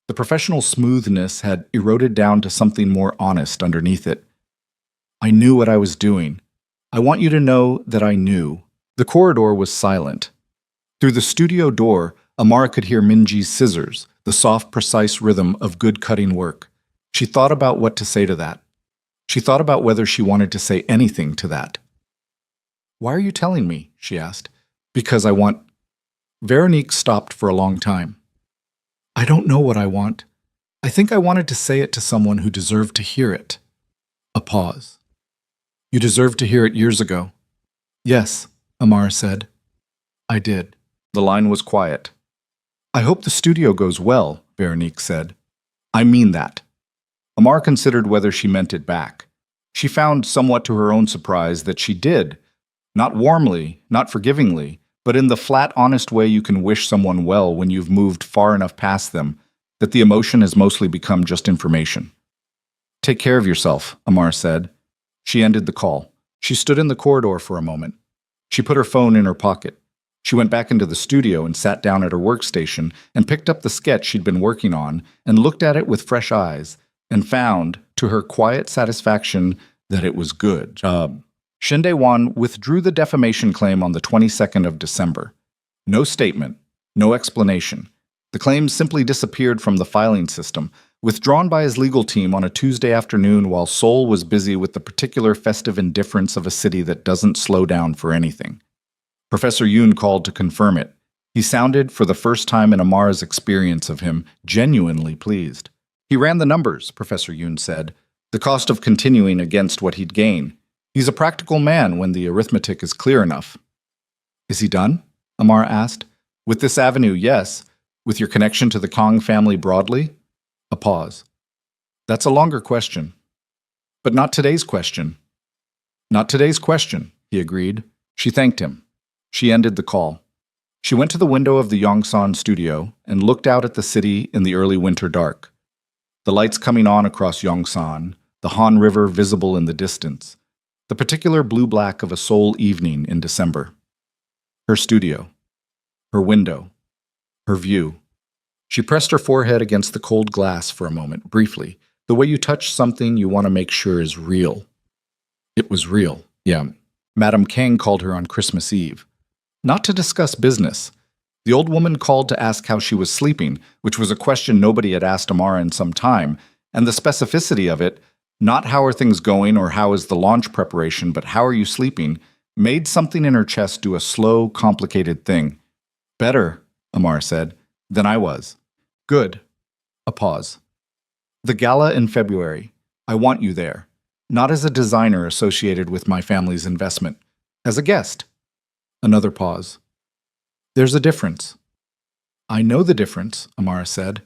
The professional smoothness had eroded down to something more honest underneath it. I knew what I was doing. I want you to know that I knew. The corridor was silent. Through the studio door, Amara could hear Minji's scissors, the soft, precise rhythm of good cutting work. She thought about what to say to that. She thought about whether she wanted to say anything to that. Why are you telling me? She asked. Because I want... Veronique stopped for a long time. I don't know what I want. I think I wanted to say it to someone who deserved to hear it. A pause. You deserved to hear it years ago. Yes, Amara said. I did. The line was quiet. I hope the studio goes well, Veronique said. I mean that. Amara considered whether she meant it back. She found, somewhat to her own surprise, that she did. Not warmly, not forgivingly, but in the flat, honest way you can wish someone well when you've moved far enough past them, that the emotion has mostly become just information. Take care of yourself, Amara said. She ended the call. She stood in the corridor for a moment. She put her phone in her pocket. She went back into the studio and sat down at her workstation and picked up the sketch she'd been working on and looked at it with fresh eyes and found, to her quiet satisfaction, that it was good. Shinde Wan withdrew the defamation claim on the 22nd of December. No statement, no explanation. The claim simply disappeared from the filing system, withdrawn by his legal team on a Tuesday afternoon while Seoul was busy with the particular festive indifference of a city that doesn't slow down for anything. Professor Yoon called to confirm it. He sounded, for the first time in Amara's experience of him, genuinely pleased. He ran the numbers, Professor Yoon said, the cost of continuing against what he'd gain. He's a practical man when the arithmetic is clear enough. Is he done? Amara asked. With this avenue, yes. With your connection to the Kong family broadly? A pause. That's a longer question. But not today's question. Not today's question, he agreed. She thanked him. She ended the call. She went to the window of the Yongsan studio and looked out at the city in the early winter dark. The lights coming on across Yongsan, the Han River visible in the distance, the particular blue-black of a Seoul evening in December. Her studio. Her window. Her view. She pressed her forehead against the cold glass for a moment, briefly, the way you touch something you want to make sure is real. It was real, yeah. Madame Kang called her on Christmas Eve. Not to discuss business. The old woman called to ask how she was sleeping, which was a question nobody had asked Amara in some time, and the specificity of it, not how are things going or how is the launch preparation, but how are you sleeping, made something in her chest do a slow, complicated thing. Better, Amara said, than I was. Good. A pause. The gala in February. I want you there. Not as a designer associated with my family's investment. As a guest. Another pause. There's a difference. I know the difference, Amara said.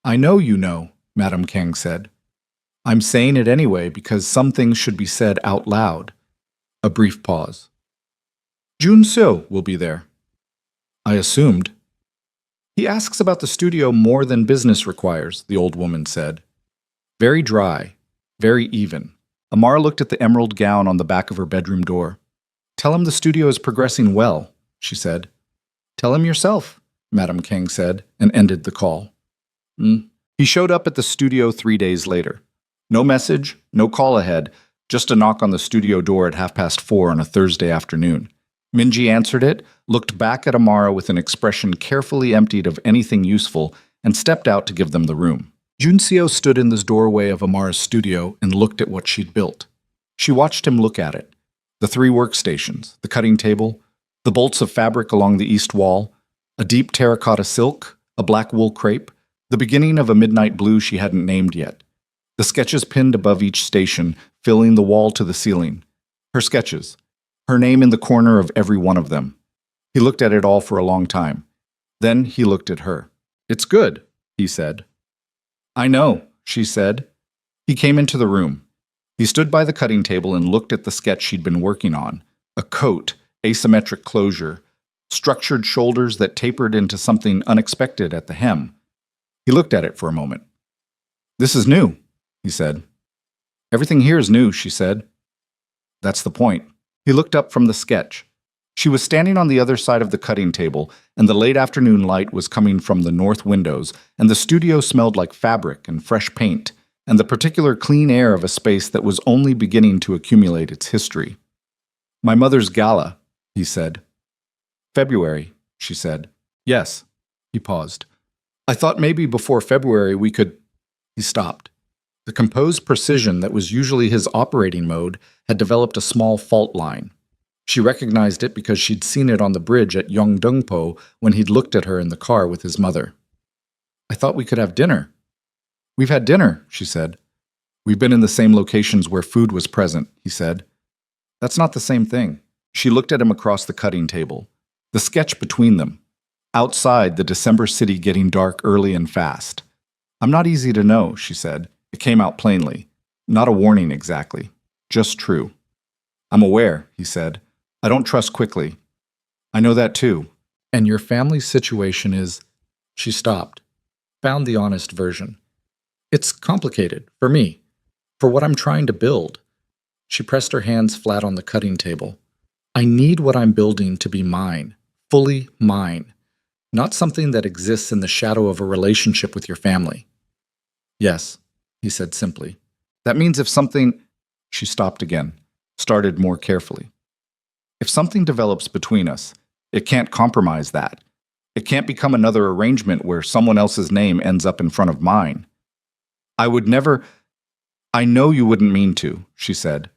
I know you know, Madame Kang said. I'm saying it anyway because some things should be said out loud. A brief pause. Jun Seo will be there. I assumed. He asks about the studio more than business requires, the old woman said. Very dry, very even. Amara looked at the emerald gown on the back of her bedroom door. Tell him the studio is progressing well, she said. Tell him yourself, Madame Kang said, and ended the call. He showed up at the studio 3 days later. No message, no call ahead, just a knock on the studio door at 4:30 on a Thursday afternoon. Minji answered it, looked back at Amara with an expression carefully emptied of anything useful, and stepped out to give them the room. Junseo stood in the doorway of Amara's studio and looked at what she'd built. She watched him look at it. The 3 workstations, the cutting table, the bolts of fabric along the east wall, a deep terracotta silk, a black wool crepe, the beginning of a midnight blue she hadn't named yet. The sketches pinned above each station, filling the wall to the ceiling. Her sketches. Her name in the corner of every one of them. He looked at it all for a long time. Then he looked at her. It's good, he said. I know, she said. He came into the room. He stood by the cutting table and looked at the sketch she'd been working on. A coat, asymmetric closure, structured shoulders that tapered into something unexpected at the hem. He looked at it for a moment. This is new, he said. Everything here is new, she said. That's the point. He looked up from the sketch. She was standing on the other side of the cutting table, and the late afternoon light was coming from the north windows, and the studio smelled like fabric and fresh paint, and the particular clean air of a space that was only beginning to accumulate its history. My mother's gala, he said. February, she said. Yes, he paused. I thought maybe before February we could... He stopped. The composed precision that was usually his operating mode had developed a small fault line. She recognized it because she'd seen it on the bridge at Yeongdeungpo when he'd looked at her in the car with his mother. I thought we could have dinner. We've had dinner, she said. We've been in the same locations where food was present, he said. That's not the same thing. She looked at him across the cutting table. The sketch between them. Outside, the December city getting dark early and fast. I'm not easy to know, she said. It came out plainly. Not a warning exactly. Just true. I'm aware, he said. I don't trust quickly. I know that too. And your family's situation is... She stopped. Found the honest version. It's complicated, for me. For what I'm trying to build. She pressed her hands flat on the cutting table. I need what I'm building to be mine. Fully mine. Not something that exists in the shadow of a relationship with your family. Yes, he said simply. That means if something... She stopped again, started more carefully. If something develops between us, it can't compromise that. It can't become another arrangement where someone else's name ends up in front of mine. I would never... I know you wouldn't mean to, she said.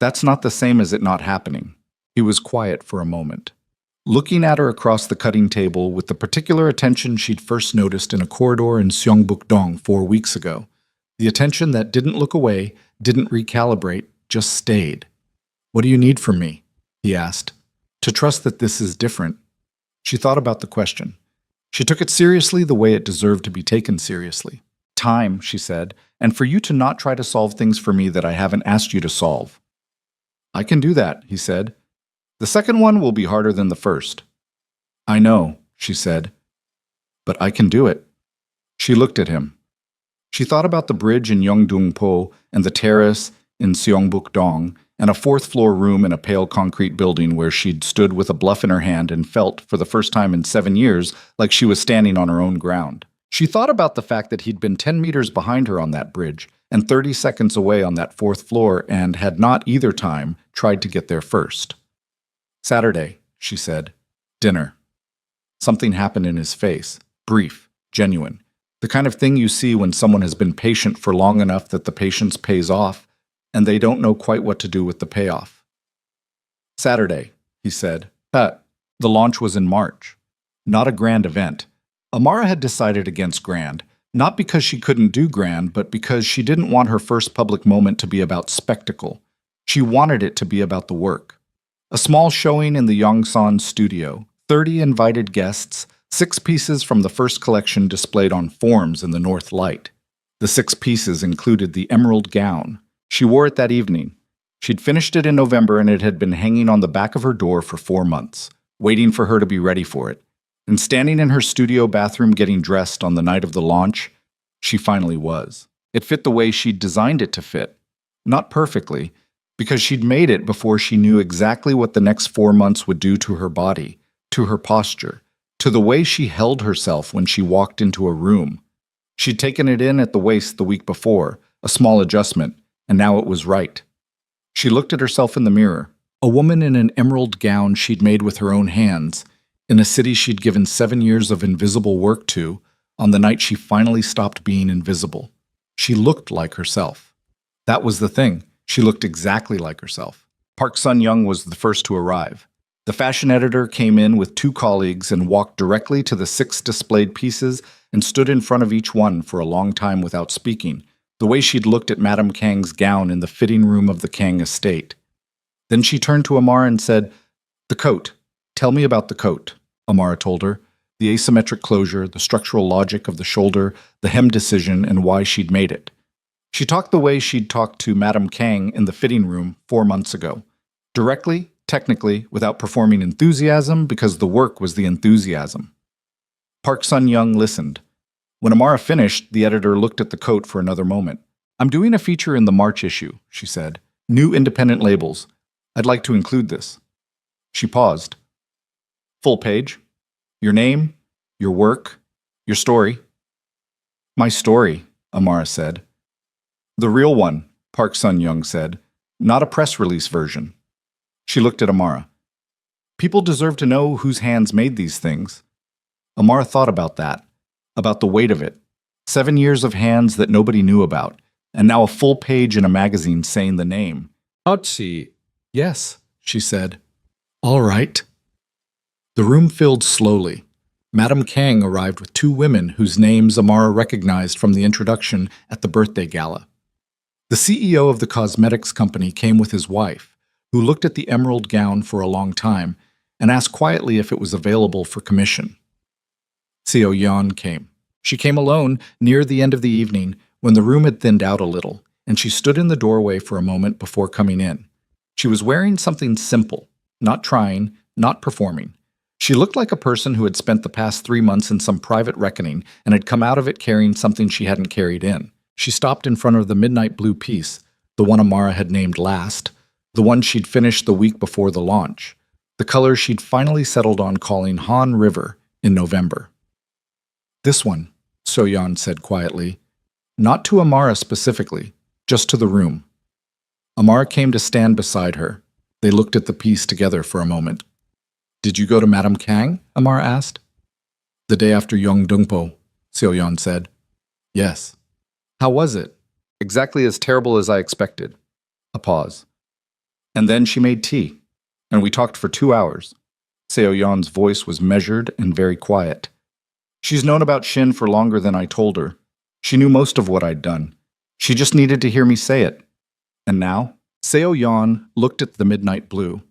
That's not the same as it not happening. He was quiet for a moment, looking at her across the cutting table with the particular attention she'd first noticed in a corridor in Seongbuk-dong 4 weeks ago. The attention that didn't look away, didn't recalibrate, just stayed. What do you need from me? He asked. To trust that this is different. She thought about the question. She took it seriously the way it deserved to be taken seriously. Time, she said, and for you to not try to solve things for me that I haven't asked you to solve. I can do that, he said. The second one will be harder than the first. I know, she said, but I can do it. She looked at him. She thought about the bridge in Yeongdeungpo and the terrace in Seongbuk-dong and a fourth-floor room in a pale concrete building where she'd stood with a bluff in her hand and felt, for the first time in 7 years, like she was standing on her own ground. She thought about the fact that he'd been 10 meters behind her on that bridge and 30 seconds away on that fourth floor and had not either time tried to get there first. Saturday, she said. Dinner. Something happened in his face. Brief. Genuine. The kind of thing you see when someone has been patient for long enough that the patience pays off, and they don't know quite what to do with the payoff. Saturday, he said. The launch was in March. Not a grand event. Amara had decided against grand, not because she couldn't do grand, but because she didn't want her first public moment to be about spectacle. She wanted it to be about the work. A small showing in the Yongsan studio, 30 invited guests, 6 pieces from the first collection displayed on forms in the north light. The 6 pieces included the emerald gown. She wore it that evening. She'd finished it in November and it had been hanging on the back of her door for 4 months, waiting for her to be ready for it. And standing in her studio bathroom getting dressed on the night of the launch, she finally was. It fit the way she'd designed it to fit. Not perfectly, because she'd made it before she knew exactly what the next 4 months would do to her body, to her posture, to the way she held herself when she walked into a room. She'd taken it in at the waist the week before, a small adjustment, and now it was right. She looked at herself in the mirror, a woman in an emerald gown she'd made with her own hands, in a city she'd given 7 years of invisible work to, on the night she finally stopped being invisible. She looked like herself. That was the thing. She looked exactly like herself. Park Sun-young was the first to arrive. The fashion editor came in with 2 colleagues and walked directly to the 6 displayed pieces and stood in front of each one for a long time without speaking, the way she'd looked at Madame Kang's gown in the fitting room of the Kang estate. Then she turned to Amara and said, "The coat. Tell me about the coat," Amara told her. The asymmetric closure, the structural logic of the shoulder, the hem decision, and why she'd made it. She talked the way she'd talked to Madame Kang in the fitting room 4 months ago. Directly, technically, without performing enthusiasm, because the work was the enthusiasm. Park Sun-young listened. When Amara finished, the editor looked at the coat for another moment. I'm doing a feature in the March issue, she said. New independent labels. I'd like to include this. She paused. Full page. Your name, your work, your story. My story, Amara said. The real one, Park Sun-young said. Not a press release version. She looked at Amara. People deserve to know whose hands made these things. Amara thought about that, about the weight of it. 7 years of hands that nobody knew about, and now a full page in a magazine saying the name. Otzi. Yes, she said. All right. The room filled slowly. Madame Kang arrived with 2 women whose names Amara recognized from the introduction at the birthday gala. The CEO of the cosmetics company came with his wife, who looked at the emerald gown for a long time and asked quietly if it was available for commission. Seo Yan came. She came alone near the end of the evening when the room had thinned out a little, and she stood in the doorway for a moment before coming in. She was wearing something simple, not trying, not performing. She looked like a person who had spent the past 3 months in some private reckoning and had come out of it carrying something she hadn't carried in. She stopped in front of the midnight blue piece, the one Amara had named last, the one she'd finished the week before the launch, the color she'd finally settled on calling Han River in November. This one, So-yeon said quietly, not to Amara specifically, just to the room. Amara came to stand beside her. They looked at the piece together for a moment. Did you go to Madame Kang? Amara asked. The day after Yongdongpo, So-yeon said. Yes. How was it? Exactly as terrible as I expected. A pause. And then she made tea, and we talked for 2 hours. Seo-yeon's voice was measured and very quiet. She's known about Shin for longer than I told her. She knew most of what I'd done. She just needed to hear me say it. And now? Seo-yeon looked at the midnight blue.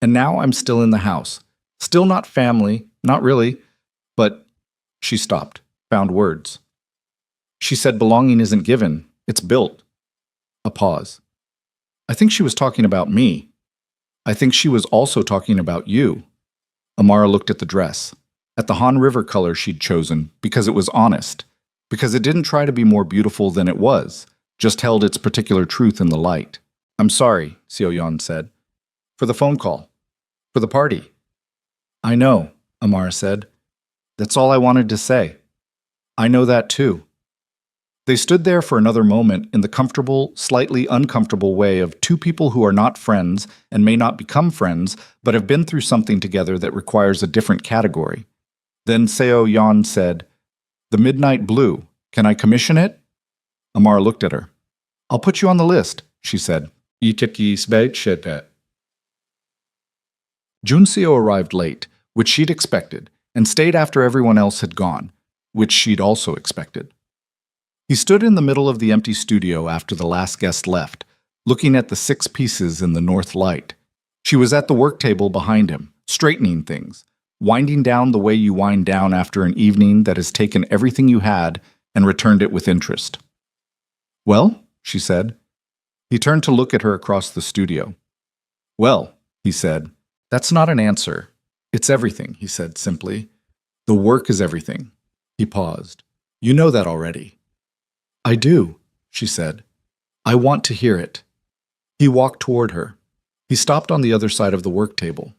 And now I'm still in the house. Still not family, not really, but... She stopped, found words. She said belonging isn't given, it's built. A pause. I think she was talking about me. I think she was also talking about you. Amara looked at the dress, at the Han River color she'd chosen, because it was honest, because it didn't try to be more beautiful than it was, just held its particular truth in the light. I'm sorry, Seo-yeon said. For the phone call. For the party. I know, Amara said. That's all I wanted to say. I know that too. They stood there for another moment in the comfortable, slightly uncomfortable way of 2 people who are not friends and may not become friends, but have been through something together that requires a different category. Then Seo-yeon said, The Midnight Blue, can I commission it? Amara looked at her. I'll put you on the list, she said. Junseo arrived late, which she'd expected, and stayed after everyone else had gone, which she'd also expected. He stood in the middle of the empty studio after the last guest left, looking at the 6 pieces in the north light. She was at the work table behind him, straightening things, winding down the way you wind down after an evening that has taken everything you had and returned it with interest. Well, she said. He turned to look at her across the studio. Well, he said, that's not an answer. It's everything, he said simply. The work is everything. He paused. You know that already. I do, she said. I want to hear it. He walked toward her. He stopped on the other side of the work table.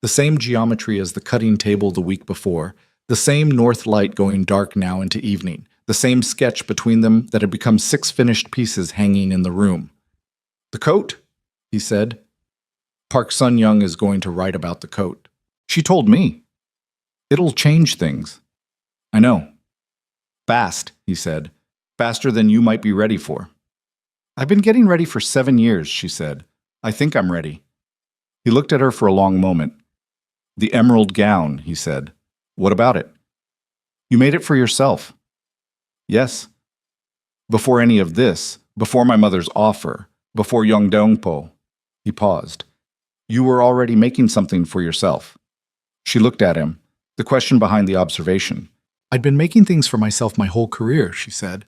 The same geometry as the cutting table the week before, the same north light going dark now into evening, the same sketch between them that had become 6 finished pieces hanging in the room. The coat, he said. Park Sun-young is going to write about the coat. She told me. It'll change things. I know. Fast, he said. Faster than you might be ready for. I've been getting ready for 7 years, she said. I think I'm ready. He looked at her for a long moment. The emerald gown, he said. What about it? You made it for yourself. Yes. Before any of this, before my mother's offer, before Yongdongpo. He paused. You were already making something for yourself. She looked at him, the question behind the observation. I'd been making things for myself my whole career, she said.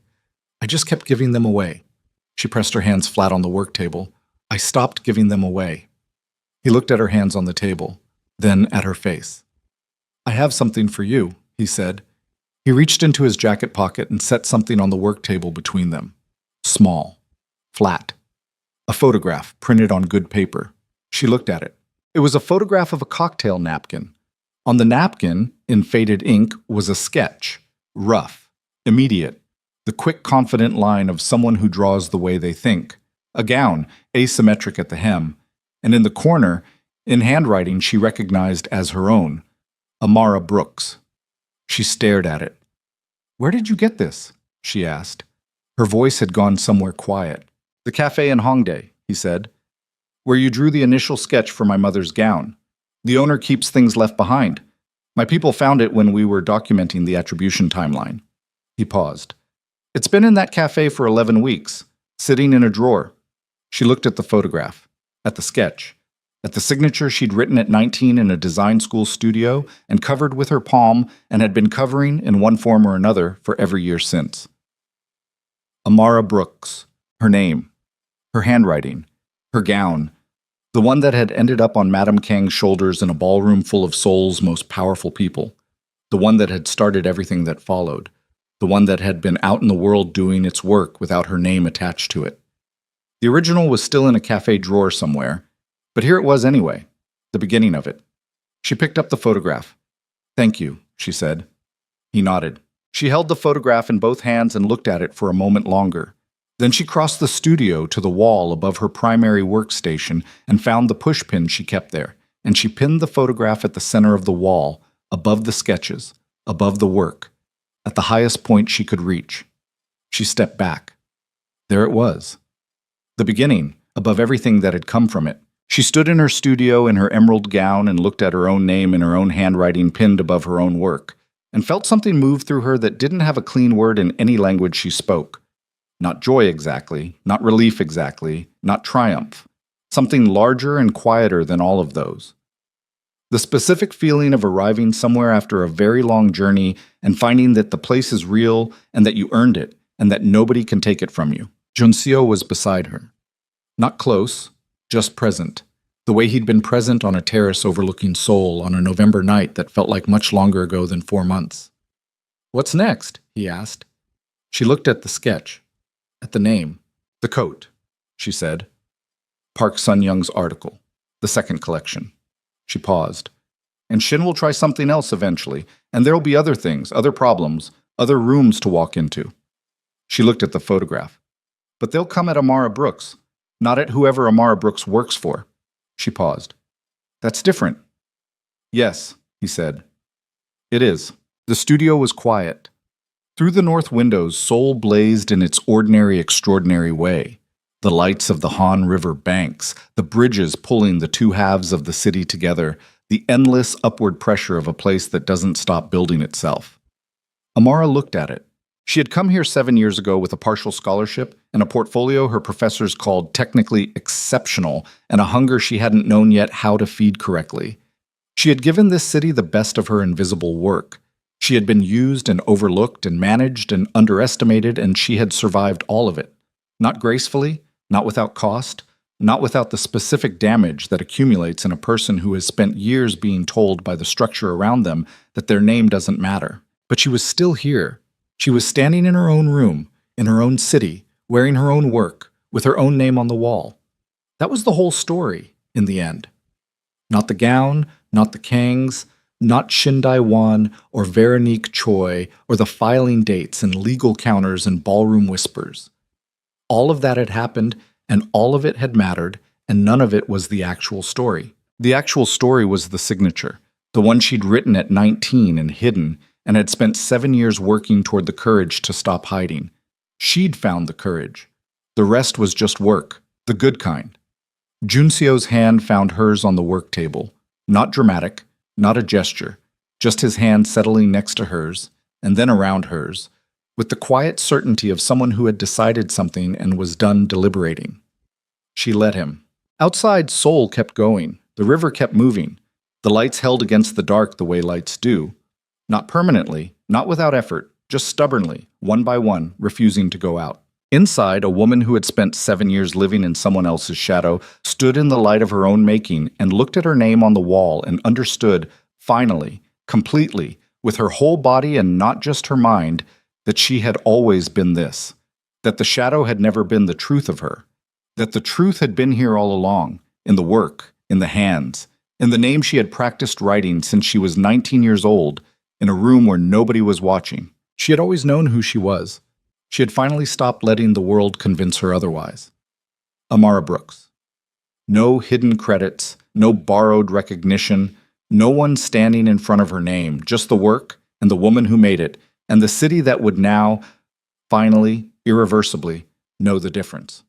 I just kept giving them away. She pressed her hands flat on the work table. I stopped giving them away. He looked at her hands on the table, then at her face. I have something for you, he said. He reached into his jacket pocket and set something on the work table between them. Small. Flat. A photograph printed on good paper. She looked at it. It was a photograph of a cocktail napkin. On the napkin, in faded ink, was a sketch. Rough. Immediate. The quick, confident line of someone who draws the way they think. A gown, asymmetric at the hem. And in the corner, in handwriting she recognized as her own. Amara Brooks. She stared at it. "Where did you get this?" she asked. Her voice had gone somewhere quiet. "The cafe in Hongdae," he said. "Where you drew the initial sketch for my mother's gown. The owner keeps things left behind. My people found it when we were documenting the attribution timeline." He paused. "It's been in that cafe for 11 weeks, sitting in a drawer." She looked at the photograph, at the sketch, at the signature she'd written at 19 in a design school studio and covered with her palm and had been covering in one form or another for every year since. Amara Brooks, her name, her handwriting, her gown, the one that had ended up on Madame Kang's shoulders in a ballroom full of Seoul's most powerful people, the one that had started everything that followed, the one that had been out in the world doing its work without her name attached to it. The original was still in a cafe drawer somewhere, but here it was anyway, the beginning of it. She picked up the photograph. "Thank you," she said. He nodded. She held the photograph in both hands and looked at it for a moment longer. Then she crossed the studio to the wall above her primary workstation and found the pushpin she kept there, and she pinned the photograph at the center of the wall, above the sketches, above the work, at the highest point she could reach. She stepped back. There it was. The beginning, above everything that had come from it. She stood in her studio in her emerald gown and looked at her own name in her own handwriting pinned above her own work, and felt something move through her that didn't have a clean word in any language she spoke. Not joy exactly, not relief exactly, not triumph. Something larger and quieter than all of those. The specific feeling of arriving somewhere after a very long journey and finding that the place is real and that you earned it and that nobody can take it from you. Junseo was beside her. Not close, just present. The way he'd been present on a terrace overlooking Seoul on a November night that felt like much longer ago than 4 months. "What's next?" he asked. She looked at the sketch, at the name. "The Coat," she said. Park Sun-young's article, the second collection. She paused. "And Shin will try something else eventually, and there'll be other things, other problems, other rooms to walk into." She looked at the photograph. "But they'll come at Amara Brooks, not at whoever Amara Brooks works for." She paused. "That's different." "Yes," he said. "It is." The studio was quiet. Through the north windows, Seoul blazed in its ordinary, extraordinary way. The lights of the Han River banks, the bridges pulling the two halves of the city together, the endless upward pressure of a place that doesn't stop building itself. Amara looked at it. She had come here 7 years ago with a partial scholarship and a portfolio her professors called technically exceptional and a hunger she hadn't known yet how to feed correctly. She had given this city the best of her invisible work. She had been used and overlooked and managed and underestimated, and she had survived all of it. Not gracefully, not without cost, not without the specific damage that accumulates in a person who has spent years being told by the structure around them that their name doesn't matter. But she was still here. She was standing in her own room, in her own city, wearing her own work, with her own name on the wall. That was the whole story, in the end. Not the gown, not the Kangs, not Shin Dae-won or Veronique Choi or the filing dates and legal counters and ballroom whispers. All of that had happened, and all of it had mattered, and none of it was the actual story. The actual story was the signature, the one she'd written at 19 and hidden, and had spent 7 years working toward the courage to stop hiding. She'd found the courage. The rest was just work, the good kind. Junseo's hand found hers on the work table. Not dramatic, not a gesture, just his hand settling next to hers, and then around hers, with the quiet certainty of someone who had decided something and was done deliberating. She let him. Outside, Seoul kept going. The river kept moving. The lights held against the dark the way lights do. Not permanently, not without effort, just stubbornly, one by one, refusing to go out. Inside, a woman who had spent 7 years living in someone else's shadow stood in the light of her own making and looked at her name on the wall and understood, finally, completely, with her whole body and not just her mind, that she had always been this, that the shadow had never been the truth of her, that the truth had been here all along, in the work, in the hands, in the name she had practiced writing since she was 19 years old, in a room where nobody was watching. She had always known who she was. She had finally stopped letting the world convince her otherwise. Amara Brooks. No hidden credits, no borrowed recognition, no one standing in front of her name, just the work and the woman who made it, and the city that would now, finally, irreversibly, know the difference.